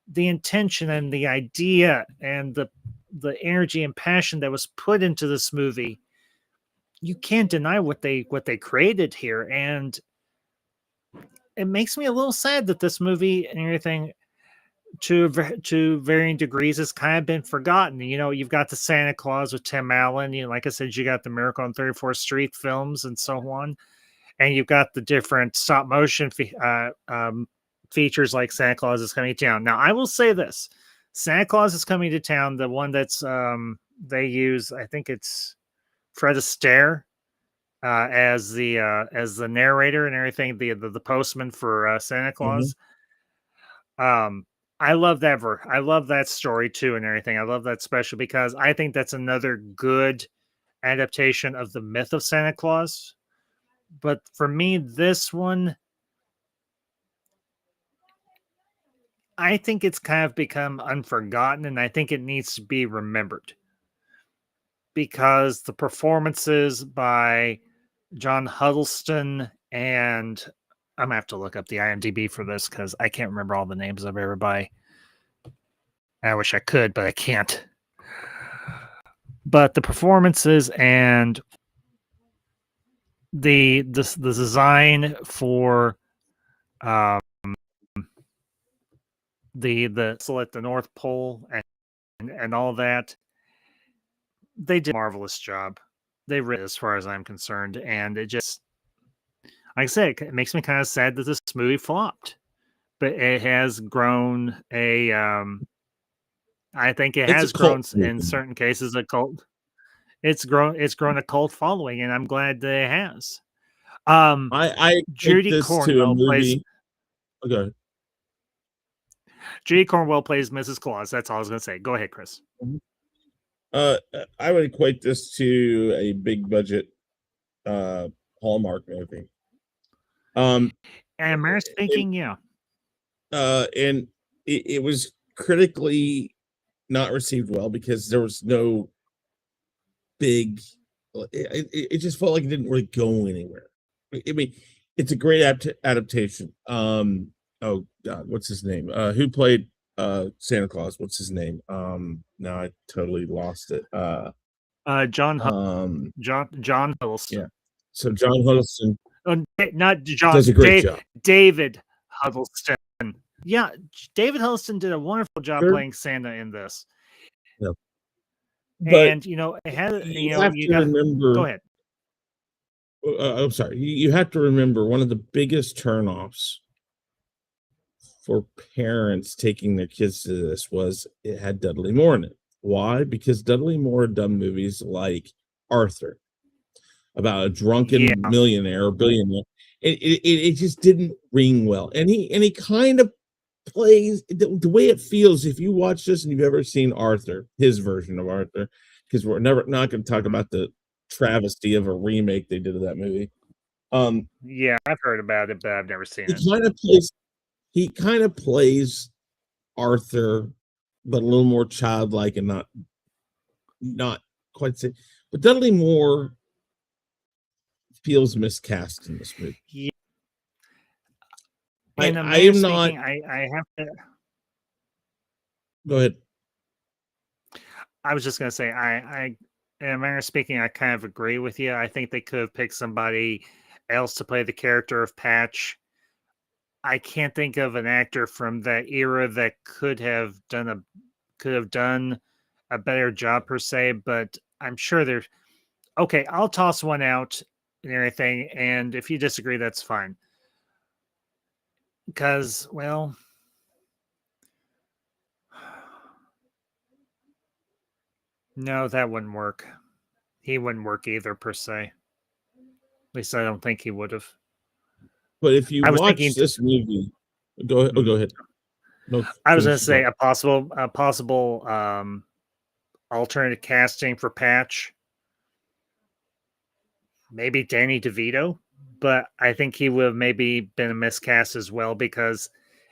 S2: the intention and the idea and the energy and passion that was put into this movie, you can't deny what they created here. And it makes me a little sad that this movie and everything, to varying degrees, has kind of been forgotten. You know, you've got the Santa Claus with Tim Allen. You know, like I said, you got the Miracle on 34th Street films and so on, and you've got the different stop motion features like Santa Claus is Coming to Town. Now, I will say this: Santa Claus is Coming to Town, the one that's they use, I think it's Fred Astaire as the narrator and everything, the postman for Santa Claus. I love that I love that story too and everything. I love that special because I think that's another good adaptation of the myth of Santa Claus. But for me, this one, I think it's kind of become unforgotten, and I think it needs to be remembered, because the performances by John Huddleston, and I'm gonna have to look up the IMDb for this because I can't remember all the names of everybody. I wish I could, but I can't. But the performances and the design for the at the North Pole and all that, they did a marvelous job. They really, as far as I'm concerned, and it just, like I said, it makes me kind of sad that this movie flopped, but it has grown I think it has grown in certain cases a cult. It's grown a cult following, and I'm glad that it has.
S5: I
S2: Judy Cornwell plays.
S5: Okay.
S2: Judy Cornwell plays Mrs. Claus. That's all I was going to say. Go ahead, Chris.
S5: I would equate this to a big budget Hallmark movie. Um,
S2: And manner of speaking, yeah.
S5: and it was critically not received well because there was no big. It just felt like it didn't really go anywhere. I mean, it's a great adaptation. Oh God, what's his name? Who played Santa Claus? What's his name? Now I totally lost it.
S2: John
S5: Yeah.
S2: Huddleston.
S5: So John Huddleston
S2: Not John.
S5: does a great job.
S2: David Huddleston. Yeah, David Huddleston did a wonderful job
S5: Sure.
S2: playing Santa in this.
S5: Yeah. But
S2: And it had
S5: you have to remember.
S2: Go ahead.
S5: I'm sorry. You have to remember one of the biggest turnoffs for parents taking their kids to this was it had Dudley Moore in it. Why? Because Dudley Moore had done movies like Arthur about a drunken millionaire or billionaire. It just didn't ring well. And he kind of plays the way it feels if you watch this and you've ever seen Arthur, his version of Arthur, because we're not going to talk about the travesty of a remake they did of that movie.
S2: Yeah, I've heard about it, but I've never seen it.
S5: He kind of plays Arthur, but a little more childlike and not quite safe. But Dudley Moore feels miscast in this movie.
S2: Yeah.
S5: I
S2: And
S5: am not.
S2: I have to.
S5: Go ahead.
S2: I was just gonna say, in a manner of speaking, I kind of agree with you. I think they could have picked somebody else to play the character of Patch. I can't think of an actor from that era that could have done a better job per se, but I'm sure there's. Okay, I'll toss one out and everything, and if you disagree, that's fine. Because, well, no, that wouldn't work. He wouldn't work either, per se. At least I don't think he would have.
S5: But if you watch this movie, go ahead. Oh, go ahead. No,
S2: I was going to say a possible alternative casting for Patch. Maybe Danny DeVito, but I think he would have maybe been a miscast as well because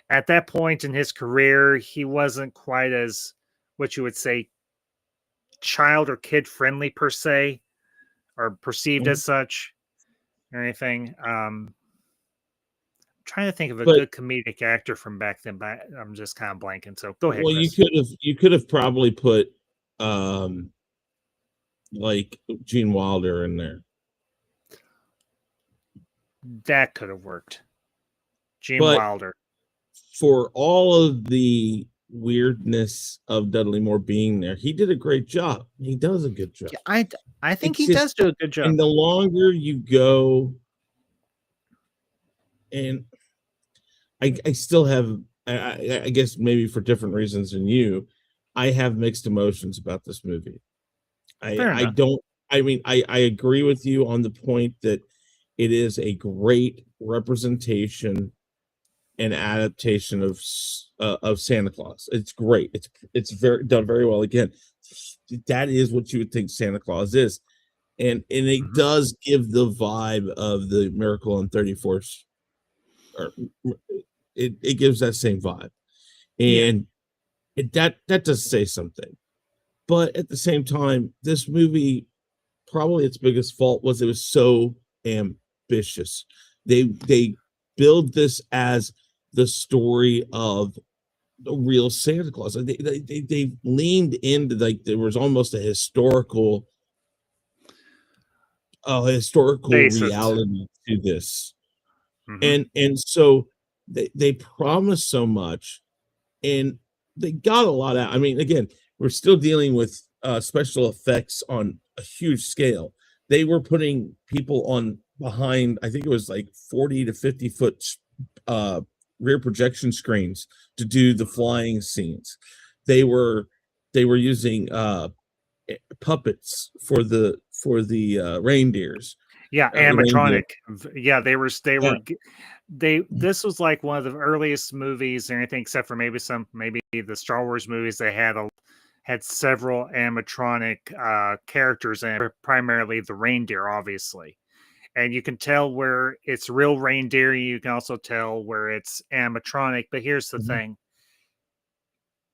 S2: at that point in his career, he wasn't quite as what you would say child or kid friendly per se, or perceived as such, or anything. I'm trying to think of a good comedic actor from back then, but I'm just kind of blanking. So go ahead.
S5: Well,
S2: Chris.
S5: you could have probably put like Gene Wilder in there.
S2: That could have worked. Gene Wilder.
S5: For all of the weirdness of Dudley Moore being there, he did a great job. He does a good job.
S2: I think he does do a good job.
S5: And the longer you go, and I still have, I guess maybe for different reasons than you, I have mixed emotions about this movie. I agree with you on the point that it is a great representation and adaptation of Santa Claus. It's great. It's very done very well. Again, that is what you would think Santa Claus is, and it does give the vibe of the Miracle on 34th. Or it gives that same vibe, and that does say something. But at the same time, this movie, probably its biggest fault was it was so ambitious. They build this as the story of the real Santa Claus. They leaned into, like, there was almost a historical reality to this. And so they promised so much, and they got a lot out. I mean, again, we're still dealing with special effects on a huge scale. They were putting people on behind, I think it was like 40 to 50 foot rear projection screens to do the flying scenes. They were using puppets for the reindeers.
S2: Yeah, animatronic. This was like one of the earliest movies or anything, except for maybe the Star Wars movies. They had several animatronic characters, and primarily the reindeer, obviously. and you can tell where it's real reindeer. You can also tell where it's animatronic. But here's the thing.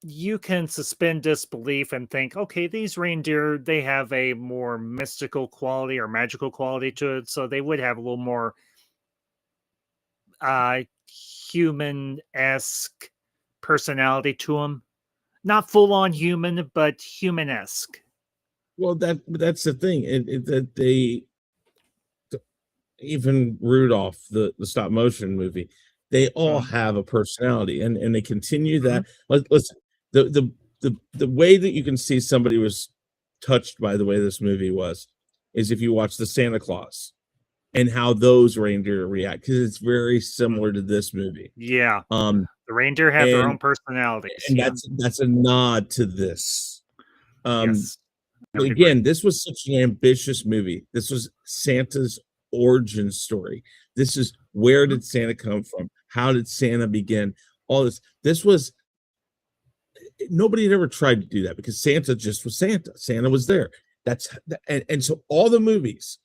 S2: You can suspend disbelief and think, okay, these reindeer, they have a more mystical quality or magical quality to it. So they would have a little more human-esque personality to them. Not full-on human, but human-esque.
S5: Well, that's the thing, that they, even Rudolph, the stop motion movie, they all have a personality, and they continue that. Listen, the way that you can see somebody was touched by the way this movie was is if you watch the Santa Claus and how those reindeer react, because it's very similar to this movie.
S2: Yeah. The reindeer have their own personalities.
S5: And that's a nod to this.
S2: Yes.
S5: But again, this was such an ambitious movie. This was Santa's origin story. This is, where did Santa come from? How did Santa begin? All this. This was, nobody had ever tried to do that, because Santa just was Santa. Santa was there. And so all the movies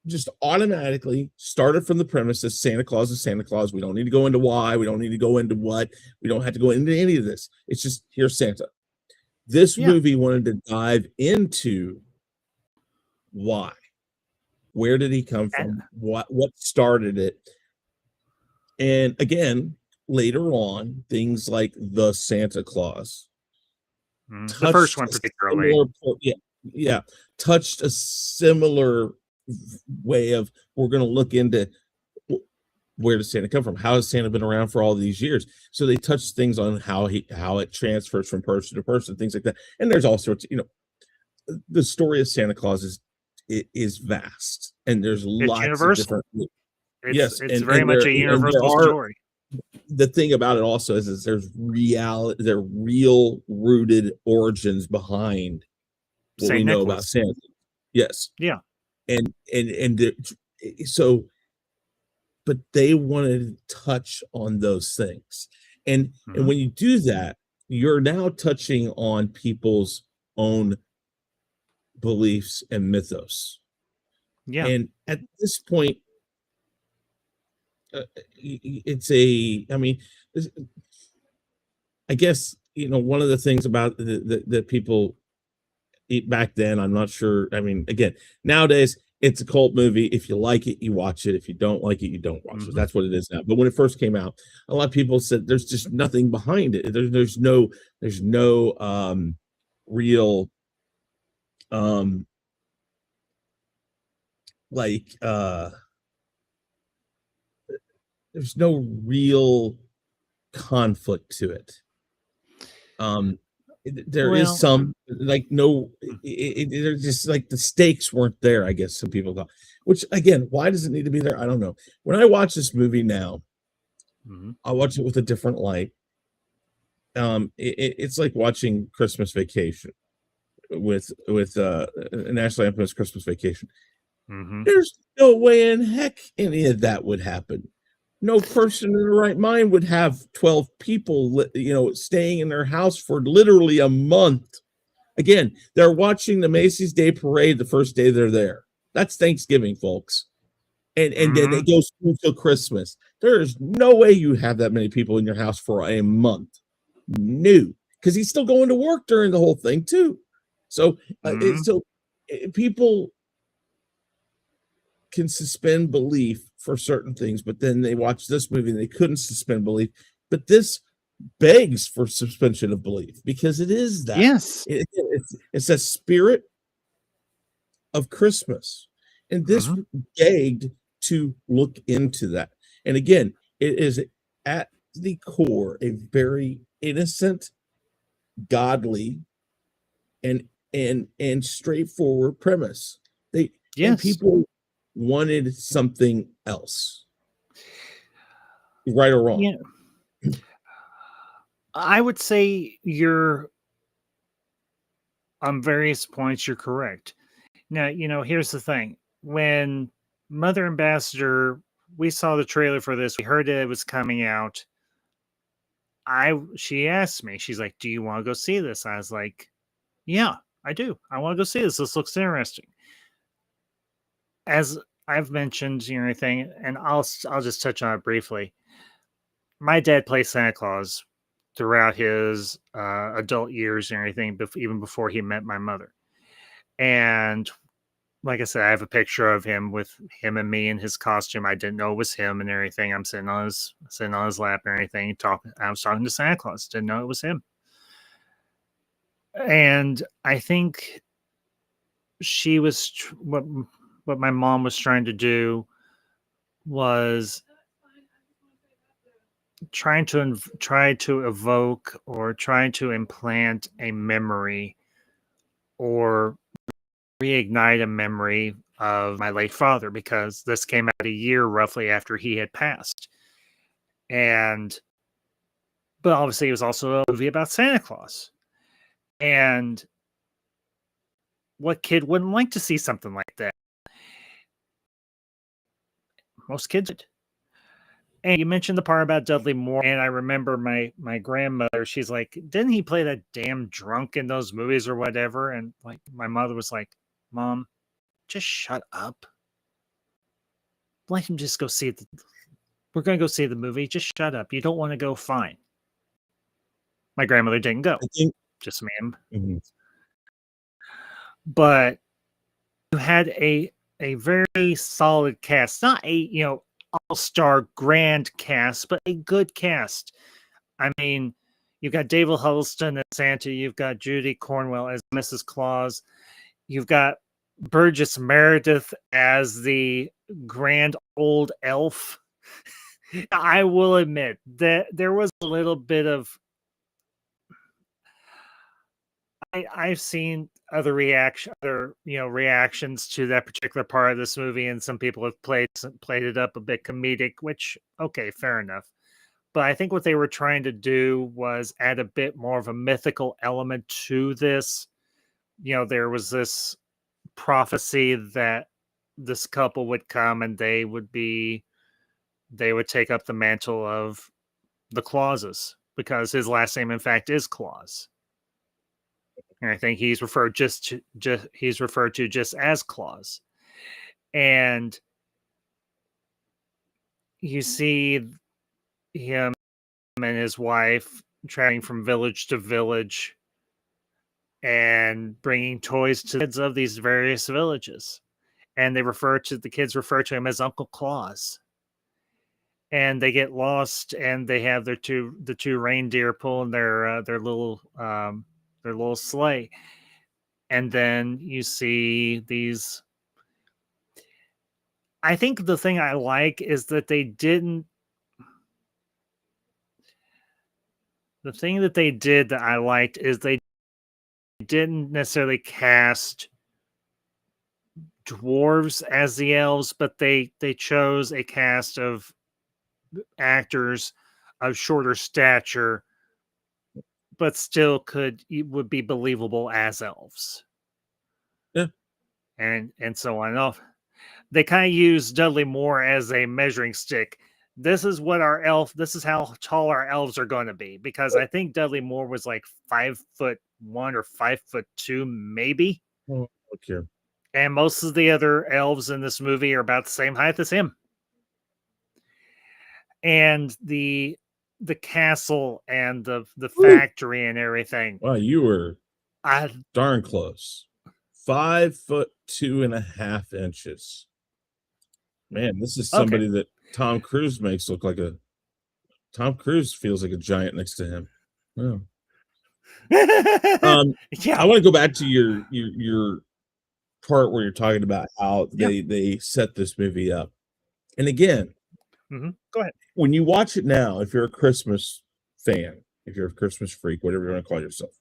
S5: just automatically started from the premise that Santa Claus is Santa Claus. We don't need to go into why. We don't need to go into what. We don't have to go into any of this. It's just, here's Santa. This movie wanted to dive into why. Where did he come from? What started it? And again, later on, things like the Santa Claus.
S2: The first one particularly.
S5: Touched a similar way of, we're going to look into where does Santa come from? How has Santa been around for all these years? So they touch things on how it transfers from person to person, things like that. And there's all sorts of, the story of Santa Claus is vast, and there's lots of different.
S2: It's very much a universal story.
S5: The thing about it also is there's real rooted origins behind what we know about Santa. Yes.
S2: Yeah.
S5: So, but they wanted to touch on those things. And when you do that, you're now touching on people's own beliefs and mythos.
S2: Yeah.
S5: And at this point, I guess, one of the things about the people back then, I'm not sure. I mean, again, nowadays, it's a cult movie. If you like it, you watch it. If you don't like it, you don't watch it. That's what it is now. But when it first came out, a lot of people said there's just nothing behind it. There's no real there's no real conflict to it. There is some, they're just like, the stakes weren't there, I guess some people thought. Which, again, why does it need to be there? I don't know. When I watch this movie now, I watch it with a different light. It's like watching Christmas Vacation with National Lampoon's Christmas Vacation. There's no way in heck any of that would happen. No person in their right mind would have 12 people, staying in their house for literally a month. Again, they're watching the Macy's Day Parade the first day they're there. That's Thanksgiving, folks. And then it goes through till Christmas. There's no way you have that many people in your house for a month. No, because he's still going to work during the whole thing too. So, people can suspend belief for certain things, but then they watch this movie and they couldn't suspend belief. But this begs for suspension of belief, because it is that.
S2: Yes,
S5: it's a spirit of Christmas, and this begged to look into that. And again, it is at the core a very innocent, godly, and straightforward premise. And people wanted something else, right or wrong.
S2: Yeah. I would say on various points you're correct. Now, here's the thing. When Mother Ambassador, we saw the trailer for this, we heard it was coming out. She asked me, she's like, do you want to go see this? I was like, yeah, I do. I want to go see this. This looks interesting. As I've mentioned anything, and I'll just touch on it briefly. My dad played Santa Claus throughout his adult years and everything, even before he met my mother. And like I said, I have a picture of him with him and me in his costume. I didn't know it was him and everything. I'm sitting on his lap and everything. I was talking to Santa Claus. Didn't know it was him. And I think she was what my mom was trying to do was try to evoke or trying to implant a memory or reignite a memory of my late father, because this came out a year roughly after he had passed. But obviously it was also a movie about Santa Claus. And what kid wouldn't like to see something like that? Most kids did. And you mentioned the part about Dudley Moore, and I remember my grandmother, she's like, didn't he play that damn drunk in those movies or whatever? And like my mother was like, Mom, just shut up. Let him just go see it. We're going to go see the movie. Just shut up. You don't want to go, fine. My grandmother didn't go.
S5: I think,
S2: just ma'am.
S5: mm-hmm.
S2: But you had a very solid cast, not a all-star grand cast, but a good cast. I mean, you've got David Huddleston as Santa, you've got Judy Cornwell as Mrs. Claus, you've got Burgess Meredith as the grand old elf. I will admit that there was a little bit of I've seen other reactions to that particular part of this movie, and some people have played it up a bit comedic, which, okay, fair enough. But I think what they were trying to do was add a bit more of a mythical element to this. There was this prophecy that this couple would come and they would take up the mantle of the Clauses, because his last name, in fact, is Claus. And I think he's referred to just as Claus. And you see him and his wife traveling from village to village and bringing toys to the kids of these various villages. And the kids refer to him as Uncle Claus. And they get lost, and they have the two reindeer pulling their little sleigh. And then you see these. I think the thing I like is that they didn't. The thing that they did that I liked is they didn't necessarily cast dwarves as the elves, but they chose a cast of actors of shorter stature, but still would be believable as elves.
S5: Yeah.
S2: And so on. They kind of use Dudley Moore as a measuring stick. This is how tall our elves are going to be, because I think Dudley Moore was like 5'1" or 5'2", maybe.
S5: Oh, okay.
S2: And most of the other elves in this movie are about the same height as him. And the castle and the factory and everything.
S5: Wow, you were darn close. 5'2.5". Man, this is somebody that Tom Cruise makes look like Tom Cruise feels like a giant next to him. Oh.
S2: Yeah.
S5: I want to go back to your part where you're talking about how they set this movie up. And again,
S2: go ahead.
S5: When you watch it now, if you're a Christmas fan, if you're a Christmas freak, whatever you want to call yourself,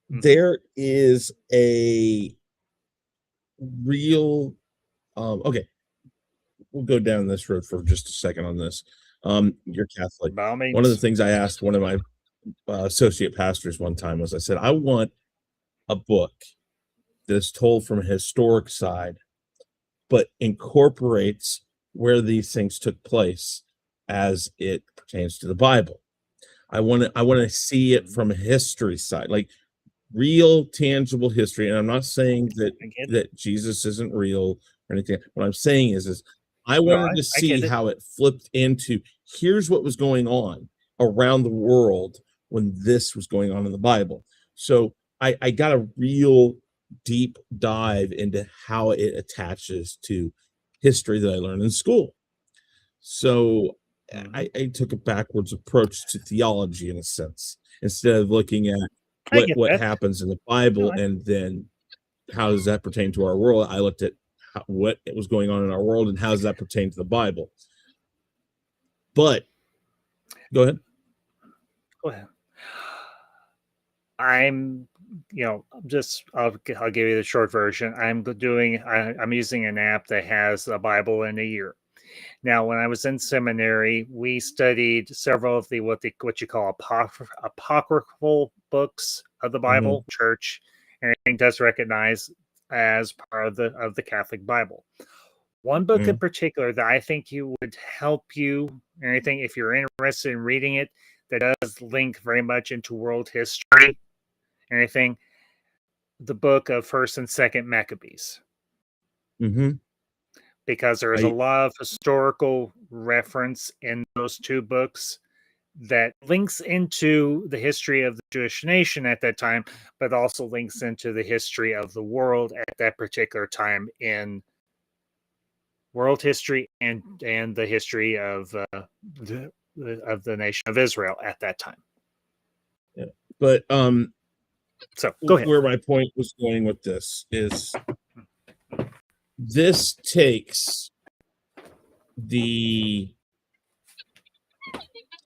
S5: there is a real okay, we'll go down this road for just a second on this. You're Catholic. One of the things I asked one of my associate pastors one time was, I said, I want a book that's told from a historic side, but incorporates where these things took place as it pertains to the Bible. I want to see it from a history side, like real tangible history. And I'm not saying that Jesus isn't real or anything. What I'm saying is I
S2: No,
S5: wanted to
S2: I get
S5: see
S2: it.
S5: how it flipped into here's what was going on around the world when this was going on in the Bible. So I got a real deep dive into how it attaches to history that I learned in school. So I took a backwards approach to theology in a sense, instead of looking at
S2: I get
S5: what
S2: that.
S5: happens in the Bible and then how does that pertain to our world. I looked at what was going on in our world and how does that pertain to the Bible. But go ahead.
S2: Go ahead. I'm, I'll give you the short version. I'm using an app that has a Bible in a year. Now, when I was in seminary, we studied several of what you call apocryphal books of the Bible. Church and everything does recognize as part of the Catholic Bible. One book in particular that I think you would help you, anything if you're interested in reading it, that does link very much into world history, anything, the book of First and Second Maccabees. Because there is a lot of historical reference in those two books that links into the history of the Jewish nation at that time, but also links into the history of the world at that particular time in world history and the history of the nation of Israel at that time.
S5: Yeah. But
S2: so go ahead.
S5: Where my point was going with this is this takes the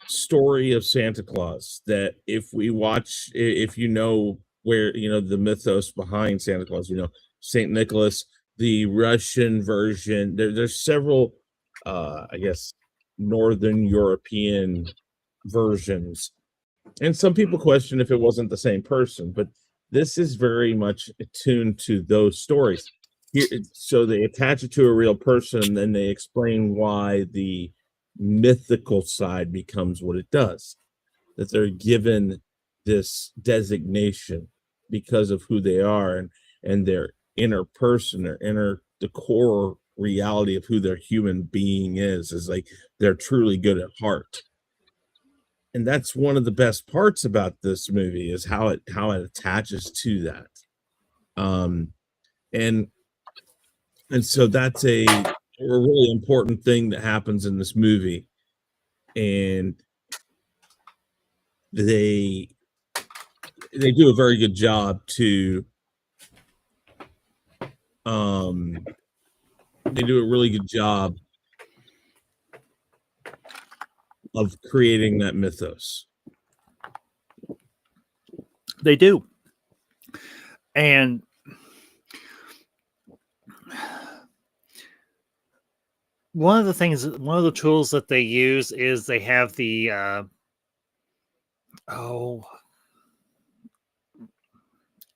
S5: story of Santa Claus that if you know where, the mythos behind Santa Claus, Saint Nicholas, the Russian version, there's several, I guess, Northern European versions. And some people question if it wasn't the same person, but this is very much attuned to those stories. So they attach it to a real person, and then they explain why the mythical side becomes what it does. That they're given this designation because of who they are and their inner person, the core reality of who their human being is like they're truly good at heart. And that's one of the best parts about this movie is how it attaches to that. And so that's a really important thing that happens in this movie. And they do a very good job to they do a really good job of creating that mythos.
S2: They do. And one of the tools that they use is they have the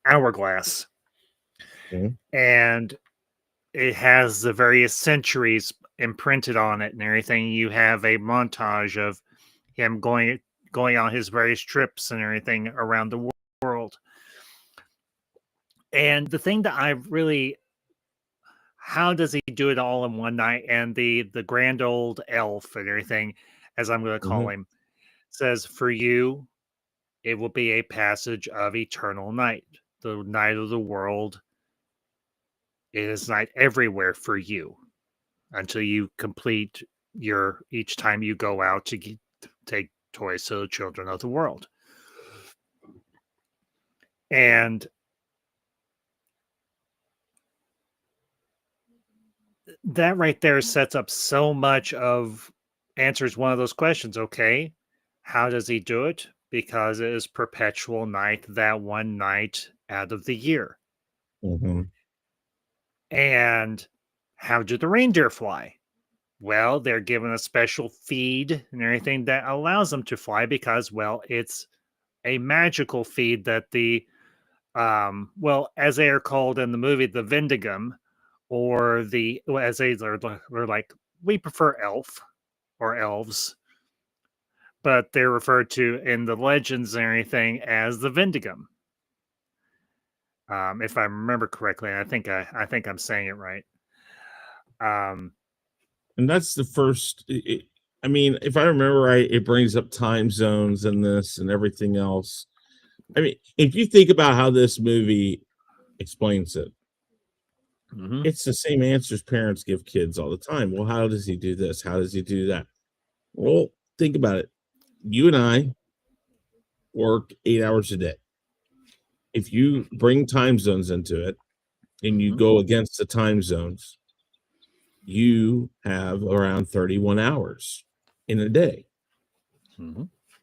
S2: hourglass. And it has the various centuries imprinted on it and everything. You have a montage of him going on his various trips and everything around the world. And the thing that how does he do it all in one night? And the grand old elf and everything, as I'm going to call him, says, for you, it will be a passage of eternal night. The night of the world is night everywhere for you until you complete each time you go out to take toys to the children of the world. And that right there sets up so much answers one of those questions. Okay, how does he do it? Because it is perpetual night, that one night out of the year. And how do the reindeer fly? Well, they're given a special feed and everything that allows them to fly because, well, it's a magical feed that as they are called in the movie, the Vendigum, or as they're like, we prefer elf or elves, but they're referred to in the legends and everything as the Vendigum. If I remember correctly, I think I'm saying it right. Um,
S5: And that's the first. I mean, if I remember right, it brings up time zones and this and everything else. I mean, if you think about how this movie explains it, it's the same answers parents give kids all the time. Well, how does he do this? How does he do that? Well, think about it. You and I work 8 hours a day. If you bring time zones into it and you go against the time zones, you have around 31 hours in a day.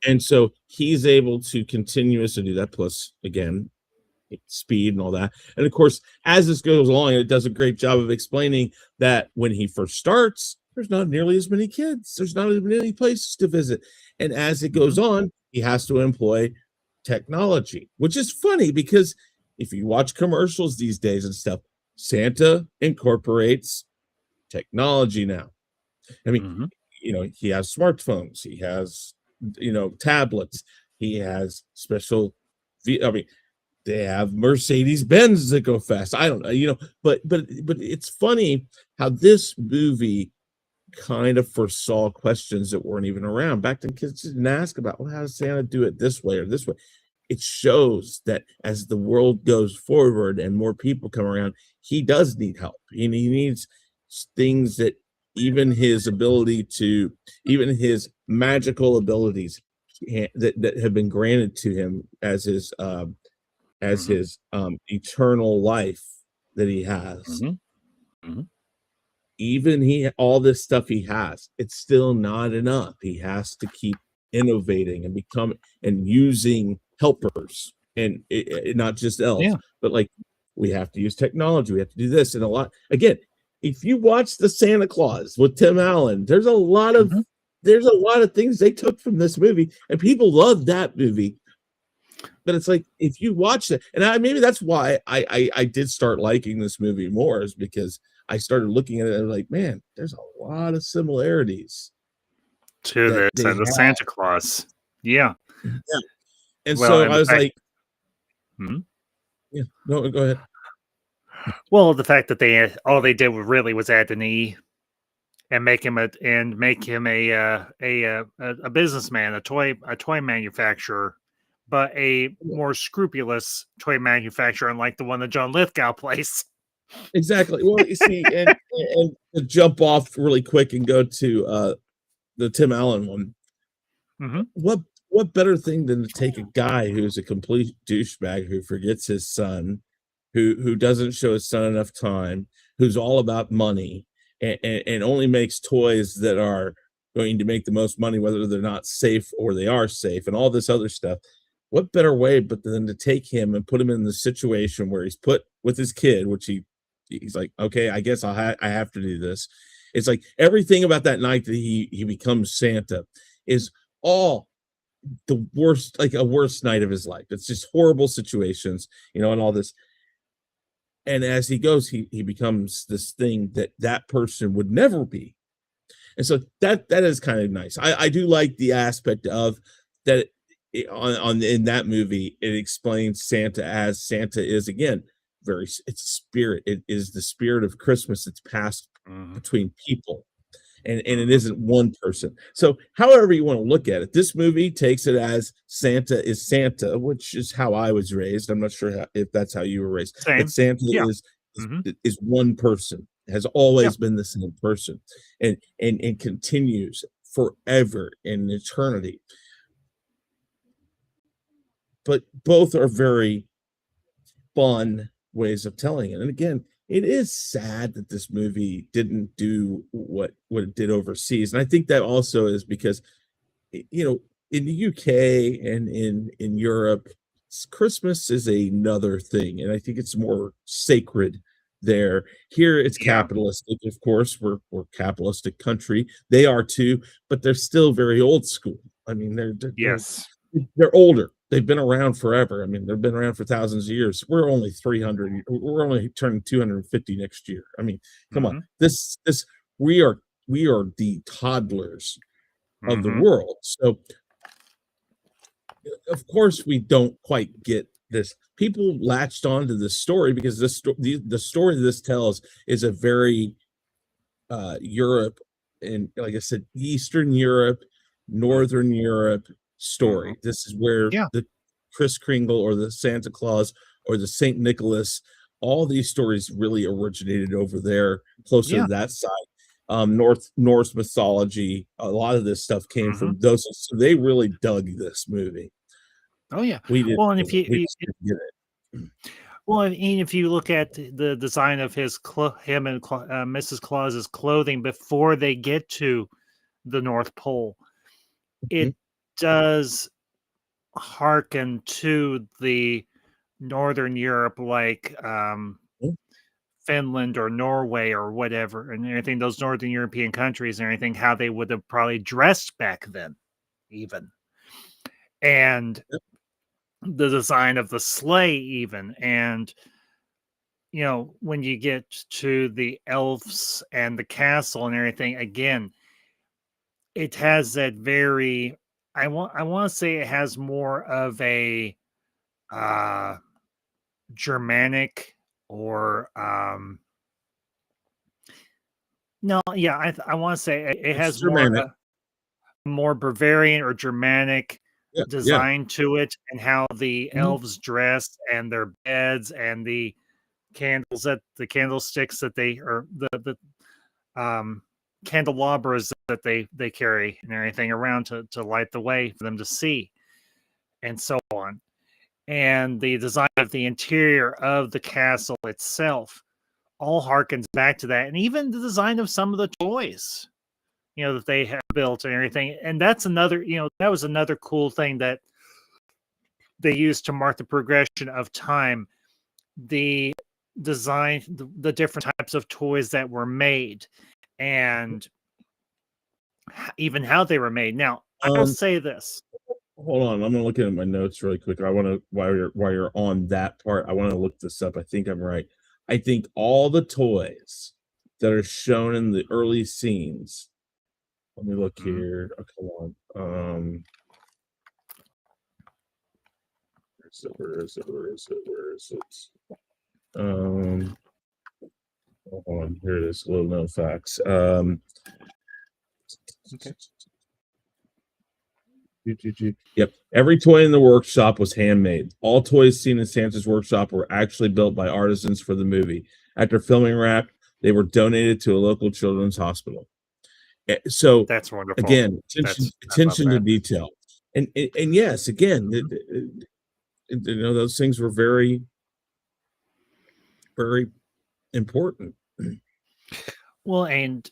S5: And so he's able to continuously do that. Plus, again, speed and all that. And of course, as this goes along, it does a great job of explaining that when he first starts, there's not nearly as many kids. There's not as many places to visit. And as it goes on, he has to employ technology, which is funny because if you watch commercials these days and stuff, Santa incorporates technology now. I mean, he has smartphones, he has, tablets, he has special, they have Mercedes Benz that go fast. I don't know, but it's funny how this movie kind of foresaw questions that weren't even around back then. Kids didn't ask about, well, how does Santa do it this way or this way? It shows that as the world goes forward and more people come around, he does need help. He needs things that even his magical abilities that have been granted to him as his eternal life that he has. Even all this stuff he has, it's still not enough. He has to keep innovating and using helpers and not just elves, but like we have to use technology. We have to do this and a lot. Again, if you watch the Santa Claus with Tim Allen, there's a lot of things they took from this movie, and people love that movie. But it's like if you watch it, and maybe that's why I did start liking this movie more, is because I started looking at it and like, man, there's a lot of similarities
S2: to this and the Santa Claus. Yeah.
S5: And so I was like, yeah, no, go ahead.
S2: Well, the fact that all they did really was add an E and make him a businessman, a toy manufacturer, but a more scrupulous toy manufacturer, unlike the one that John Lithgow plays.
S5: Exactly. Well, you see, and to jump off really quick and go to the Tim Allen one. What better thing than to take a guy who's a complete douchebag who forgets his son, who doesn't show his son enough time, who's all about money, and only makes toys that are going to make the most money, whether they're not safe or they are safe, and all this other stuff. What better way but than to take him and put him in the situation where he's put with his kid, which he's like, okay, I guess I have to do this. It's like everything about that night that he becomes Santa is all the worst, like a worst night of his life. It's just horrible situations, and all this. And as he goes, he becomes this thing that person would never be. And so that is kind of nice. I do like the aspect of that in that movie. It explains Santa as Santa is, again, it's a spirit. It is the spirit of Christmas that's passed between people. And it isn't one person. So however you want to look at it, this movie takes it as Santa is Santa, which is how I was raised. I'm not sure if that's how you were raised. But Santa is one person, has always been the same person, and continues forever in eternity. But both are very fun ways of telling it. And again, it is sad that this movie didn't do what it did overseas. And I think that also is because, in the UK and in Europe, Christmas is another thing. And I think it's more sacred there. Here it's capitalistic. Of course, we're a capitalistic country. They are too, but they're still very old school. I mean, they're older. They've been around forever. I mean, they've been around for thousands of years. We're only 300. We're only turning 250 next year. I mean, come on. We are the toddlers of the world. So, of course, we don't quite get this. People latched onto this story because the story this tells is a very Europe, and like I said, Eastern Europe, Northern Europe story. This is where
S2: Yeah.
S5: the Kris Kringle or the Santa Claus or the Saint Nicholas, all these stories really originated over there, closer
S2: Yeah.
S5: to that side. Norse mythology, a lot of this stuff came from those. So they really dug this movie.
S2: Oh yeah.
S5: We did.
S2: Well, and if
S5: We
S2: you
S5: just didn't get it.
S2: well, and if you look at the design of him and Mrs. Claus's clothing before they get to the North Pole, it does hearken to the Northern Europe, like
S5: Mhm.
S2: Finland or Norway or whatever, and everything. Those Northern European countries and everything, how they would have probably dressed back then, even, and
S5: Yep.
S2: the design of the sleigh, even, and when you get to the elves and the castle and everything, again, it has that very I want to say it has more of a uh Germanic or no, yeah, I want to say it
S5: It's
S2: has more
S5: Germanic.
S2: more Bavarian or Germanic
S5: Yeah, yeah.
S2: design to it, and how the
S5: Mhm.
S2: elves dress and their beds and the candlesticks that they or the candelabras that they carry and everything around to light the way for them to see, and so on. And the design of the interior of the castle itself all harkens back to that, and even the design of some of the toys that they have built and everything. And that's another, that was another cool thing that they used to mark the progression of time. The design, the different types of toys that were made, and even how they were made. Now, I will
S5: Um,
S2: say this.
S5: Hold on, I'm gonna look at my notes really quick. I want to while you're on that part, I want to look this up. I think I'm right. I think all the toys that are shown in the early scenes. Let me look
S2: Mhm.
S5: here. Oh, come on. Where is it? Where is it? Where is it? Where is it? Hold on. Here it is. Little known facts.
S2: Okay.
S5: Yep. Every toy in the workshop was handmade. All toys seen in Santa's workshop were actually built by artisans for the movie. After filming wrap, they were donated to a local children's hospital. So
S2: That's wonderful.
S5: again,
S2: I love
S5: attention to
S2: that.
S5: detail, and yes, again, those things were very, very important.
S2: Well, and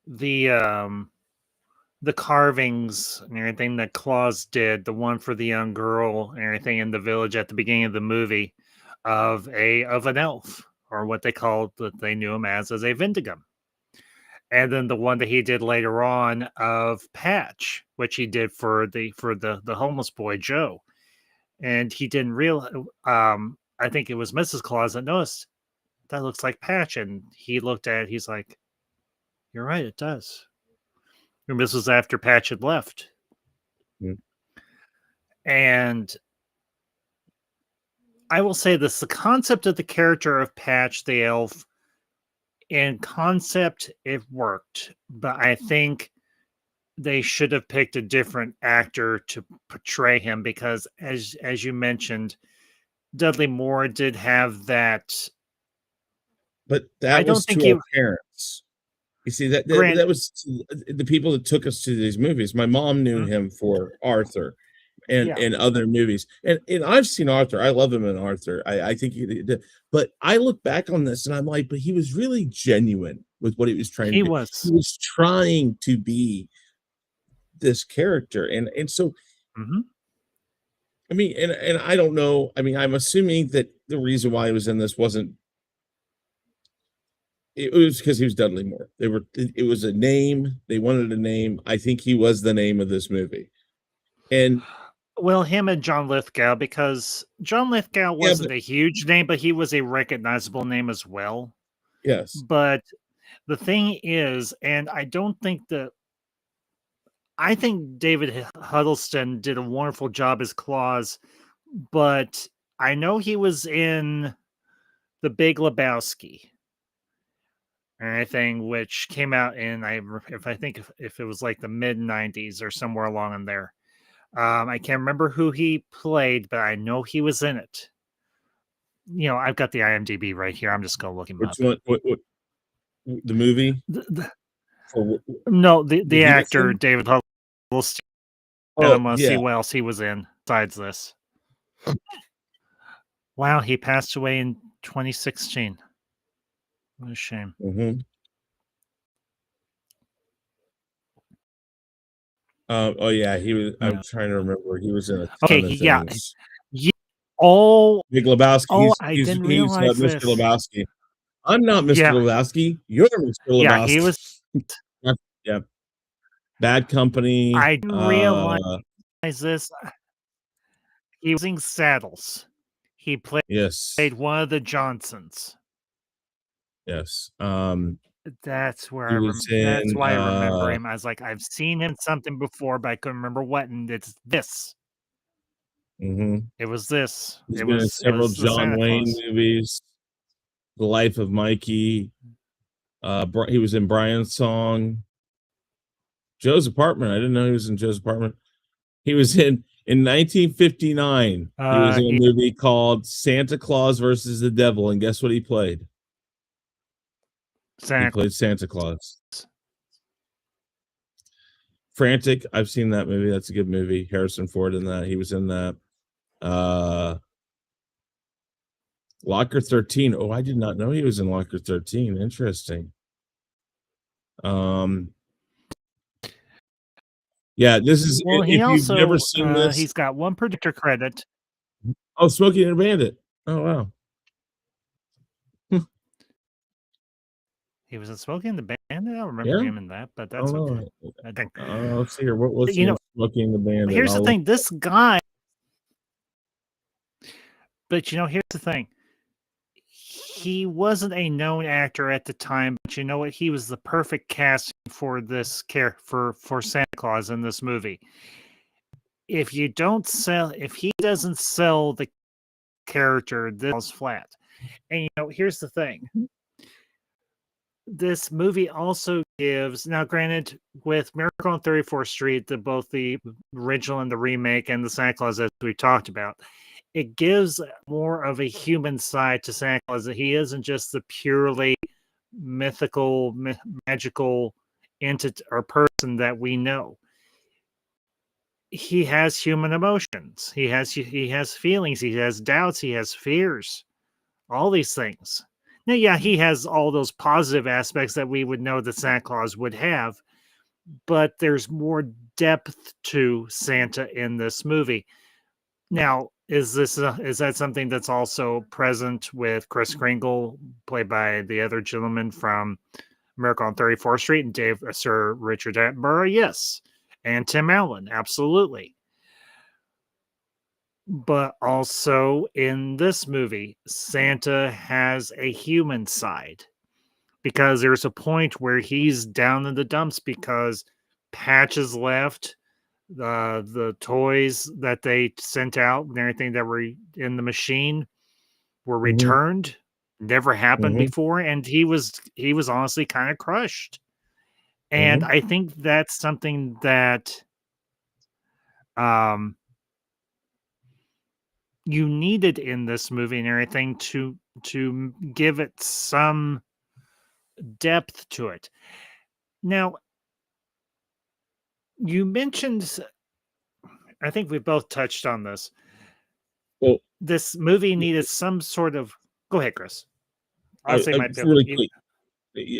S2: the the carvings and everything that Claus did, the one for the young girl and everything in the village at the beginning of the movie, of an elf, or what they called, that they knew him as a Vendigum. And then the one that he did later on of Patch, which he did for the homeless boy Joe. And he didn't real I think it was Mrs. Claus that noticed, that looks like Patch, and he looked at it, he's like, "You're right, it does." And this was after Patch had left.
S5: Mm.
S2: And I will say this, the concept of the character of Patch the elf, in concept, it worked, but I think they should have picked a different actor to portray him, because as you mentioned, Dudley Moore did have that.
S5: But
S2: I
S5: that
S2: don't
S5: was
S2: think
S5: to
S2: he
S5: our parents. You see that
S2: Grant.
S5: that was the people that took us to these movies. My mom knew
S2: Mhm.
S5: him for Arthur, and
S2: Yeah,
S5: other movies, and I've seen Arthur. I love him in Arthur. I think he did, but I look back on this and I'm like, but he was really genuine with what he was trying
S2: he
S5: to do. He
S2: was.
S5: was trying to be this character, and so
S2: Mhm.
S5: I mean, and I don't know. I mean, I'm assuming that the reason why he was in this wasn't. It was because he was Dudley Moore. It was a name. They wanted a name. I think he was the name of this movie. And
S2: Well, him and John Lithgow, because John Lithgow
S5: yeah,
S2: wasn't
S5: but
S2: a huge name, but he was a recognizable name as well.
S5: yes,
S2: But the thing is, and I think David Huddleston did a wonderful job as Claus, but I know he was in The Big Lebowski, or anything, which came out in if it was like the mid '90s or somewhere along in there. I can't remember who he played, but I know he was in it. I've got the IMDb right here. I'm just gonna look him
S5: Which
S2: up.
S5: one? What the movie?
S2: No, the actor
S5: Henderson?
S2: David Huddleston.
S5: Oh,
S2: I'm gonna see
S5: yeah.
S2: what else he was in besides this. Wow, he passed away in 2016. What a shame.
S5: Mm-hmm. Oh yeah, he was. I'm trying to remember. He was in a ton of things.
S2: Yeah. Oh,
S5: Big Lebowski.
S2: I
S5: He's
S2: didn't realize
S5: Mr.
S2: this.
S5: Lebowski. I'm not Mr.
S2: Yeah.
S5: Lebowski. You're Mr. Lebowski.
S2: Yeah, he was.
S5: Yeah. Bad Company.
S2: I didn't realize this. He was in Saddles. He played one of the Johnsons.
S5: Yes.
S2: That's where
S5: he
S2: I
S5: was
S2: that's
S5: in,
S2: why I remember him. I was like, I've seen him something before, but I couldn't remember what. And it's this.
S5: Mm-hmm.
S2: It was this.
S5: He's been in several John Wayne movies. The Life of Mikey. He was in Brian's Song. Joe's Apartment. I didn't know he was in Joe's Apartment. He was in 1959. He was in a movie called Santa Claus versus the Devil, and guess what he played? He played Santa Claus. Frantic. I've seen that movie. That's a good movie. Harrison Ford in that. He was in that. Locker 13. Oh, I did not know he was in Locker 13. Interesting. Yeah, this is.
S2: Well,
S5: if you've never seen this,
S2: he's got one producer credit.
S5: Oh, Smokey and the Bandit. Oh wow.
S2: He was in Smokey and the Bandit. I don't remember him in that, but that's okay. I think.
S5: Let's see here. What was Smokey and the Bandit?
S2: Here's the thing. This guy. But here's the thing. He wasn't a known actor at the time, but you know what? He was the perfect casting for this for Santa Claus in this movie. If he doesn't sell the character, this falls flat. And here's the thing. This movie also gives, now granted, with Miracle on 34th Street, both the original and the remake and the Santa Claus as we talked about, it gives more of a human side to Santa Claus. That he isn't just the purely mythical, magical entity or person that we know. He has human emotions. He has feelings. He has doubts. He has fears. All these things. Now, yeah, he has all those positive aspects that we would know that Santa Claus would have, but there's more depth to Santa in this movie. Now, is that something that's also present with Kris Kringle, played by the other gentleman from Miracle on 34th Street, and Sir Richard Attenborough? Yes. And Tim Allen, absolutely. But also in this movie, Santa has a human side, because there's a point where he's down in the dumps because Patches left. The toys that they sent out and everything that were in the machine were returned. Never happened before, and he was honestly kind of crushed. And I think that's something that you needed in this movie and everything to give it some depth to it. Now, you mentioned, I think we both touched on this.
S5: Well,
S2: this movie needed some sort of. Go ahead, Chris.
S5: It's really quick.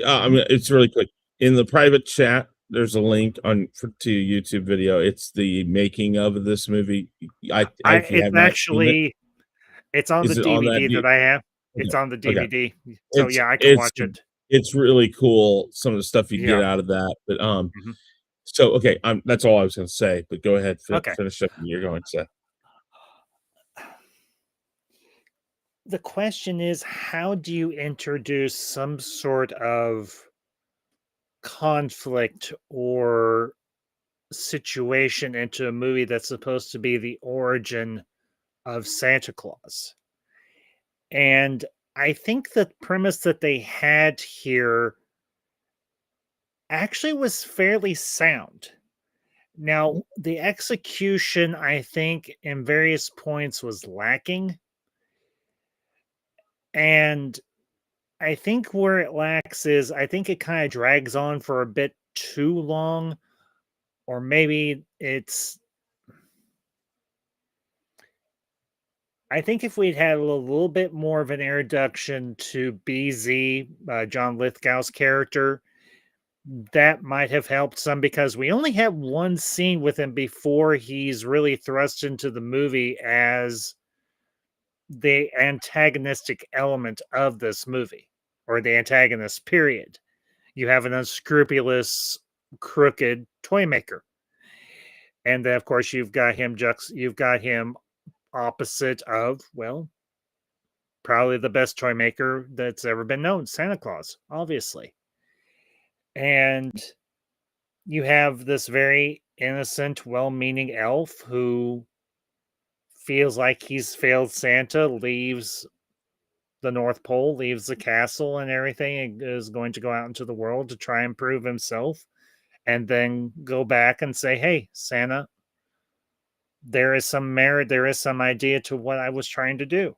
S5: I mean, it's really quick. In the private chat, there's a link to YouTube video. It's the making of this movie. It's on
S2: the DVD that I have.
S5: Okay.
S2: It's on the DVD.
S5: Okay.
S2: So I can watch it.
S5: It's really cool. Some of the stuff you get out of that, but So okay, that's all I was going to say. But go ahead, finish up. You're going to say.
S2: The question is, how do you introduce some sort of conflict or situation into a movie that's supposed to be the origin of Santa Claus? And I think the premise that they had here actually was fairly sound. Now, the execution, I think, in various points was lacking. And I think where it lacks is I think it kind of drags on for a bit too long, or maybe it's. I think if we'd had a little bit more of an introduction to BZ, John Lithgow's character, that might have helped some because we only have one scene with him before he's really thrust into the movie as the antagonistic element of this movie, or the antagonist, period. You have an unscrupulous, crooked toy maker. And then, of course, you've got him opposite of, well, probably the best toy maker that's ever been known, Santa Claus, obviously. And you have this very innocent, well-meaning elf who feels like he's failed Santa, leaves the North Pole, leaves the castle and everything, and is going to go out into the world to try and prove himself, and then go back and say, hey, Santa, there is some merit, there is some idea to what I was trying to do.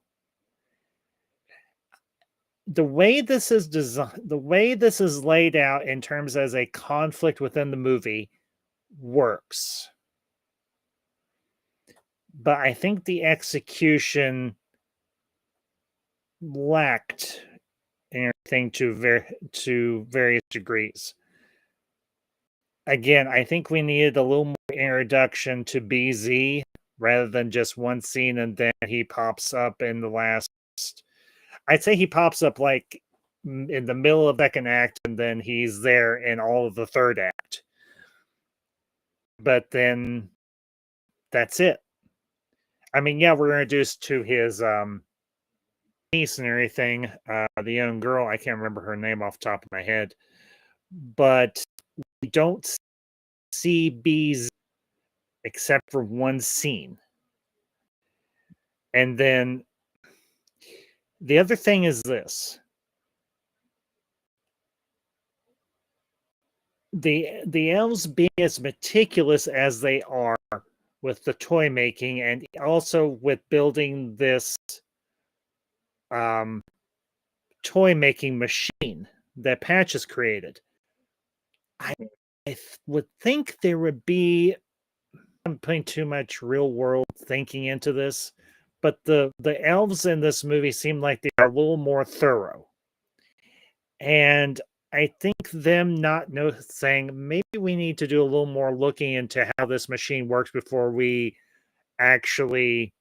S2: The way this is designed, the way this is laid out in terms as a conflict within the movie works. But I think the execution lacked anything to various degrees. Again, I think we needed a little more introduction to BZ rather than just one scene and then he pops up in the last. I'd say he pops up like in the middle of the second act and then he's there in all of the third act. But then that's it. I mean, yeah, we're introduced to his niece and everything, the young girl. I can't remember her name off the top of my head. But we don't see bees except for one scene. And then the other thing is this. The elves being as meticulous as they are with the toy making and also with building this toy making machine that Patch has created. I would think there would be, I'm putting too much real world thinking into this, but the elves in this movie seem like they are a little more thorough. And I think them not saying maybe we need to do a little more looking into how this machine works before we actually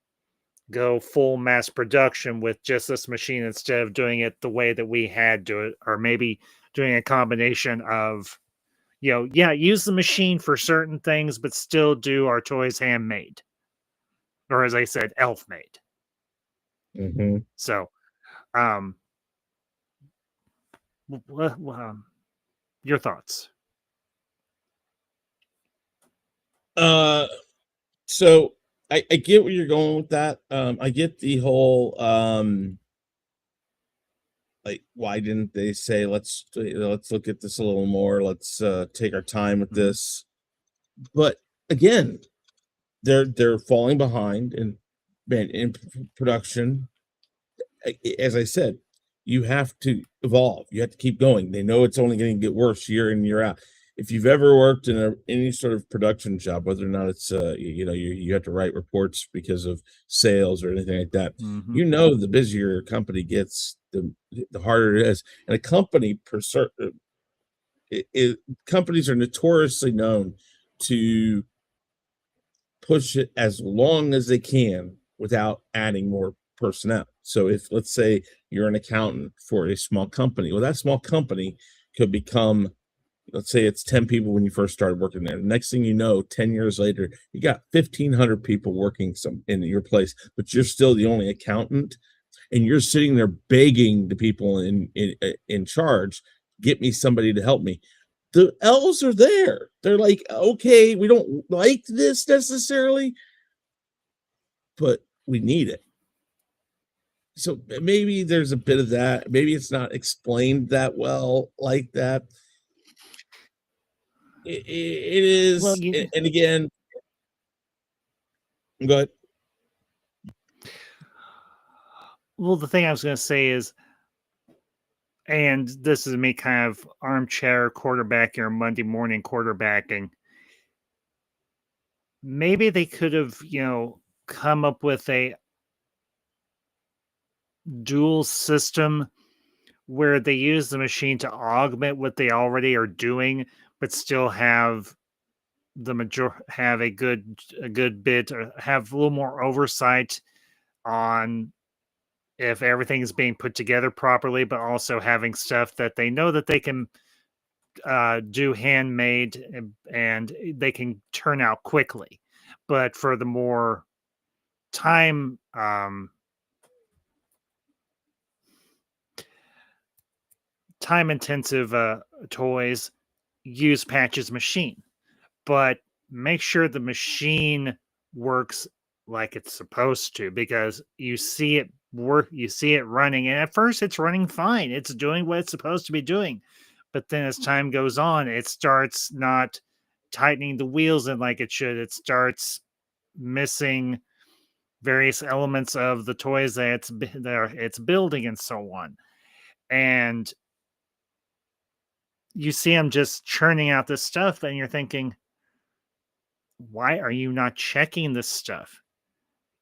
S2: go full mass production with just this machine instead of doing it the way that we had to it, or maybe doing a combination of, use the machine for certain things, but still do our toys handmade. Or as I said, elf made.
S5: Mm-hmm.
S2: So, your thoughts?
S5: So I get where you're going with that. I get the whole like, why didn't they say let's look at this a little more, let's take our time with this. But again, they're falling behind in production. As I said, you have to evolve, you have to keep going. They know it's only going to get worse year in, year out. If you've ever worked in any sort of production job, whether or not it's you have to write reports because of sales or anything like that, the busier a company gets, the harder it is. And a company companies are notoriously known to push it as long as they can without adding more personnel. So if, let's say, you're an accountant for a small company, well, that small company could become, let's say it's 10 people when you first started working there. The next thing you know, 10 years later, you got 1,500 people working in your place, but you're still the only accountant, and you're sitting there begging the people in charge, get me somebody to help me. The elves are there. They're like, okay, we don't like this necessarily, but we need it. So maybe there's a bit of that. Maybe it's not explained that well like that. It is,
S2: Well,
S5: and again, go ahead.
S2: Well, the thing I was going to say is, and this is me kind of armchair quarterbacking or Monday morning quarterbacking. Maybe they could have, come up with a dual system where they use the machine to augment what they already are doing, but still have have a good bit, or have a little more oversight on if everything is being put together properly, but also having stuff that they know that they can do handmade, and they can turn out quickly. But for the more time time intensive toys, use Patch's machine, but make sure the machine works like it's supposed to, because you see it work, you see it running, and at first it's running fine, it's doing what it's supposed to be doing, but then as time goes on, it starts not tightening the wheels in like it should, it starts missing various elements of the toys that it's building and so on, and you see them just churning out this stuff, and you're thinking, why are you not checking this stuff?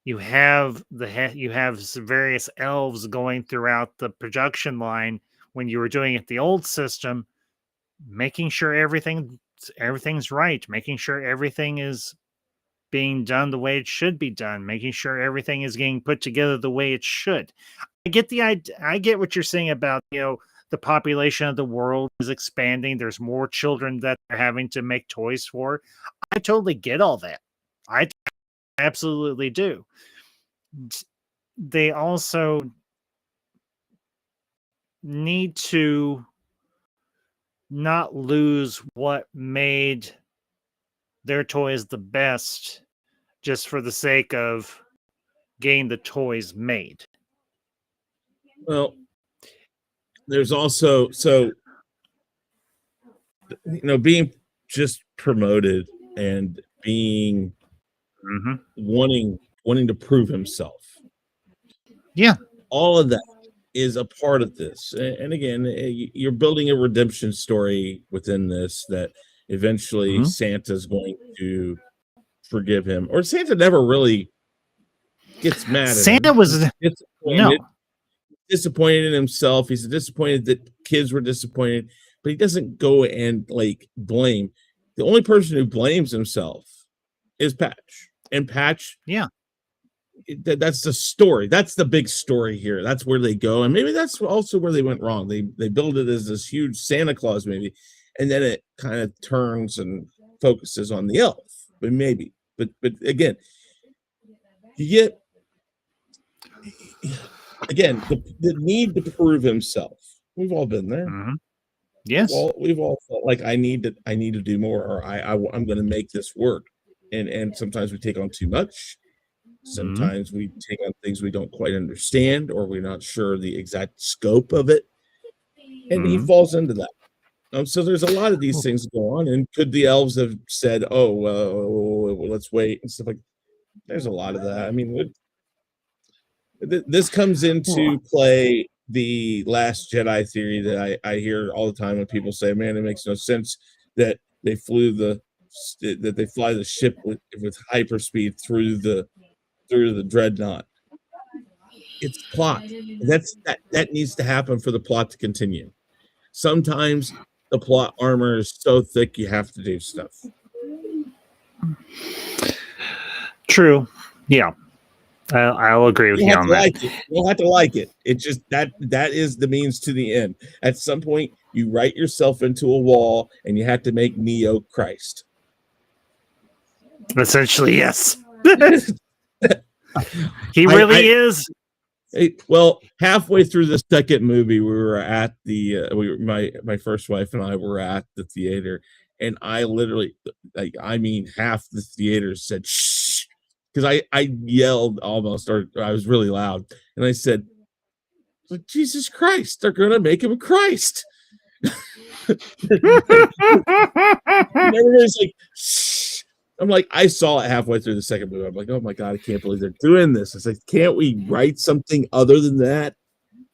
S2: You have various elves going throughout the production line when you were doing it the old system, making sure everything's right, making sure everything is being done the way it should be done, making sure everything is getting put together the way it should. I get what you're saying about, the population of the world is expanding. There's more children that they're having to make toys for. I totally get all that. I absolutely do. They also need to not lose what made their toys the best just for the sake of getting the toys made.
S5: Well, there's also, being just promoted and being wanting to prove himself.
S2: Yeah.
S5: All of that is a part of this. And again, you're building a redemption story within this, that eventually Santa's going to forgive him, or Santa never really gets mad at him.
S2: Santa was
S5: disappointed in himself. He's disappointed that kids were disappointed, but he doesn't go and blame. The only person who blames himself is Patch. And Patch, that's the story. That's the big story here. That's where they go, and maybe that's also where they went wrong. They build it as this huge Santa Claus maybe, and then it kind of turns and focuses on the elf. But maybe, but again, you get the need to prove himself. We've all been there.
S2: Yes,
S5: we've all felt like I need to do more, or I'm going to make this work, and sometimes we take on too much. Sometimes we take on things we don't quite understand, or we're not sure the exact scope of it, and he falls into that. So there's a lot of these things go on, and could the elves have said, "Oh, well, let's wait," and stuff like? There's a lot of that. I mean, this comes into play the Last Jedi theory that I hear all the time when people say, "Man, it makes no sense that they fly the ship with hyperspeed through the dreadnought." It's plot. That needs to happen for the plot to continue. Sometimes the plot armor is so thick you have to do stuff.
S2: True. Yeah. I'll agree with you on that.
S5: You don't have to like it. It's just that is the means to the end. At some point, you write yourself into a wall, and you have to make Neo Christ.
S2: Essentially, yes. He really is.
S5: Well, halfway through the second movie, we were at my first wife and I were at the theater, and I literally, half the theater said shh, because I yelled almost, or I was really loud, and I said, "Jesus Christ, they're gonna make him Christ." And everybody's like, shh. I'm like, I saw it halfway through the second movie. I'm like, oh my God, I can't believe they're doing this. It's like, can't we write something other than that?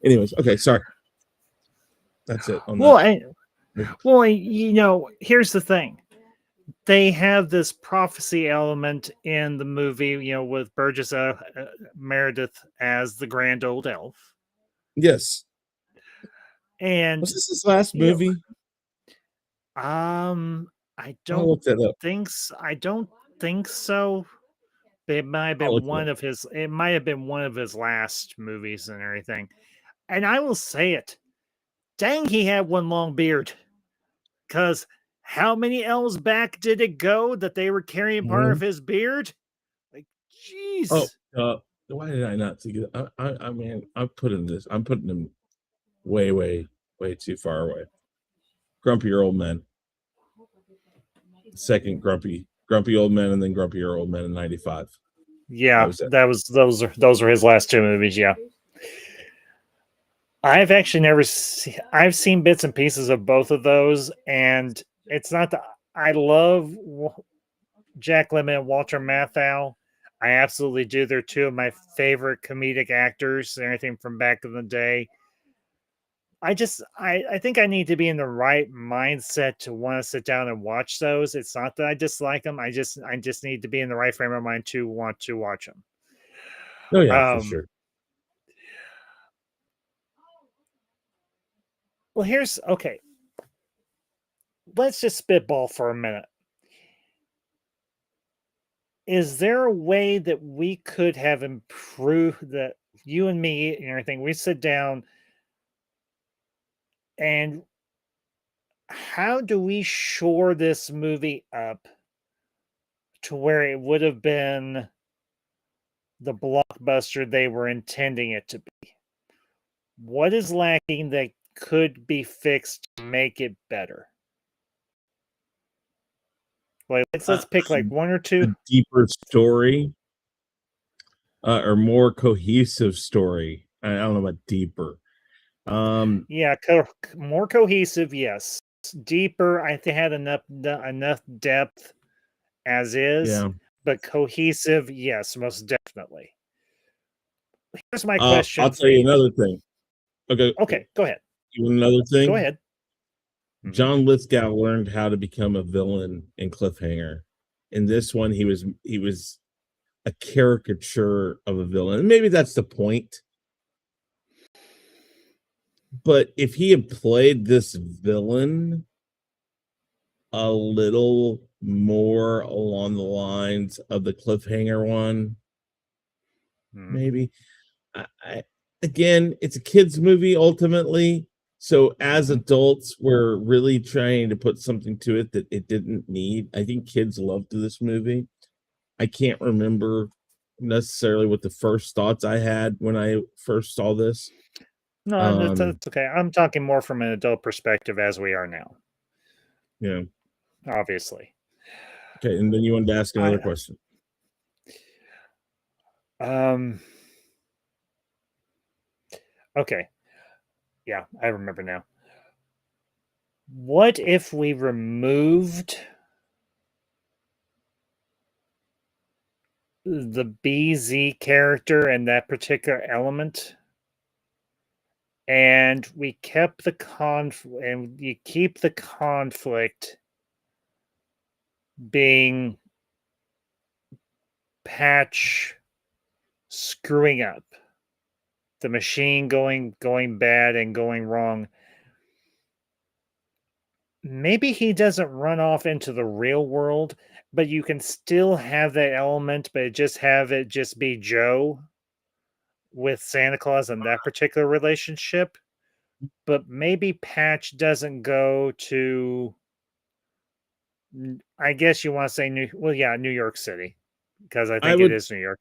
S5: Anyways, okay, sorry. That's it. On
S2: well,
S5: that.
S2: here's the thing. They have this prophecy element in the movie, with Burgess Meredith as the grand old elf.
S5: Yes.
S2: And
S5: Was this his last movie?
S2: I
S5: I'll look that up.
S2: I don't think so. It might have been one of his. It might have been one of his last movies and everything. And I will say it. Dang, he had one long beard. Because how many elves back did it go that they were carrying part of his beard? Like, jeez.
S5: Oh, why did I not see that? I mean, I'm putting him way, way, way too far away. Grumpier Old Men. Second grumpy old men, and then grumpier old men in '95.
S2: Yeah, those are his last two movies. Yeah, I've actually I've seen bits and pieces of both of those, and it's not that I love Jack Lemmon and Walter Matthau. I absolutely do. They're two of my favorite comedic actors and everything from back in the day. I think I need to be in the right mindset to want to sit down and watch those. It's not that I dislike them. I just need to be in the right frame of mind to want to watch them.
S5: Oh yeah, for sure.
S2: Well, okay. Let's just spitball for a minute. Is there a way that we could have improved that you and me and everything? We sit down and how do we shore this movie up to where it would have been the blockbuster they were intending it to be? What is lacking that could be fixed to make it better? Like, let's pick like one or two.
S5: A deeper story, or more cohesive story. I don't know about deeper.
S2: Yeah, more cohesive, yes. Deeper, I think had enough depth as is,
S5: yeah.
S2: But cohesive, yes, most definitely. Here's my question.
S5: I'll tell you another thing.
S2: Okay, go ahead.
S5: Another thing.
S2: Go ahead.
S5: John Lithgow learned how to become a villain in Cliffhanger. In this one, he was a caricature of a villain. Maybe that's the point. But if he had played this villain a little more along the lines of the Cliffhanger one, maybe. Again, it's a kids' movie ultimately. So as adults, we're really trying to put something to it that it didn't need. I think kids loved this movie. I can't remember necessarily what the first thoughts I had when I first saw this.
S2: No, that's okay. I'm talking more from an adult perspective as we are now.
S5: Yeah.
S2: Obviously.
S5: Okay, and then you wanted to ask another question.
S2: Okay. Yeah, I remember now. What if we removed the BZ character and that particular element, and we kept the conflict, and you keep the conflict being Patch screwing up, the machine going bad and going wrong? Maybe he doesn't run off into the real world, but you can still have that element, but just have it just be Joe with Santa Claus and that particular relationship. But maybe Patch doesn't go to, I guess you want to say New York City, because I think it is New York.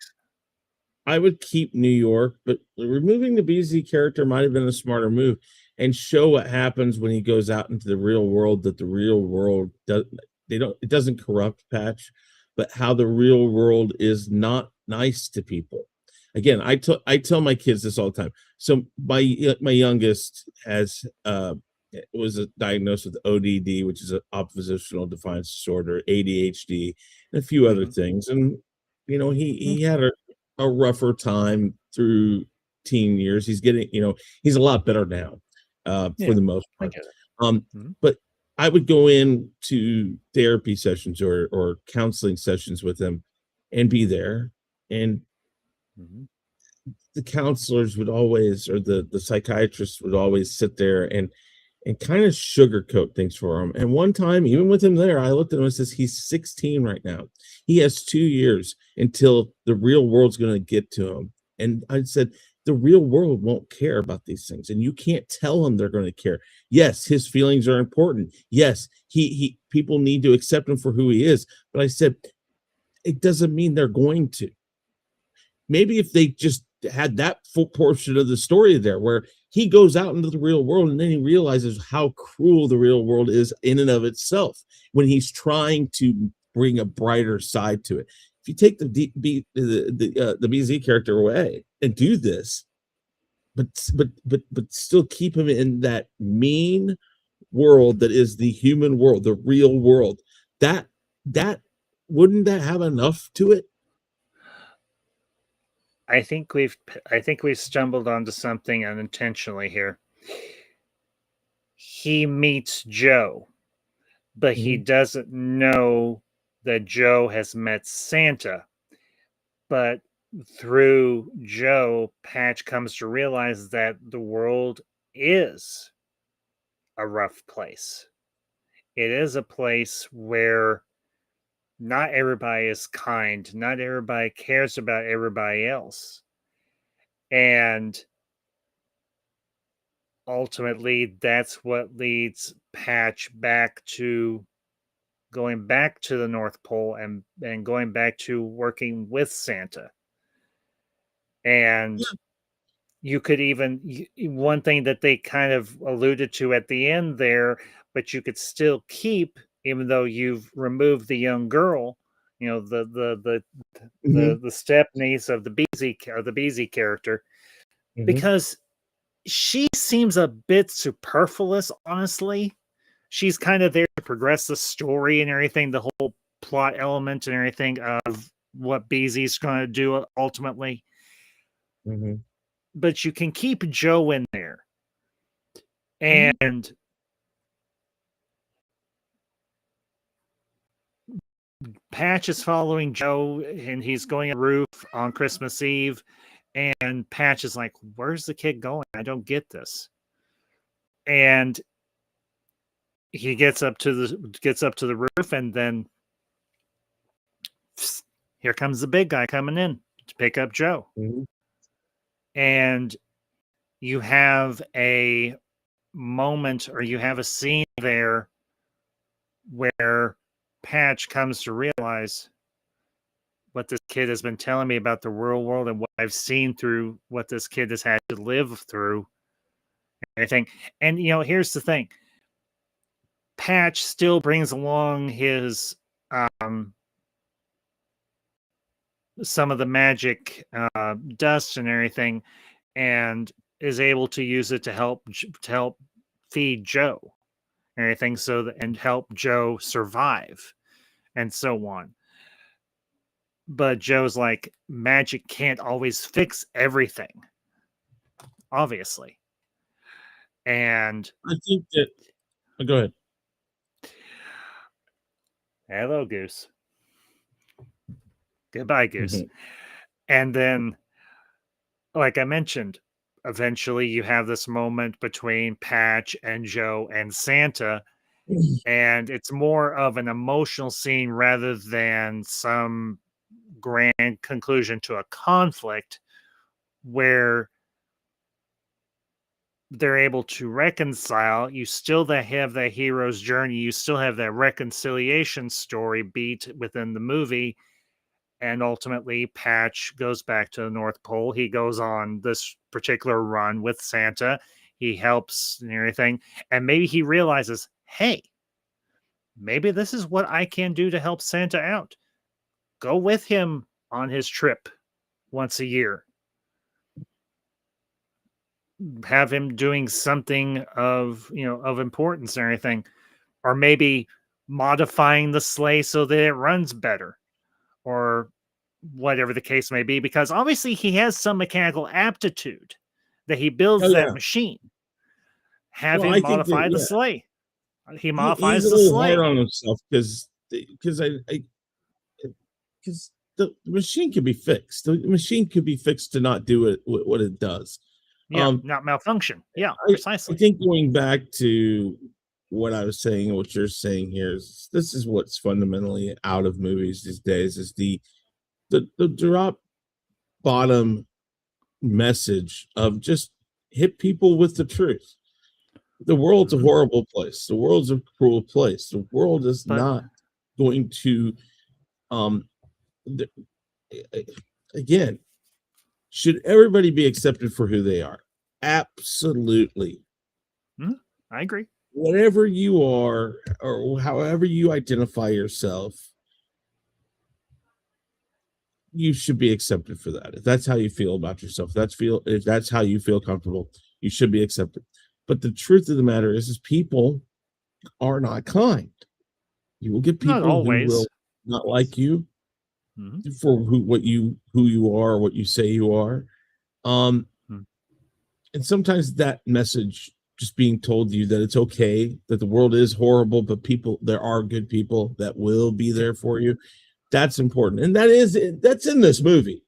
S5: I would keep New York, but removing the BZ character might have been a smarter move, and show what happens when he goes out into the real world, that the real world it doesn't corrupt Patch, but how the real world is not nice to people. Again, I tell my kids this all the time. So my youngest has was diagnosed with ODD, which is an oppositional defiance disorder, ADHD, and a few other things. And he had a rougher time through teen years. He's getting, he's a lot better now, for the most
S2: I
S5: part.
S2: get it.
S5: But I would go into therapy sessions or counseling sessions with him and be there. And the counselors would always, or the psychiatrists would always sit there and kind of sugarcoat things for him. And one time, even with him there, I looked at him and says, he's 16 right now. He has 2 years until the real world's going to get to him. And I said, the real world won't care about these things. And you can't tell him they're going to care. Yes, his feelings are important. Yes, he people need to accept him for who he is. But I said, it doesn't mean they're going to. Maybe if they just had that full portion of the story there where he goes out into the real world and then he realizes how cruel the real world is in and of itself when he's trying to bring a brighter side to it. If you take the BZ character away and do this, but still keep him in that mean world that is the human world, the real world, that wouldn't that have enough to it?
S2: I think we've stumbled onto something unintentionally here. He meets Joe, but he doesn't know that Joe has met Santa. But through Joe, Patch comes to realize that the world is a rough place. It is a place where not everybody is kind, not everybody cares about everybody else. And ultimately, that's what leads Patch back to going back to the North Pole and going back to working with Santa. And you could even, one thing that they kind of alluded to at the end there, but you could still keep, even though you've removed the young girl, the step niece of the BZ character, because she seems a bit superfluous, honestly. She's kind of there to progress the story and everything, the whole plot element and everything of what BZ's going to do ultimately. But you can keep Joe in there. And Patch is following Joe, and he's going on the roof on Christmas Eve. And Patch is like, where's the kid going? I don't get this. And he gets up to the roof, and then here comes the big guy coming in to pick up Joe. And you have a moment, or you have a scene there where Patch comes to realize what this kid has been telling me about the real world and what I've seen through what this kid has had to live through. Everything. And here's the thing. Patch still brings along his some of the magic dust and everything, and is able to use it to help feed Joe and everything, and help Joe survive and so on. But Joe's like, magic can't always fix everything, obviously. And
S5: I think that go ahead.
S2: Hello, Goose. Goodbye, Goose. And then, like I mentioned, eventually you have this moment between Patch and Joe and Santa, and it's more of an emotional scene rather than some grand conclusion to a conflict where they're able to reconcile. You still have that hero's journey. You still have that reconciliation story beat within the movie. And ultimately, Patch goes back to the North Pole. He goes on this particular run with Santa. He helps and everything. And maybe he realizes, hey, maybe this is what I can do to help Santa out. Go with him on his trip once a year. have him doing something of of importance or anything, or maybe modifying the sleigh so that it runs better, or whatever the case may be, because obviously he has some mechanical aptitude that he
S5: Oh
S2: builds that
S5: yeah.
S2: machine. Have
S5: Well,
S2: him
S5: I think
S2: modify the
S5: that
S2: sleigh. He
S5: he's
S2: modifies
S5: a
S2: the
S5: little hard
S2: sleigh.
S5: on himself because the machine could be fixed. The machine could be fixed to not do it what it does.
S2: Yeah,
S5: Um,
S2: not malfunction. Yeah,
S5: I
S2: precisely.
S5: think going back to what I was saying and what you're saying here is this is what's fundamentally out of movies these days is the drop bottom message of just hit people with the truth. The world's a
S2: Mhm.
S5: horrible place. The world's a cruel place. The world is
S2: But
S5: not going to um th- again, should everybody be accepted for who they are? Absolutely.
S2: I agree.
S5: Whatever you are or however you identify yourself, you should be accepted for that. If that's how you feel about yourself, if that's how you feel comfortable, you should be accepted. But the truth of the matter is people are not kind. You will get
S2: Not
S5: people who will
S2: always.
S5: not like you
S2: Mhm.
S5: for who you are, what you say you are. Um,
S2: Mm.
S5: and sometimes that message just being told you that it's okay, that the world is horrible, but there are good people that will be there for you. That's important. And that's in this movie.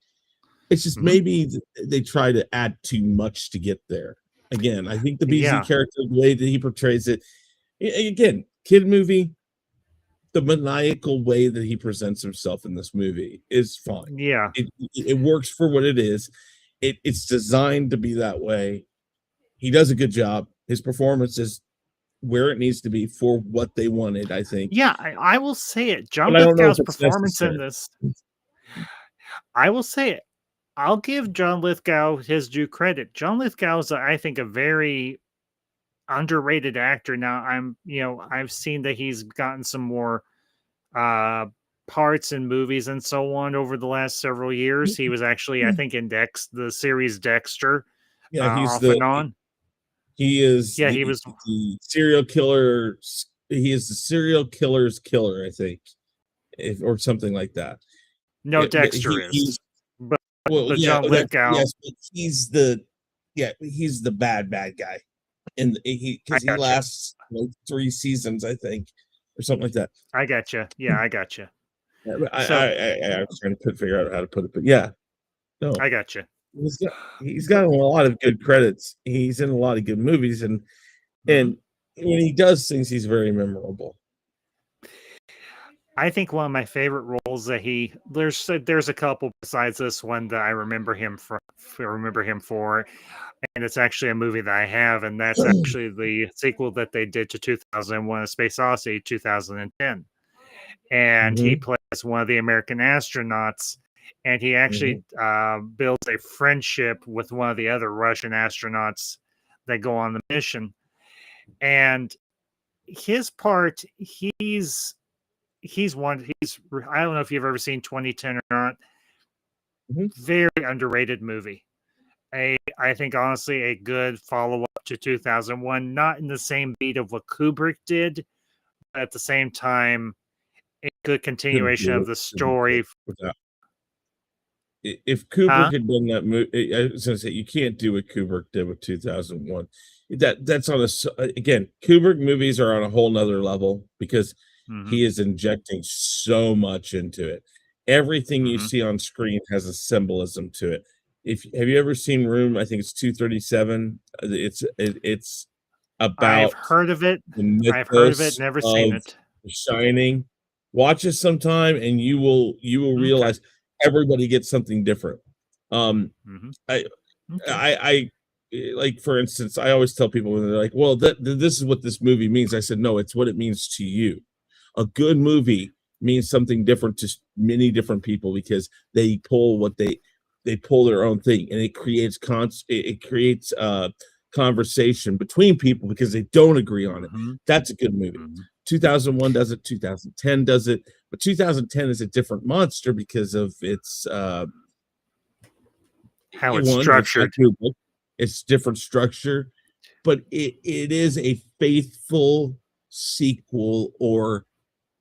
S5: It's just
S2: Mhm.
S5: maybe they try to add too much to get there. Again, I think the BZ
S2: Yeah.
S5: character, the way that he portrays it, again, kid movie, the maniacal way that he presents himself in this movie is fine.
S2: Yeah.
S5: It works for what it is. It's designed to be that way. He does a good job. His performance is where it needs to be for what they wanted, I think.
S2: Yeah, I will say it. John
S5: But I don't know if
S2: Lithgow's
S5: it's
S2: performance in
S5: necessary.
S2: this, I will say it. I'll give John Lithgow his due credit. John Lithgow is, I think, a very underrated actor. Now, I've seen that he's gotten some more uh parts in movies and so on over the last several years. He was actually, I think, in the series Dexter,
S5: Yeah,
S2: off and on.
S5: he is
S2: Yeah, he was
S5: the serial killer. He is the serial killer's killer, I think, or something like that.
S2: no
S5: But
S2: Dexter is, but
S5: well,
S2: but
S5: yeah,
S2: John Lithgow.
S5: yes, but he's the bad guy, and
S2: I
S5: because he
S2: gotcha.
S5: lasts like 3 seasons, I think, or something like that.
S2: I gotcha. Yeah, I gotcha.
S5: Yeah, but
S2: So
S5: I was trying to figure out how to put it, but yeah, no,
S2: I gotcha.
S5: he's got a lot of good credits. He's in a lot of good movies, and
S2: Mhm.
S5: when he does things, he's very memorable.
S2: I think one of my favorite roles that there's a couple besides this one that I remember him for, and it's actually a movie that I have, and that's actually the sequel that they did to 2001: A Space Odyssey, 2010, and he
S5: Mhm,
S2: plays one of the American astronauts, and he
S5: mhm,
S2: actually builds a friendship with one of the other Russian astronauts that go on the mission, and his part, I don't know if you've ever seen 2010 or not.
S5: mhm.
S2: Very underrated movie. I think honestly a good follow up to 2001, not in the same beat of what Kubrick did, but at the same time a good
S5: Couldn't
S2: continuation
S5: do
S2: of
S5: it
S2: the story.
S5: without. If Kubrick
S2: Huh?
S5: had done that movie, I was going to say you can't do what Kubrick did with 2001. That's on again. Kubrick movies are on a whole nother level because
S2: Hmm.
S5: he is injecting so much into it. Everything you
S2: Hmm.
S5: see on screen has a symbolism to it. If have you ever seen Room? I think it's 237. It's
S2: I've
S5: about
S2: heard of it.
S5: the
S2: I've heard of it,
S5: mythos
S2: never seen
S5: of
S2: it.
S5: The Shining. Watch it sometime, and you will
S2: Okay.
S5: realize everybody gets something different. Um,
S2: Hmm.
S5: I
S2: Okay.
S5: I like for instance, I always tell people when they're like, "Well, this is what this movie means." I said, "No, it's what it means to you." A good movie means something different to many different people because they pull they pull their own thing, and it creates it creates conversation between people because they don't agree on it.
S2: Hmm.
S5: That's a good movie.
S2: Hmm.
S5: 2001 does it, 2010 does it, but 2010 is a different monster because of its
S2: How it's
S5: one, it's got
S2: structured.
S5: Kubrick. It's different structure, but it is a faithful sequel or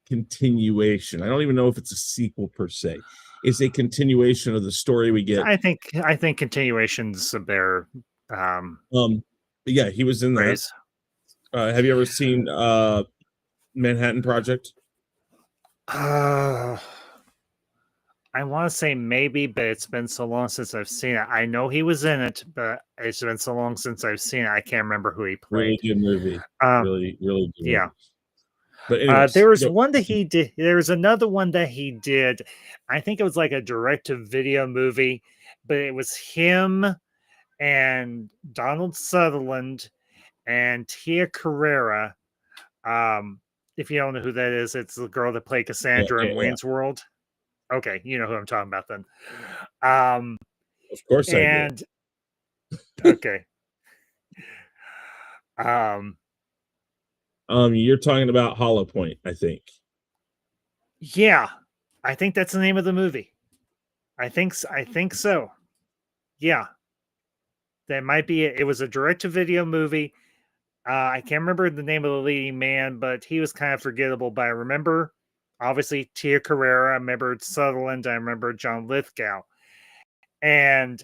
S5: continuation. I don't even know if it's a sequel per se. It's a continuation of the story we get.
S2: I think continuation's a better
S5: Yeah, he was in that.
S2: phrase.
S5: Have you ever seen Manhattan Project?
S2: I want to say maybe, but it's been so long since I've seen it. I know he was in it, but it's been so long since I've seen it. I can't remember who he
S5: Really
S2: played.
S5: good movie. Really good
S2: Yeah.
S5: movie. But anyways,
S2: there was one that he did. There was another one that he did. I think it was like a direct-to-video movie, but it was him and Donald Sutherland and Tia Carrera. If you don't know who that is, it's the girl that played Cassandra in Wayne's World. Okay, you know who I'm talking about then.
S5: Of course I
S2: and okay.
S5: You're talking about Hollow Point, I think.
S2: Yeah, I think that's the name of the movie. I think so. Yeah, that might be it. It was a direct-to-video movie. I can't remember the name of the leading man, but he was kind of forgettable. But I remember, obviously, Tia Carrera. I remember Sutherland. I remember John Lithgow. And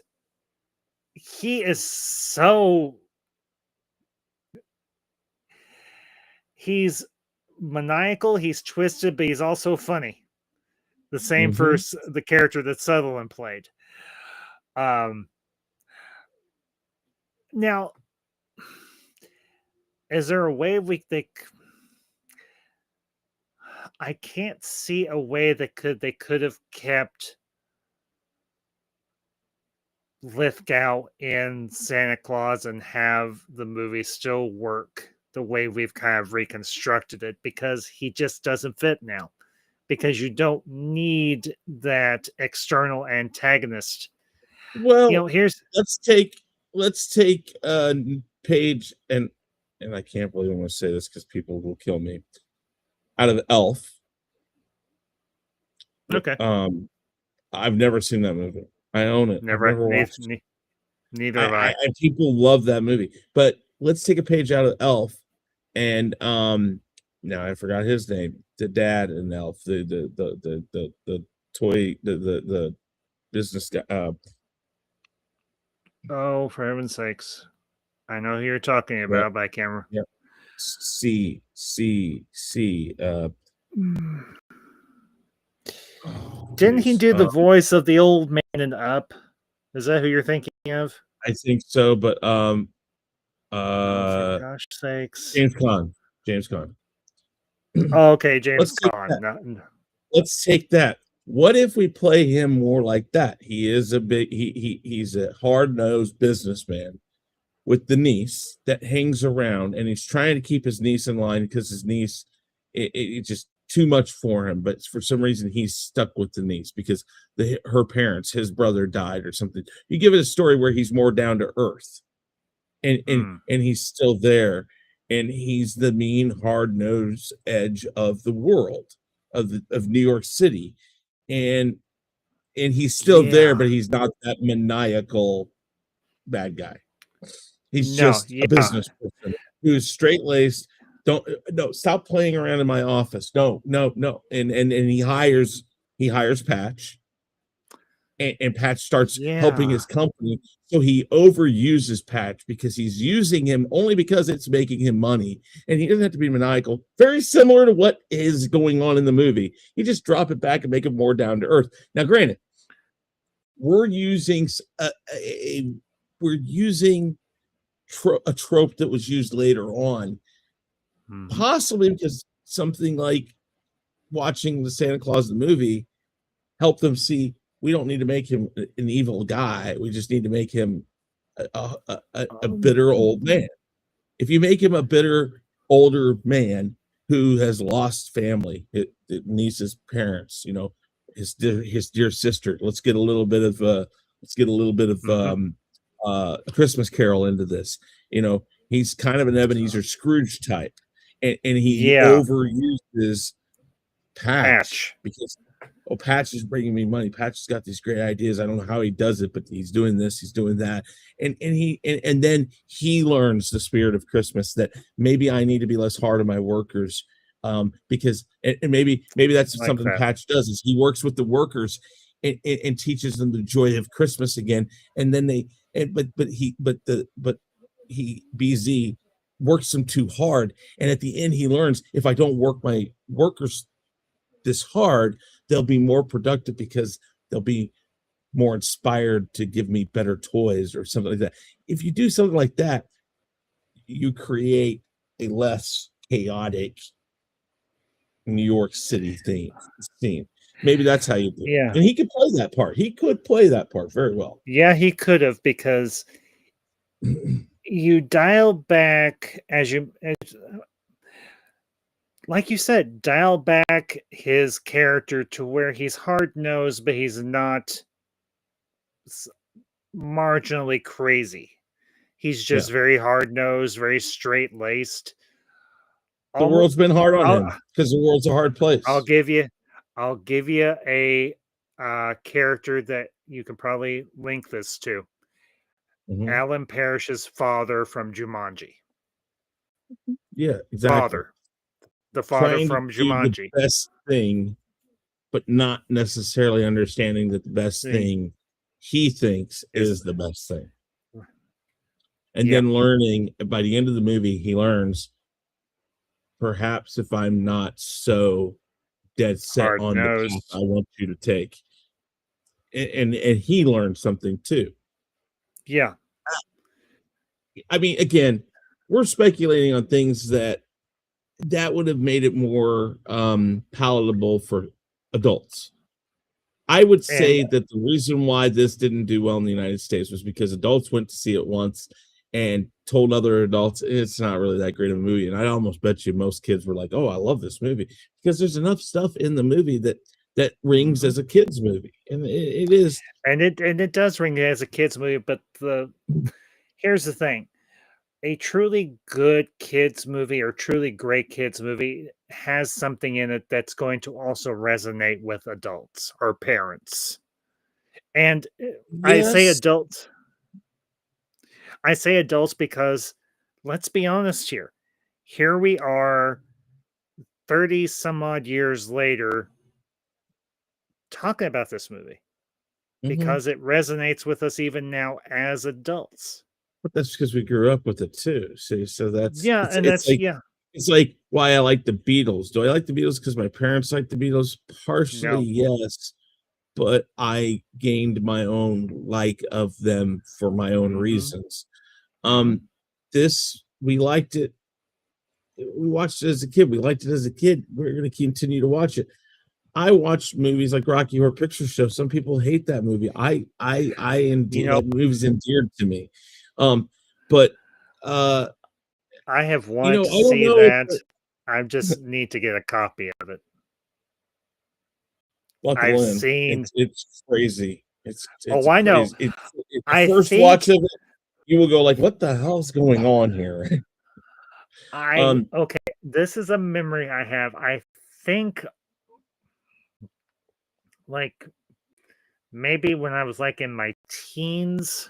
S2: he is so... He's maniacal, he's twisted, but he's also funny. The same for the character that Sutherland played. Now, is there a way I can't see a way that they could have kept Lithgow in Santa Claus and have the movie still work the way we've kind of reconstructed it, because he just doesn't fit now, because you don't need that external antagonist.
S5: Well, let's take a page, and I can't believe I'm going to say this because people will kill me, out of Elf.
S2: Okay.
S5: I've never seen that movie. I own it.
S2: Never
S5: watched it.
S2: Neither have I.
S5: People love that movie, but let's take a page out of Elf, and now I forgot his name. The dad in Elf, the toy, the business guy.
S2: Oh, for heaven's sakes! I know who you're talking about, but I can't remember.
S5: Yep. C.
S2: Didn't he do the voice of the old man in Up? Is that who you're thinking of?
S5: I think so, but
S2: for gosh sakes,
S5: James Caan.
S2: Oh, okay, James Caan.
S5: Let's take that. What if we play him more like that? He is he's a hard-nosed businessman with the niece that hangs around, and he's trying to keep his niece in line because his niece it's just too much for him, but for some reason he's stuck with the niece because her parents, his brother died or something. You give it a story where he's more down to earth, and he's still there, and he's the mean, hard-nosed edge of the world of New York City, and he's still there, but he's not that maniacal bad guy. He's just a business person who's straight-laced. Stop playing around in my office. No. And he hires Patch, and Patch starts helping his company. So he overuses Patch because he's using him only because it's making him money, and he doesn't have to be maniacal. Very similar to what is going on in the movie. You just drop it back and make it more down to earth. Now, granted, we're using a trope that was used later on. Possibly because something like watching the Santa Claus the movie helped them see we don't need to make him an evil guy. We just need to make him a bitter old man. If you make him a bitter older man who has lost family, his niece's parents, his dear sister. Let's get a little bit of A Christmas Carol into this. He's kind of an Ebenezer Scrooge type. And he overuses Patch because oh, Patch is bringing me money. Patch has got these great ideas. I don't know how he does it, but he's doing this, he's doing that. And then he learns the spirit of Christmas, that maybe I need to be less hard on my workers. Because maybe that's
S2: Like
S5: something
S2: that.
S5: Patch does, is he works with the workers and teaches them the joy of Christmas again. And then BZ works them too hard. And at the end, he learns, if I don't work my workers this hard, they'll be more productive because they'll be more inspired to give me better toys or something like that. If you do something like that, you create a less chaotic New York City scene. Maybe that's how you do it.
S2: Yeah.
S5: And he could play that part. He could play that part very well.
S2: Yeah, he could have, because you dial back like you said, dial back his character to where he's hard-nosed, but he's not marginally crazy. He's just very hard-nosed, very straight-laced.
S5: The world's been hard on him because the world's a hard place.
S2: I'll give you a character that you can probably link this to. Alan Parrish's father from Jumanji.
S5: Yeah, exactly.
S2: The father
S5: Trying
S2: from
S5: to do
S2: Jumanji.
S5: the best thing, but not necessarily understanding that the best thing he thinks is the best thing. And then learning, by the end of the movie, he learns, perhaps if I'm not so dead set on the path I want you to take. And he learned something too.
S2: Yeah.
S5: I mean, again, we're speculating on things that would have made it more palatable for adults. I would say that the reason why this didn't do well in the United States was because adults went to see it once and told other adults it's not really that great of a movie. And I almost bet you most kids were like, oh, I love this movie, because there's enough stuff in the movie that rings as a kid's movie. And it is.
S2: And it does ring as a kid's movie, but here's the thing. A truly good kids movie or truly great kids movie has something in it that's going to also resonate with adults or parents. And I say adults because, let's be honest here. Here we are 30 some odd years later talking about this movie because it resonates with us even now as adults.
S5: But that's because we grew up with it too. See, so that's it's like why I like the Beatles. Do I like the Beatles because my parents like the Beatles? Partially, yes, but I gained my own like of them for my own reasons. This, we liked it. We watched it as a kid. We liked it as a kid. We're going to continue to watch it. I watched movies like Rocky Horror Picture Show. Some people hate that movie. I that movie's endeared to me. But
S2: I have wanted to see that. I just need to get a copy of it.
S5: I've seen it's crazy. It's
S2: I know.
S5: First watch of it, you will go like, "What the hell's going on here?"
S2: Okay, this is a memory I have. I think, like, maybe when I was like in my teens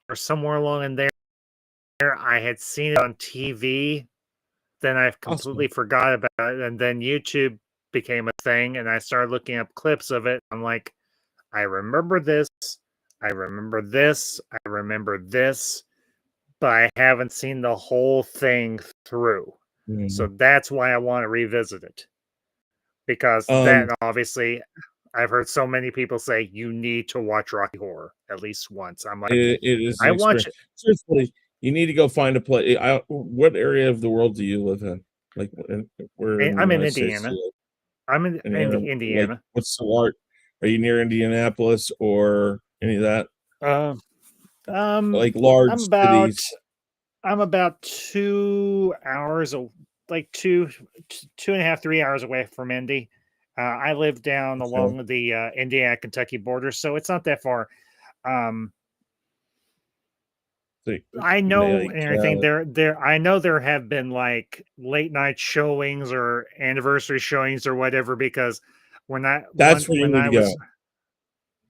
S2: or somewhere along in there, I had seen it on TV. Then I've completely forgot about it, and then YouTube became a thing, and I started looking up clips of it. I'm like, I remember this, I remember this, I remember this, but I haven't seen the whole thing through. So that's why I want to revisit it. Because then, obviously, I've heard so many people say you need to watch Rocky Horror at least once. I'm like,
S5: it is.
S2: I watch it.
S5: Seriously, you need to go find a place. What area of the world do you live in? Like, where?
S2: I'm in Indiana. I'm in Indiana.
S5: Like, what's the art? Are you near Indianapolis or any of that? Like large cities.
S2: I'm about 2 hours, like 2.5, 3 hours away from Indy. I live down along the Indiana-Kentucky border, so it's not that far. I know everything. I know there have been like late night showings or anniversary showings or whatever, because
S5: That's where you
S2: when
S5: need
S2: I
S5: to go.
S2: was,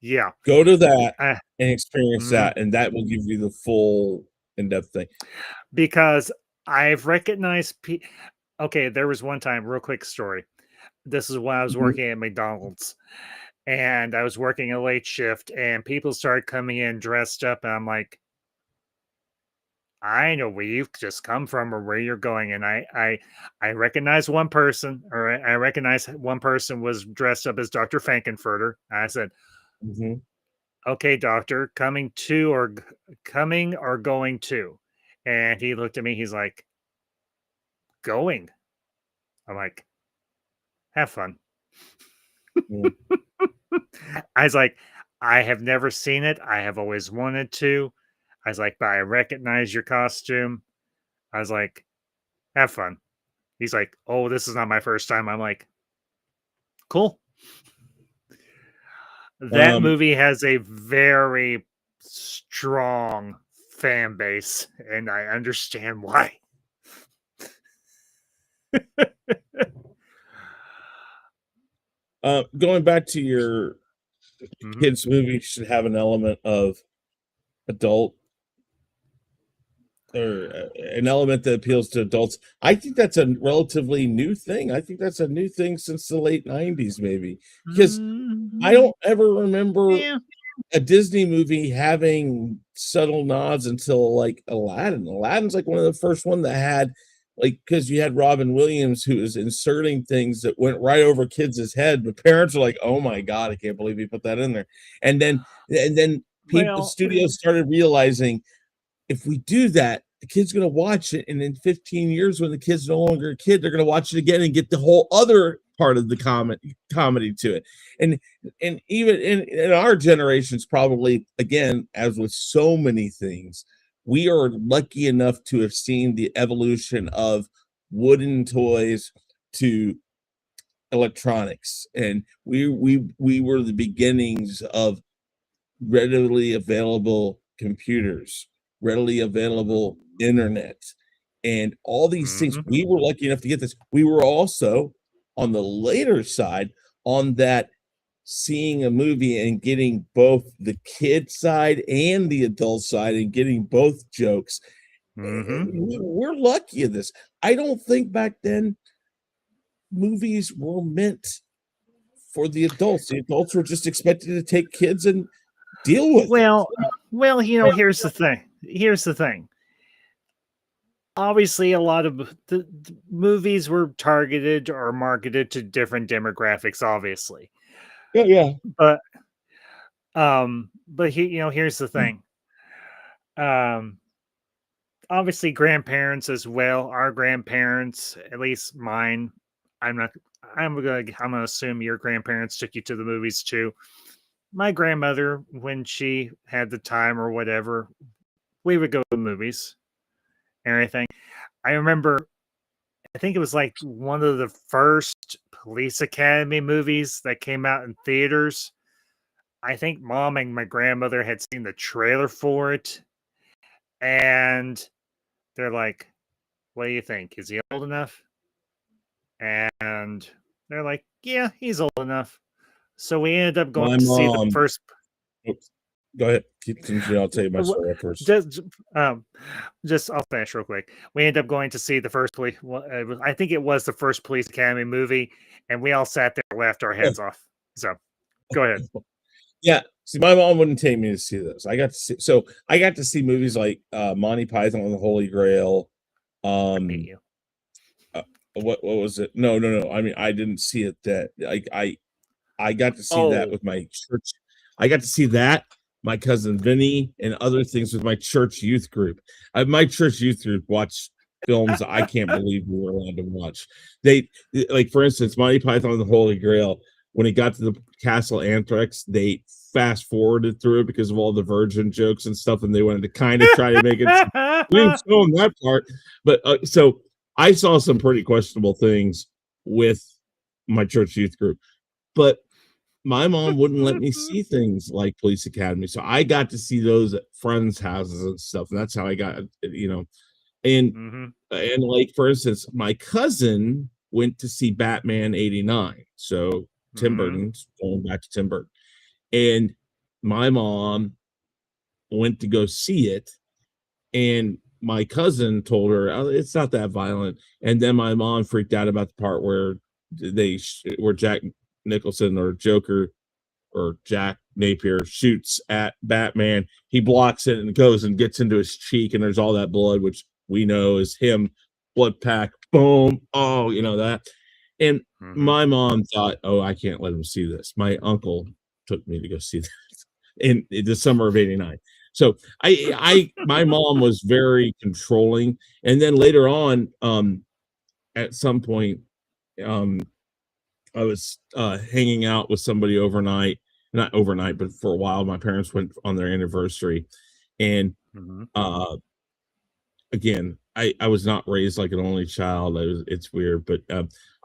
S2: yeah,
S5: Go to that
S2: uh,
S5: and experience
S2: mhm.
S5: that, and that will give you the full in-depth thing.
S2: Because I've recognized. Okay, there was one time, real quick story. This is when I was
S5: Mhm.
S2: working at McDonald's, and I was working a late shift, and people started coming in dressed up, and I'm like, I know where you've just come from or where you're going. And I recognize one person, or I recognize one person was dressed up as Dr. Frankenfurter. I said,
S5: Mhm.
S2: okay, doctor, coming or going to? And he looked at me, he's like, going. I'm like, have fun.
S5: Mm.
S2: I was like, I have never seen it. I have always wanted to. I was like, but I recognize your costume. I was like, have fun. He's like, oh, this is not my first time. I'm like, cool. That
S5: Um,
S2: movie has a very strong fan base, and I understand why.
S5: Going back to your
S2: Mhm.
S5: kids' movie should have an element of adult or an element that appeals to adults. I think that's a relatively new thing. I think that's a new thing since the late 90s, maybe. Because I don't ever remember
S2: Yeah.
S5: a Disney movie having subtle nods until like Aladdin. Aladdin's like one of the first one that had like because you had Robin Williams who was inserting things that went right over kids' head, but parents are like, "Oh my god, I can't believe he put that in there." And then people
S2: Well,
S5: studios started realizing if we do that, the kid's going to watch it, and in 15 years, when the kid's no longer a kid, they're going to watch it again and get the whole other part of the comedy to it. And even in our generations, probably again, as with so many things, we are lucky enough to have seen the evolution of wooden toys to electronics, and we were the beginnings of readily available computers, readily available internet, and all these things.
S2: mhm.
S5: We were lucky enough to get this. We were also on the later side on that seeing a movie and getting both the kid side and the adult side and getting both jokes.
S2: Mhm.
S5: We're lucky in this. I don't think back then movies were meant for the adults. The adults were just expected to take kids and deal with it.
S2: Well, here's the thing. Here's the thing. Obviously, a lot of the movies were targeted or marketed to different demographics, obviously.
S5: Yeah, yeah.
S2: But here's the thing. Um, obviously grandparents as well. Our grandparents, at least mine, I'm not I'm gonna assume your grandparents took you to the movies too. My grandmother, when she had the time or whatever, we would go to the movies and everything. I remember, I think it was like one of the first Police Academy movies that came out in theaters. I think mom and my grandmother had seen the trailer for it, and they're like, what do you think? Is he old enough? And they're like, yeah, he's old enough. So we ended up going
S5: My
S2: to see the
S5: mom.
S2: first.
S5: Oops. Go ahead. Keep continue. I'll tell you my story first.
S2: Um, just I'll finish real quick. We ended up going to see the first police. Well, I think it was the first Police Academy movie, and we all sat there and laughed our heads off. So, go ahead.
S5: Yeah. See, my mom wouldn't take me to see those. I got to see movies like Monty Python and the Holy Grail.
S2: I hate you.
S5: What was it? No. I mean, I didn't see it. That I got to see that
S2: Oh,
S5: with my church. I got to see that, my cousin Vinny, and other things with my church youth group. My church youth group watched films I can't believe we were allowed to watch. They like, for instance, Monty Python and the Holy Grail. When it got to the Castle Anthrax, they fast forwarded through it because of all the virgin jokes and stuff, and they wanted to kind of try to make it. We didn't show them that part, but so I saw some pretty questionable things with my church youth group, but my mom wouldn't let me see things like Police Academy, so I got to see those at friends' houses and stuff, and that's how I got, and
S2: Mhm.
S5: and like for instance, my cousin went to see Batman '89, so Tim Burton's, going back to Tim Burton. And my mom went to go see it, and my cousin told her, oh, it's not that violent. And then my mom freaked out about the part where where Jack Nicholson or Joker or Jack Napier shoots at Batman. He blocks it and goes and gets into his cheek, and there's all that blood, which we know is him, blood pack, boom. Oh, you know that. And my mom thought, oh, I can't let him see this. My uncle took me to go see this in the summer of '89. So my mom was very controlling. And then later on, at some point, I was hanging out with somebody overnight, not overnight, but for a while. My parents went on their anniversary, and again, I was not raised like an only child. It's weird, but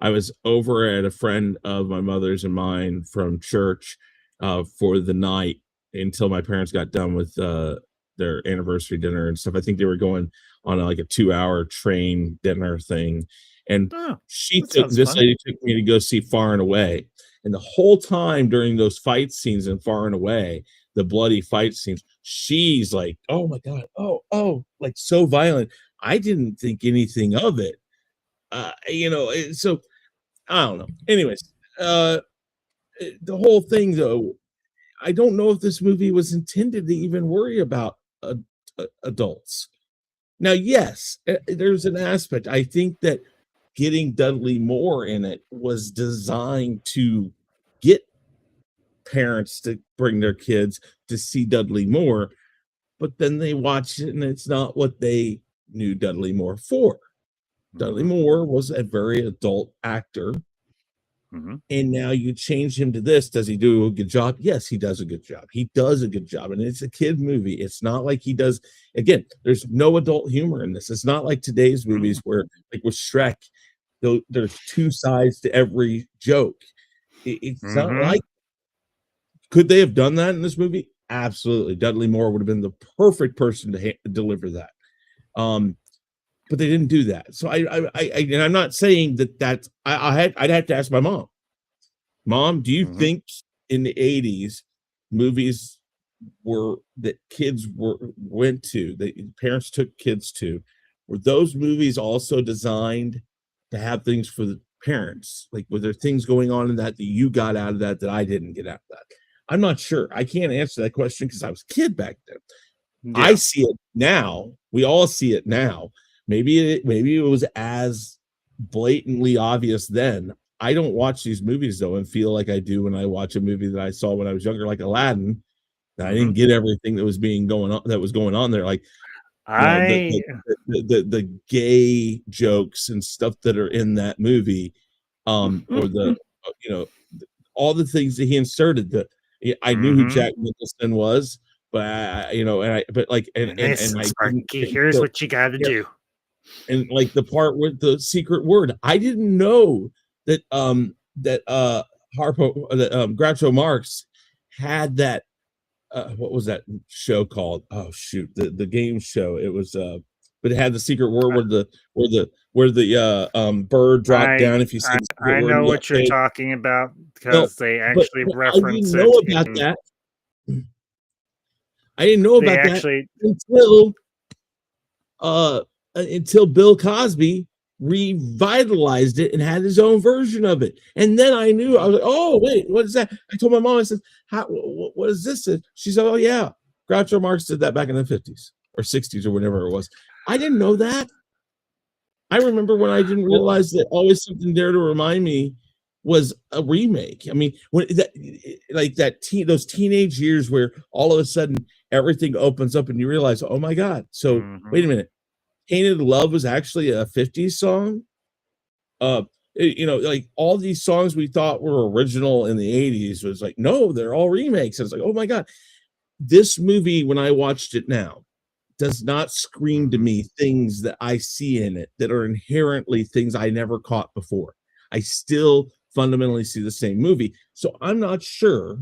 S5: I was over at a friend of my mother's and mine from church for the night until my parents got done with their anniversary dinner and stuff. I think they were going on like a 2-hour train dinner thing. And this lady took me to go see Far and Away. And the whole time during those fight scenes in Far and Away, the bloody fight scenes, she's like, oh my God, oh, like so violent. I didn't think anything of it. So I don't know. Anyways, the whole thing though, I don't know if this movie was intended to even worry about adults. Now, yes, there's an aspect. I think that getting Dudley Moore in it was designed to get parents to bring their kids to see Dudley Moore, but then they watch it and it's not what they knew Dudley Moore for. Dudley Moore was a very adult actor. And now you change him to this. Does he do a good job? Yes, he does a good job. He does a good job. And it's a kid movie. It's not like he does, again, there's no adult humor in this. It's not like today's movies where, like with Shrek, there's two sides to every joke. It's not like, could they have done that in this movie? Absolutely. Dudley Moore would have been the perfect person to deliver that. But they didn't do that. So and I'm not saying that's I'd have to ask my mom. Mom, do you think in the 80s movies that kids went to, that parents took kids to, were those movies also designed to have things for the parents? Like, were there things going on in that you got out of that I didn't get out of that? I'm not sure. I can't answer that question because I was a kid back then. Yeah. I see it now. We all see it now. Maybe it was as blatantly obvious then. I don't watch these movies though and feel like I do when I watch a movie that I saw when I was younger, like Aladdin. That I didn't get everything that was going on there. Like the gay jokes and stuff that are in that movie, or the all the things that he inserted. I knew who Jack Nicholson was, but
S2: here's what you got to do.
S5: And like the part with the secret word, I didn't know that Groucho Marx had that. What was that show called? Oh shoot, the game show. It was but it had the secret word where the bird dropped down. If you see,
S2: I know what you're talking about because they actually reference it.
S5: I didn't know about that. I didn't know about that until Bill Cosby revitalized it and had his own version of it. And then I knew. I was like, oh wait, what is that? I told my mom, I said, what is this? She said, oh yeah, Groucho Marx did that back in the 50s or 60s or whatever it was. I didn't know that. I remember when I didn't realize that Always Something There to Remind Me was a remake. I mean, when those teenage years where all of a sudden everything opens up and you realize, oh my God. So wait a minute. Tainted Love was actually a 50s song. Like all these songs we thought were original in the 80s was like, no, they're all remakes. It's like, oh my God. This movie, when I watched it now, does not scream to me things that I see in it that are inherently things I never caught before. I still fundamentally see the same movie. So I'm not sure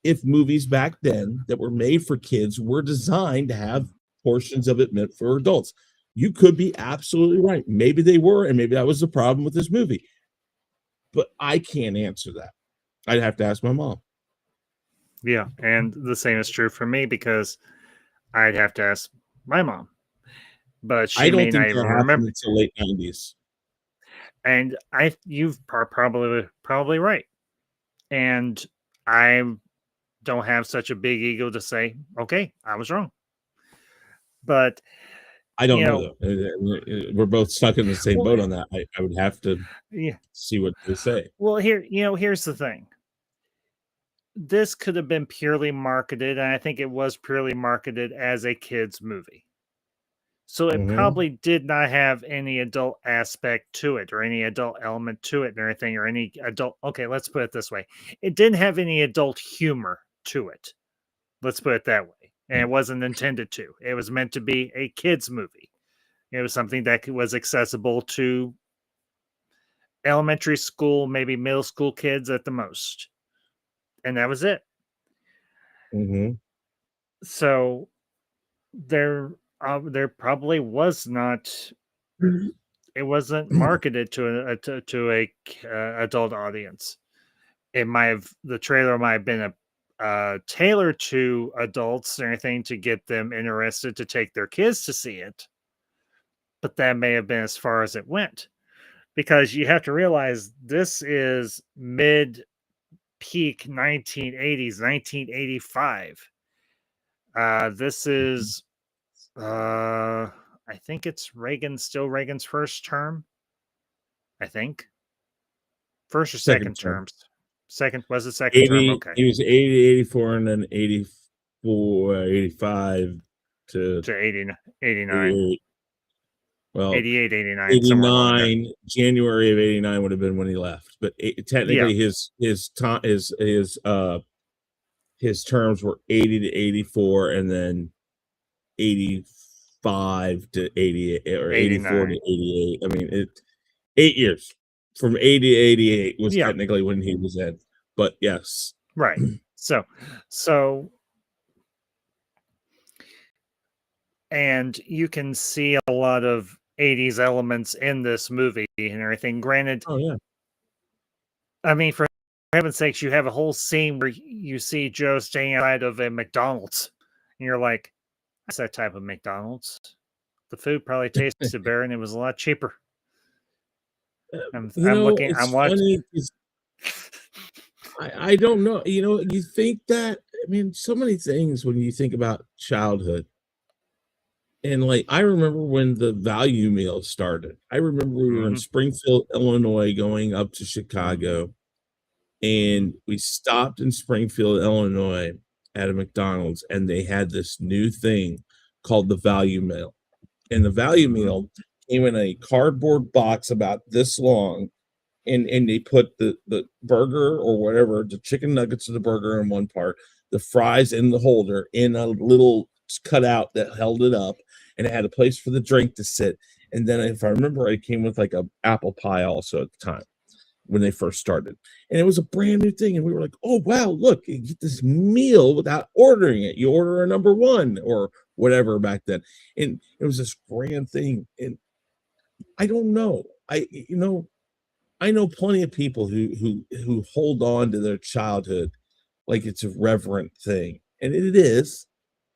S5: if movies back then that were made for kids were designed to have portions of it meant for adults. You could be absolutely right. Maybe they were, and maybe that was the problem with this movie. But I can't answer that. I'd have to ask my mom.
S2: Yeah, and the same is true for me because I'd have to ask my mom, but
S5: I
S2: she
S5: don't
S2: may not
S5: think
S2: even
S5: that happened
S2: remember.
S5: until late 90s.
S2: And you've probably right. And I don't have such a big ego to say, okay, I was wrong. But
S5: I don't
S2: you
S5: know
S2: know,
S5: though. We're both stuck in the same
S2: well,
S5: boat on that. I would have to
S2: yeah.
S5: see what they say.
S2: Well, here's the thing. This could have been purely marketed, and I think it was purely marketed as a kids movie. So it
S5: Mm-hmm.
S2: probably did not have any adult aspect to it or any adult element to it or anything or any adult. Okay, let's put it this way. It didn't have any adult humor to it. Let's put it that way. And it wasn't intended to. It was meant to be a kids movie. It was something that was accessible to elementary school, maybe middle school kids at the most. And that was it.
S5: Mm-hmm.
S2: So there probably was not, it wasn't marketed to a adult audience. It might have, the trailer might have been tailored to adults or anything to get them interested to take their kids to see it, but that may have been as far as it went, because you have to realize this is mid peak 1980s, 1985. This is I think it's Reagan's first term. I think first or second
S5: Term.
S2: terms. Second, was it second term? Okay.
S5: He was 80, 84, and then 84, 85 to
S2: 89,
S5: 88. Well,
S2: 88, 89, somewhere along there.
S5: 89, January of 89 would have been when he left. But technically his terms were 80 to 84 and then 85 to 88 or 84 to 88. I mean, 8 years. From 80 to 88 was technically when he was in. But yes.
S2: Right. So and you can see a lot of 80s elements in this movie and everything. Granted,
S5: oh yeah.
S2: I mean, for heaven's sakes, you have a whole scene where you see Joe staying outside of a McDonald's, and you're like, "That's that type of McDonald's. The food probably tasted better, and it was a lot cheaper." I'm looking. I'm watching.
S5: I don't know. You think that. I mean, so many things when you think about childhood. And like, I remember when the value meal started. I remember we were in Springfield, Illinois, going up to Chicago, and we stopped in Springfield, Illinois at a McDonald's, and they had this new thing called the value meal. And the value meal came in a cardboard box about this long, and they put the burger or whatever, the chicken nuggets of the burger in one part, the fries in the holder in a little cutout that held it up, and it had a place for the drink to sit. And then, if I remember, it came with like a apple pie also at the time when they first started, and it was a brand new thing. And we were like, "Oh wow, look! You get this meal without ordering it. You order a number one or whatever back then." And it was this grand thing. And I don't know. I know plenty of people who hold on to their childhood like it's a reverent thing, and it is.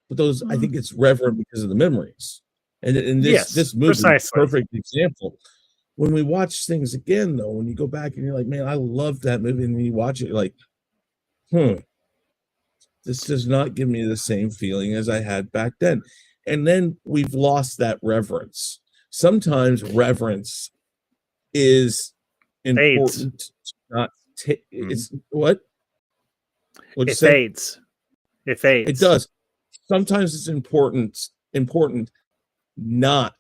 S5: But those, I think it's reverent because of the memories. And this movie is a perfect example. When we watch things again, though, when you go back and you're like, man, I love that movie, and then you watch it, you're like, this does not give me the same feeling as I had back then. And then we've lost that reverence. Sometimes reverence is important. It's what?
S2: It fades. It fades.
S5: It does. Sometimes it's important not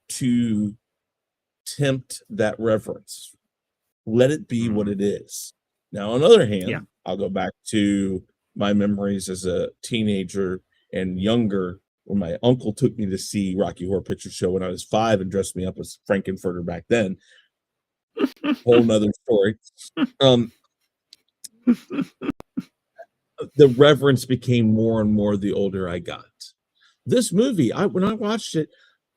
S5: to tempt that reverence. Let it be what it is. Now, on the other hand, I'll go back to my memories as a teenager and younger when my uncle took me to see Rocky Horror Picture Show when I was 5 and dressed me up as Frankenfurter back then. Whole nother story. The reverence became more and more the older I got. This movie, when I watched it,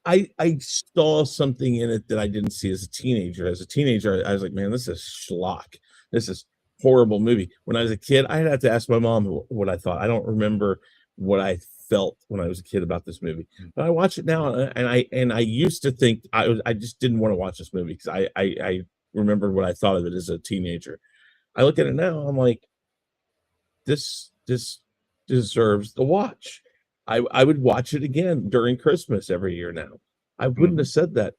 S5: I saw something in it that I didn't see as a teenager. As a teenager, I was like, man, this is schlock. this is horrible movie. When I was a kid, I had to ask my mom what I thought. I don't remember what I felt when I was a kid about this movie, but I watch it now, and I used to think I just didn't want to watch this movie because I remember what I thought of it as a teenager. I look at it now, I'm like, this deserves the watch. I would watch it again during Christmas every year now. I wouldn't have said that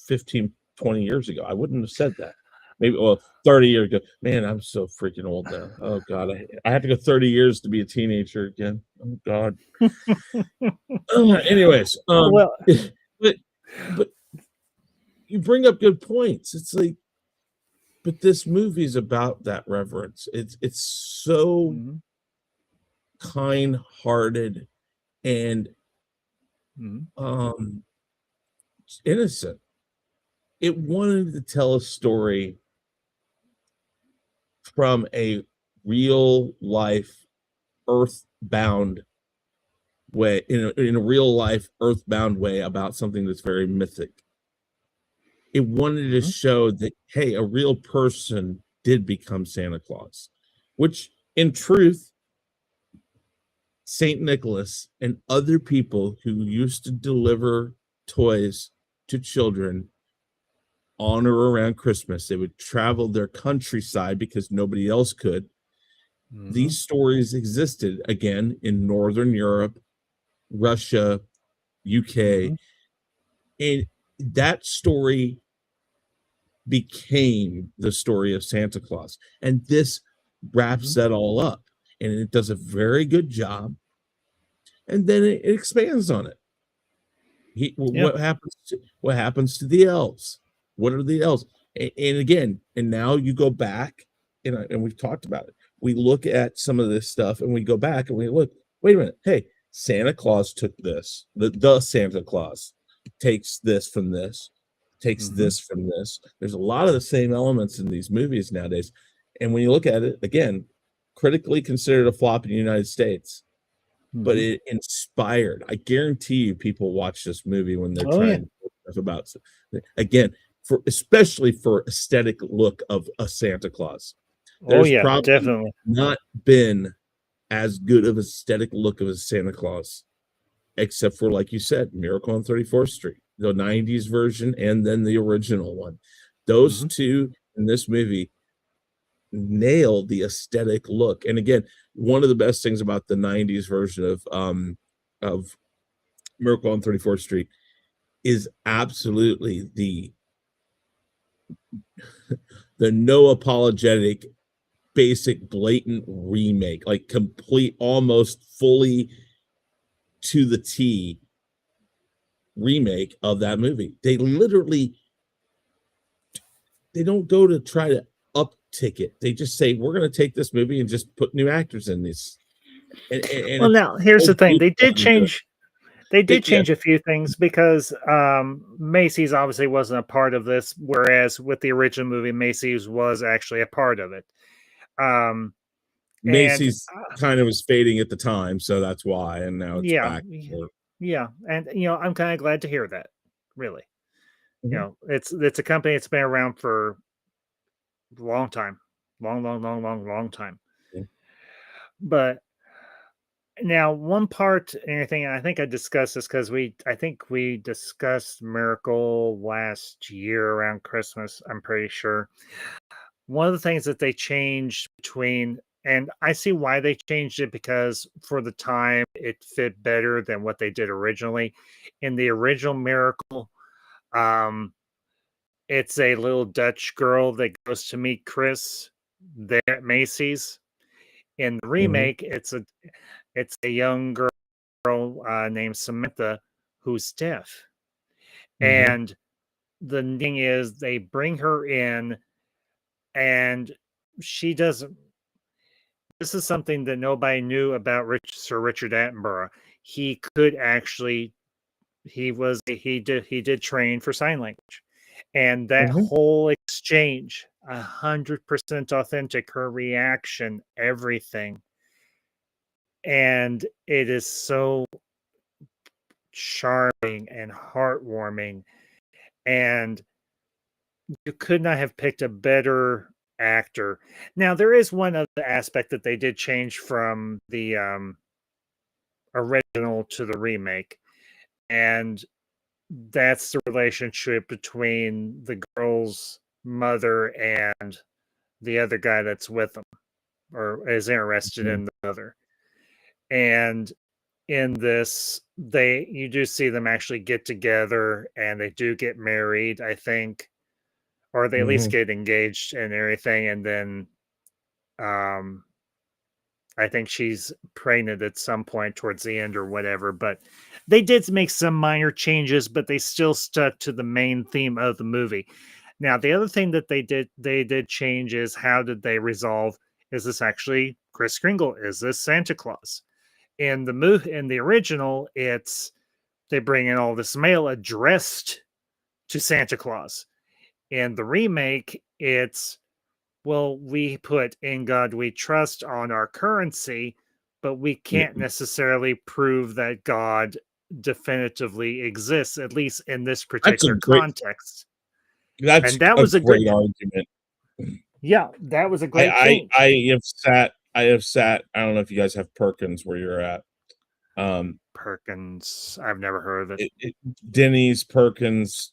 S5: 15, 20 years ago. I wouldn't have said that. Maybe 30 years ago. Man, I'm so freaking old now. Oh God, I have to go 30 years to be a teenager again. Oh God. Anyways,
S2: Well,
S5: but you bring up good points. It's like, but this movie is about that reverence. It's so kind-hearted and innocent. It wanted to tell a story from a real life earthbound way, in a real life earthbound way, about something that's very mythic. It wanted to show that, hey, a real person did become Santa Claus, which in truth, Saint Nicholas and other people who used to deliver toys to children on or around Christmas, they would travel their countryside because nobody else could. These stories existed again in Northern Europe, Russia, UK, and that story became the story of Santa Claus. And this wraps that all up, and it does a very good job. And then it expands on it. What happens to the elves? What are the elves? And again, and now you go back, and we've talked about it. We look at some of this stuff, and we go back and we look. Wait a minute. Hey, Santa Claus took this. The Santa Claus takes this from this, takes this from this. There's a lot of the same elements in these movies nowadays. And when you look at it again, critically considered a flop in the United States, but it inspired. I guarantee you, people watch this movie when they're trying to stuff about. Again, especially for aesthetic look of a Santa Claus. There's probably
S2: definitely
S5: not been as good of aesthetic look of a Santa Claus, except for, like you said, Miracle on 34th Street, the 90s version, and then the original one. Those two in this movie nailed the aesthetic look. And again, one of the best things about the 90s version of Miracle on 34th Street is absolutely the no apologetic, basic, blatant remake, like complete, almost fully to the T remake of that movie. They don't go to try to uptick it. They just say, we're going to take this movie and just put new actors in this.
S2: Well, now here's the thing. They did change a few things because Macy's obviously wasn't a part of this, whereas with the original movie, Macy's was actually a part of it.
S5: Macy's kind of was fading at the time, so that's why, and now it's back.
S2: Yeah, and I'm kind of glad to hear that. Really, it's a company that's been around for a long time, long time. But now, one part, anything, I think I discussed this because I think we discussed Miracle last year around Christmas. I'm pretty sure. One of the things that they changed and I see why they changed it, because for the time it fit better than what they did originally. In the original Miracle, it's a little Dutch girl that goes to meet Chris there at Macy's. In the remake, it's a young girl named Samantha who's deaf. And the thing is, they bring her in, and she doesn't. This is something that nobody knew about Sir Richard Attenborough. He could actually, he did train for sign language, and that whole exchange, 100% authentic. Her reaction, everything, and it is so charming and heartwarming, and you could not have picked a better actor. Now, there is one other aspect that they did change from the original to the remake, and that's the relationship between the girl's mother and the other guy that's with them or is interested in the mother. And in this, you do see them actually get together and they do get married, I think, or they at least get engaged and everything. And then I think she's pregnant at some point towards the end or whatever, but they did make some minor changes, but they still stuck to the main theme of the movie. Now, the other thing that they did change is how did they resolve, is this actually Kris Kringle? Is this Santa Claus? In the original, it's they bring in all this mail addressed to Santa Claus. In the remake, it's, well, we put "In God We Trust" on our currency, but we can't necessarily prove that God definitively exists, at least in this particular context.
S5: That's
S2: and that was a
S5: great
S2: good
S5: argument.
S2: Yeah, that was a great change.
S5: I have sat. I don't know if you guys have Perkins where you're at.
S2: Perkins, I've never heard of it.
S5: Denny's, Perkins,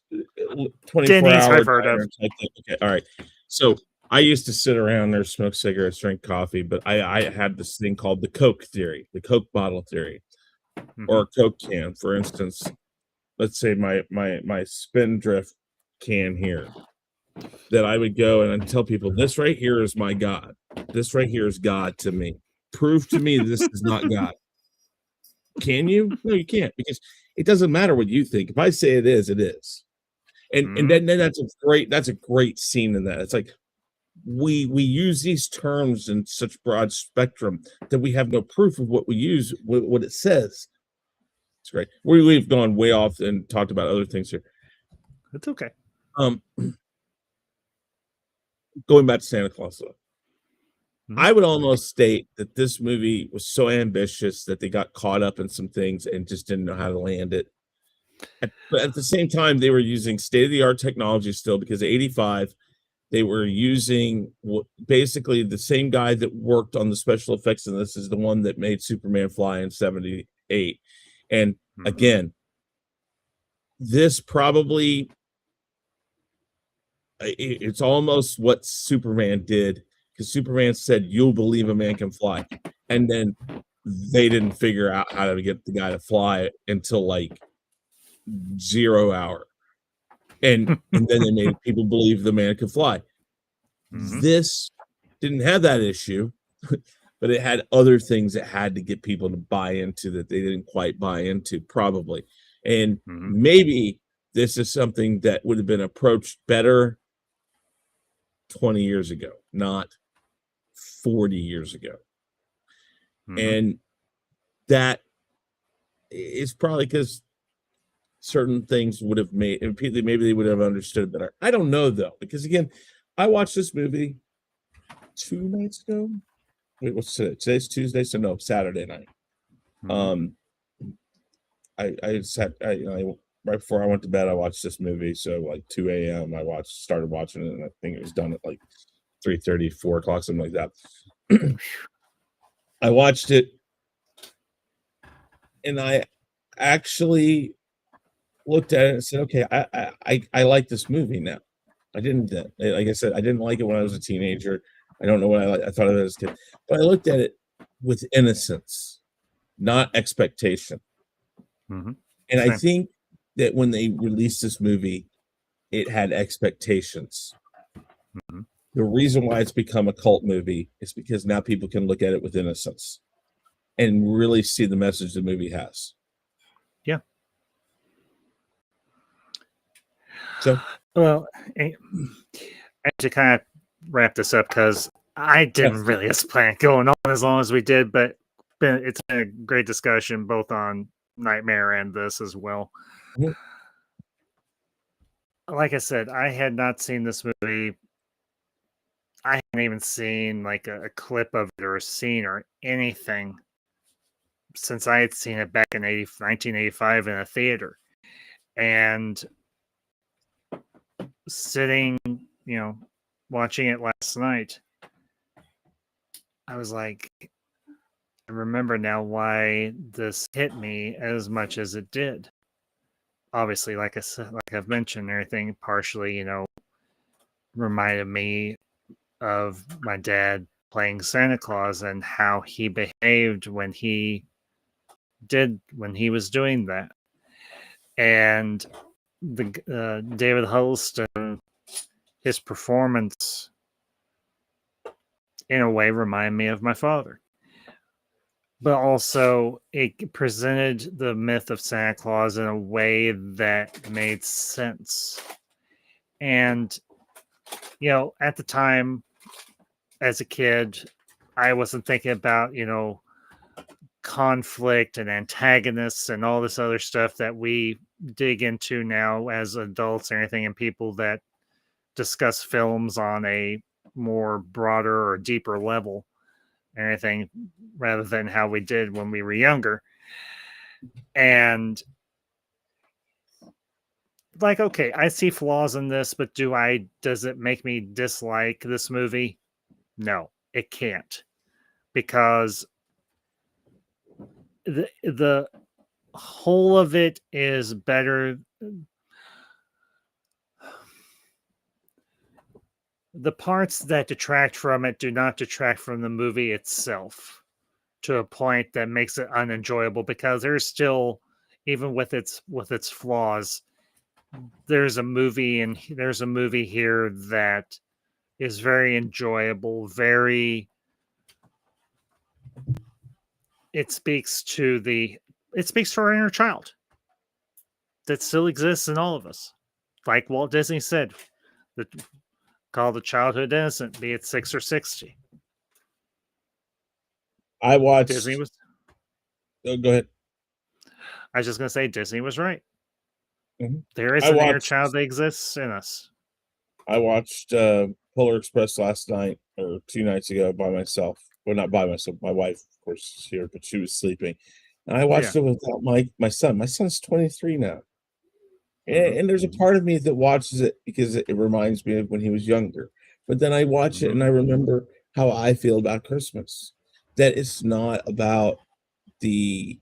S5: 24
S2: Denny's,
S5: hour
S2: I've heard of.
S5: Okay, all right. So I used to sit around there, smoke cigarettes, drink coffee, but I had this thing called the Coke theory, the Coke bottle theory, or a Coke can. For instance, let's say my Spindrift can here, that I would go and I'd tell people, this right here is my God. This right here is God to me. Prove to me this is not God. Can you? No, you can't, because it doesn't matter what you think. If I say it is, it is. And then that's a great scene in that. It's like we use these terms in such broad spectrum that we have no proof of what we use, what it says. It's great. We've gone way off and talked about other things here.
S2: It's okay.
S5: Going back to Santa Claus, though, I would almost state that this movie was so ambitious that they got caught up in some things and just didn't know how to land it. But at the same time, they were using state-of-the-art technology still, because 85, they were using basically the same guy that worked on the special effects in this is the one that made Superman fly in 78. And again, this probably, it's almost what Superman did, because Superman said, "You'll believe a man can fly," and then they didn't figure out how to get the guy to fly until like 0 hour, and then they made people believe the man could fly. This didn't have that issue, but it had other things that had to get people to buy into that they didn't quite buy into, probably. And maybe this is something that would have been approached better 20 years ago, not 40 years ago. And that is probably because certain things would have made, and maybe they would have understood better. I don't know, though, because again, I watched this movie 2 nights ago. Wait, what's today? Today's Tuesday, so no, Saturday night. I sat, right before I went to bed, I watched this movie. So like 2 a.m. I started watching it, and I think it was done at like 3:30, 4 o'clock, something like that. I watched it, and I actually looked at it and said, okay, I like this movie now. I didn't, like I said, I didn't like it when I was a teenager. I don't know what I thought of it as a kid, but I looked at it with innocence, not expectation. And I think that when they released this movie, it had expectations. The reason why it's become a cult movie is because now people can look at it with innocence and really see the message the movie has.
S2: Yeah.
S5: So,
S2: well, to kind of wrap this up, because I didn't really plan going on as long as we did, but it's been a great discussion both on Nightmare and this as well. Like I said, I had not seen this movie. I hadn't even seen like a clip of it or a scene or anything since I had seen it back in 1985 in a theater. And sitting, watching it last night, I was like, I remember now why this hit me as much as it did. Obviously, like I said, like I've mentioned, everything partially, reminded me of my dad playing Santa Claus and how he behaved when he was doing that. And the David Huddleston, his performance in a way reminded me of my father. But also, it presented the myth of Santa Claus in a way that made sense. And, at the time, as a kid, I wasn't thinking about, conflict and antagonists and all this other stuff that we dig into now as adults and everything, and people that discuss films on a more broader or deeper level and everything, rather than how we did when we were younger. And like, okay, I see flaws in this, but does it make me dislike this movie? No, it can't, because the whole of it is better. The parts that detract from it do not detract from the movie itself to a point that makes it unenjoyable, because there's still, even with its flaws, there's a movie here that is very enjoyable, it speaks to our inner child that still exists in all of us. Like Walt Disney said, call the childhood innocent, be it 6 or 60.
S5: I watched.
S2: Disney was.
S5: Oh, go ahead.
S2: I was just gonna say Disney was right.
S5: Mhm.
S2: There is
S5: I
S2: an inner
S5: watched-
S2: child that exists in us.
S5: I watched Polar Express last night or 2 nights ago by myself. Well, not by myself. My wife, of course, is here, but she was sleeping. And I watched it without my son. My son's 23 now. And there's a part of me that watches it because it reminds me of when he was younger. But then I watch it and I remember how I feel about Christmas. That it's not about the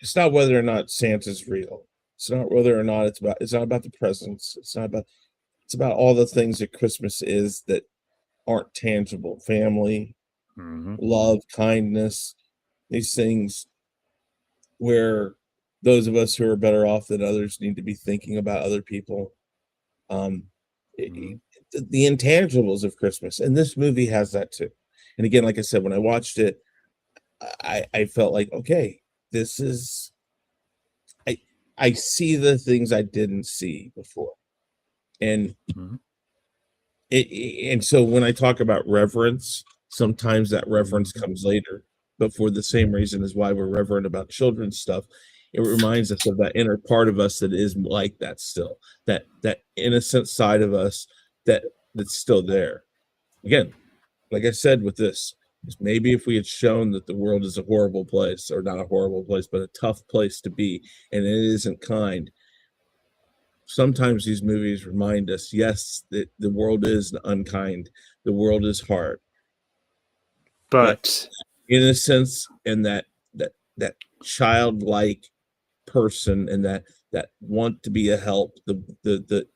S5: it's not whether or not Santa's real. It's not whether or not it's not about the presents. It's about all the things that Christmas is that aren't tangible. Family, love, kindness, these things where those of us who are better off than others need to be thinking about other people. The intangibles of Christmas, and this movie has that too. And again, like I said, when I watched it, I felt like, okay, this is I see the things I didn't see before, and and so when I talk about reverence, sometimes that reverence comes later, but for the same reason as why we're reverent about children's stuff, it reminds us of that inner part of us that is like that still, that innocent side of us that's still there. Again, like I said with this, is maybe if we had shown that the world is a horrible place, or not a horrible place, but a tough place to be, and it isn't kind. Sometimes these movies remind us, yes, that the world is unkind, the world is hard,
S2: but
S5: innocence and that childlike person and that want to be a help, the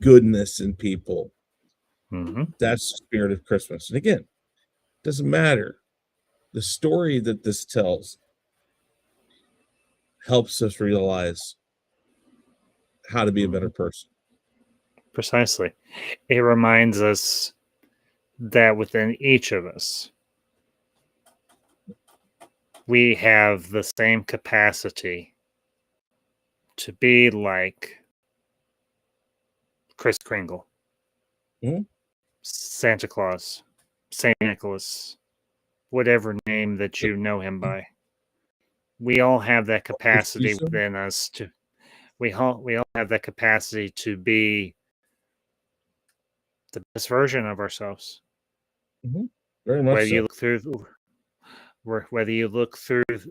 S5: goodness in people, that's the spirit of Christmas. And again, it doesn't matter. The story that this tells helps us realize how to be a better person.
S2: Precisely. It reminds us that within each of us, we have the same capacity to be like Kris Kringle, Santa Claus, St. Nicholas, whatever name that you know him by. We all have that capacity within us to. We all have that capacity to be the best version of ourselves.
S5: Very much
S2: Whether
S5: so.
S2: you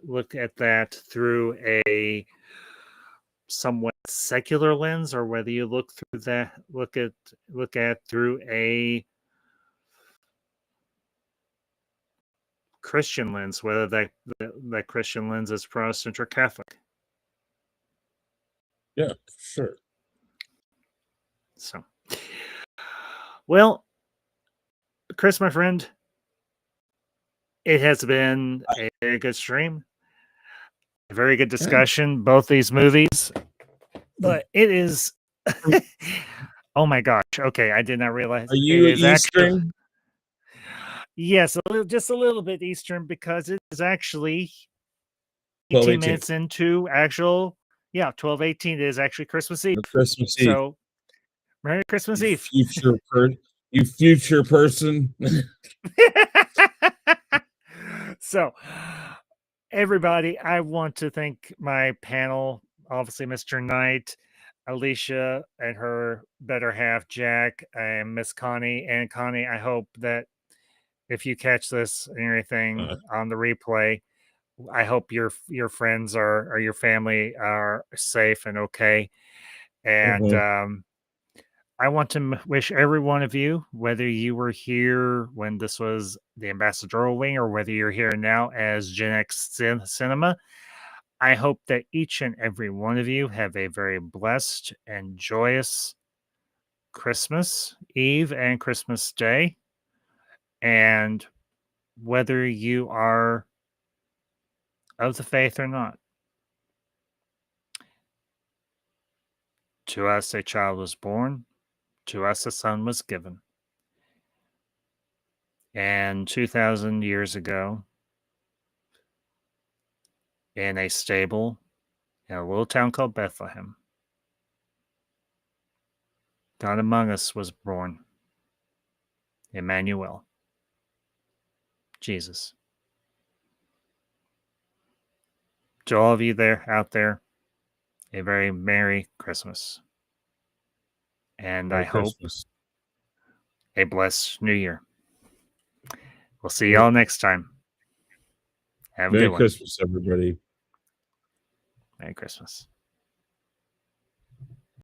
S2: look at that through a somewhat secular lens, or whether you look at through a Christian lens, whether that Christian lens is Protestant or Catholic.
S5: Yeah, sure.
S2: So, well, Chris, my friend, it has been a very good stream, a very good discussion, both these movies. But it is, oh my gosh! Okay, I did not realize
S5: Are you
S2: it is actually.
S5: Eastern?
S2: Yes, just a little bit Eastern, because it is actually
S5: 12,
S2: 18
S5: 18.
S2: minutes into actual, 12:18 is actually Christmas Eve.
S5: Christmas Eve.
S2: So, Merry Christmas
S5: You
S2: Eve.
S5: you future person.
S2: So, everybody, I want to thank my panel, obviously Mr. Knight, Alicia, and her better half, Jack, and Miss Connie. And Connie, I hope that if you catch this and everything on the replay, I hope your friends or your family are safe and okay. And I want to wish every one of you, whether you were here when this was the ambassadorial wing or whether you're here now as Gen X Cinema, I hope that each and every one of you have a very blessed and joyous Christmas Eve and Christmas Day. And whether you are of the faith or not, to us a child was born, to us a son was given. And 2,000 years ago, in a stable in a little town called Bethlehem, God among us was born. Emmanuel, Jesus. To all of you out there, a very Merry Christmas. And
S5: Merry
S2: I hope
S5: Christmas.
S2: a blessed New Year. We'll see y'all next time. Have a
S5: Merry
S2: good one.
S5: Christmas, everybody.
S2: Merry Christmas.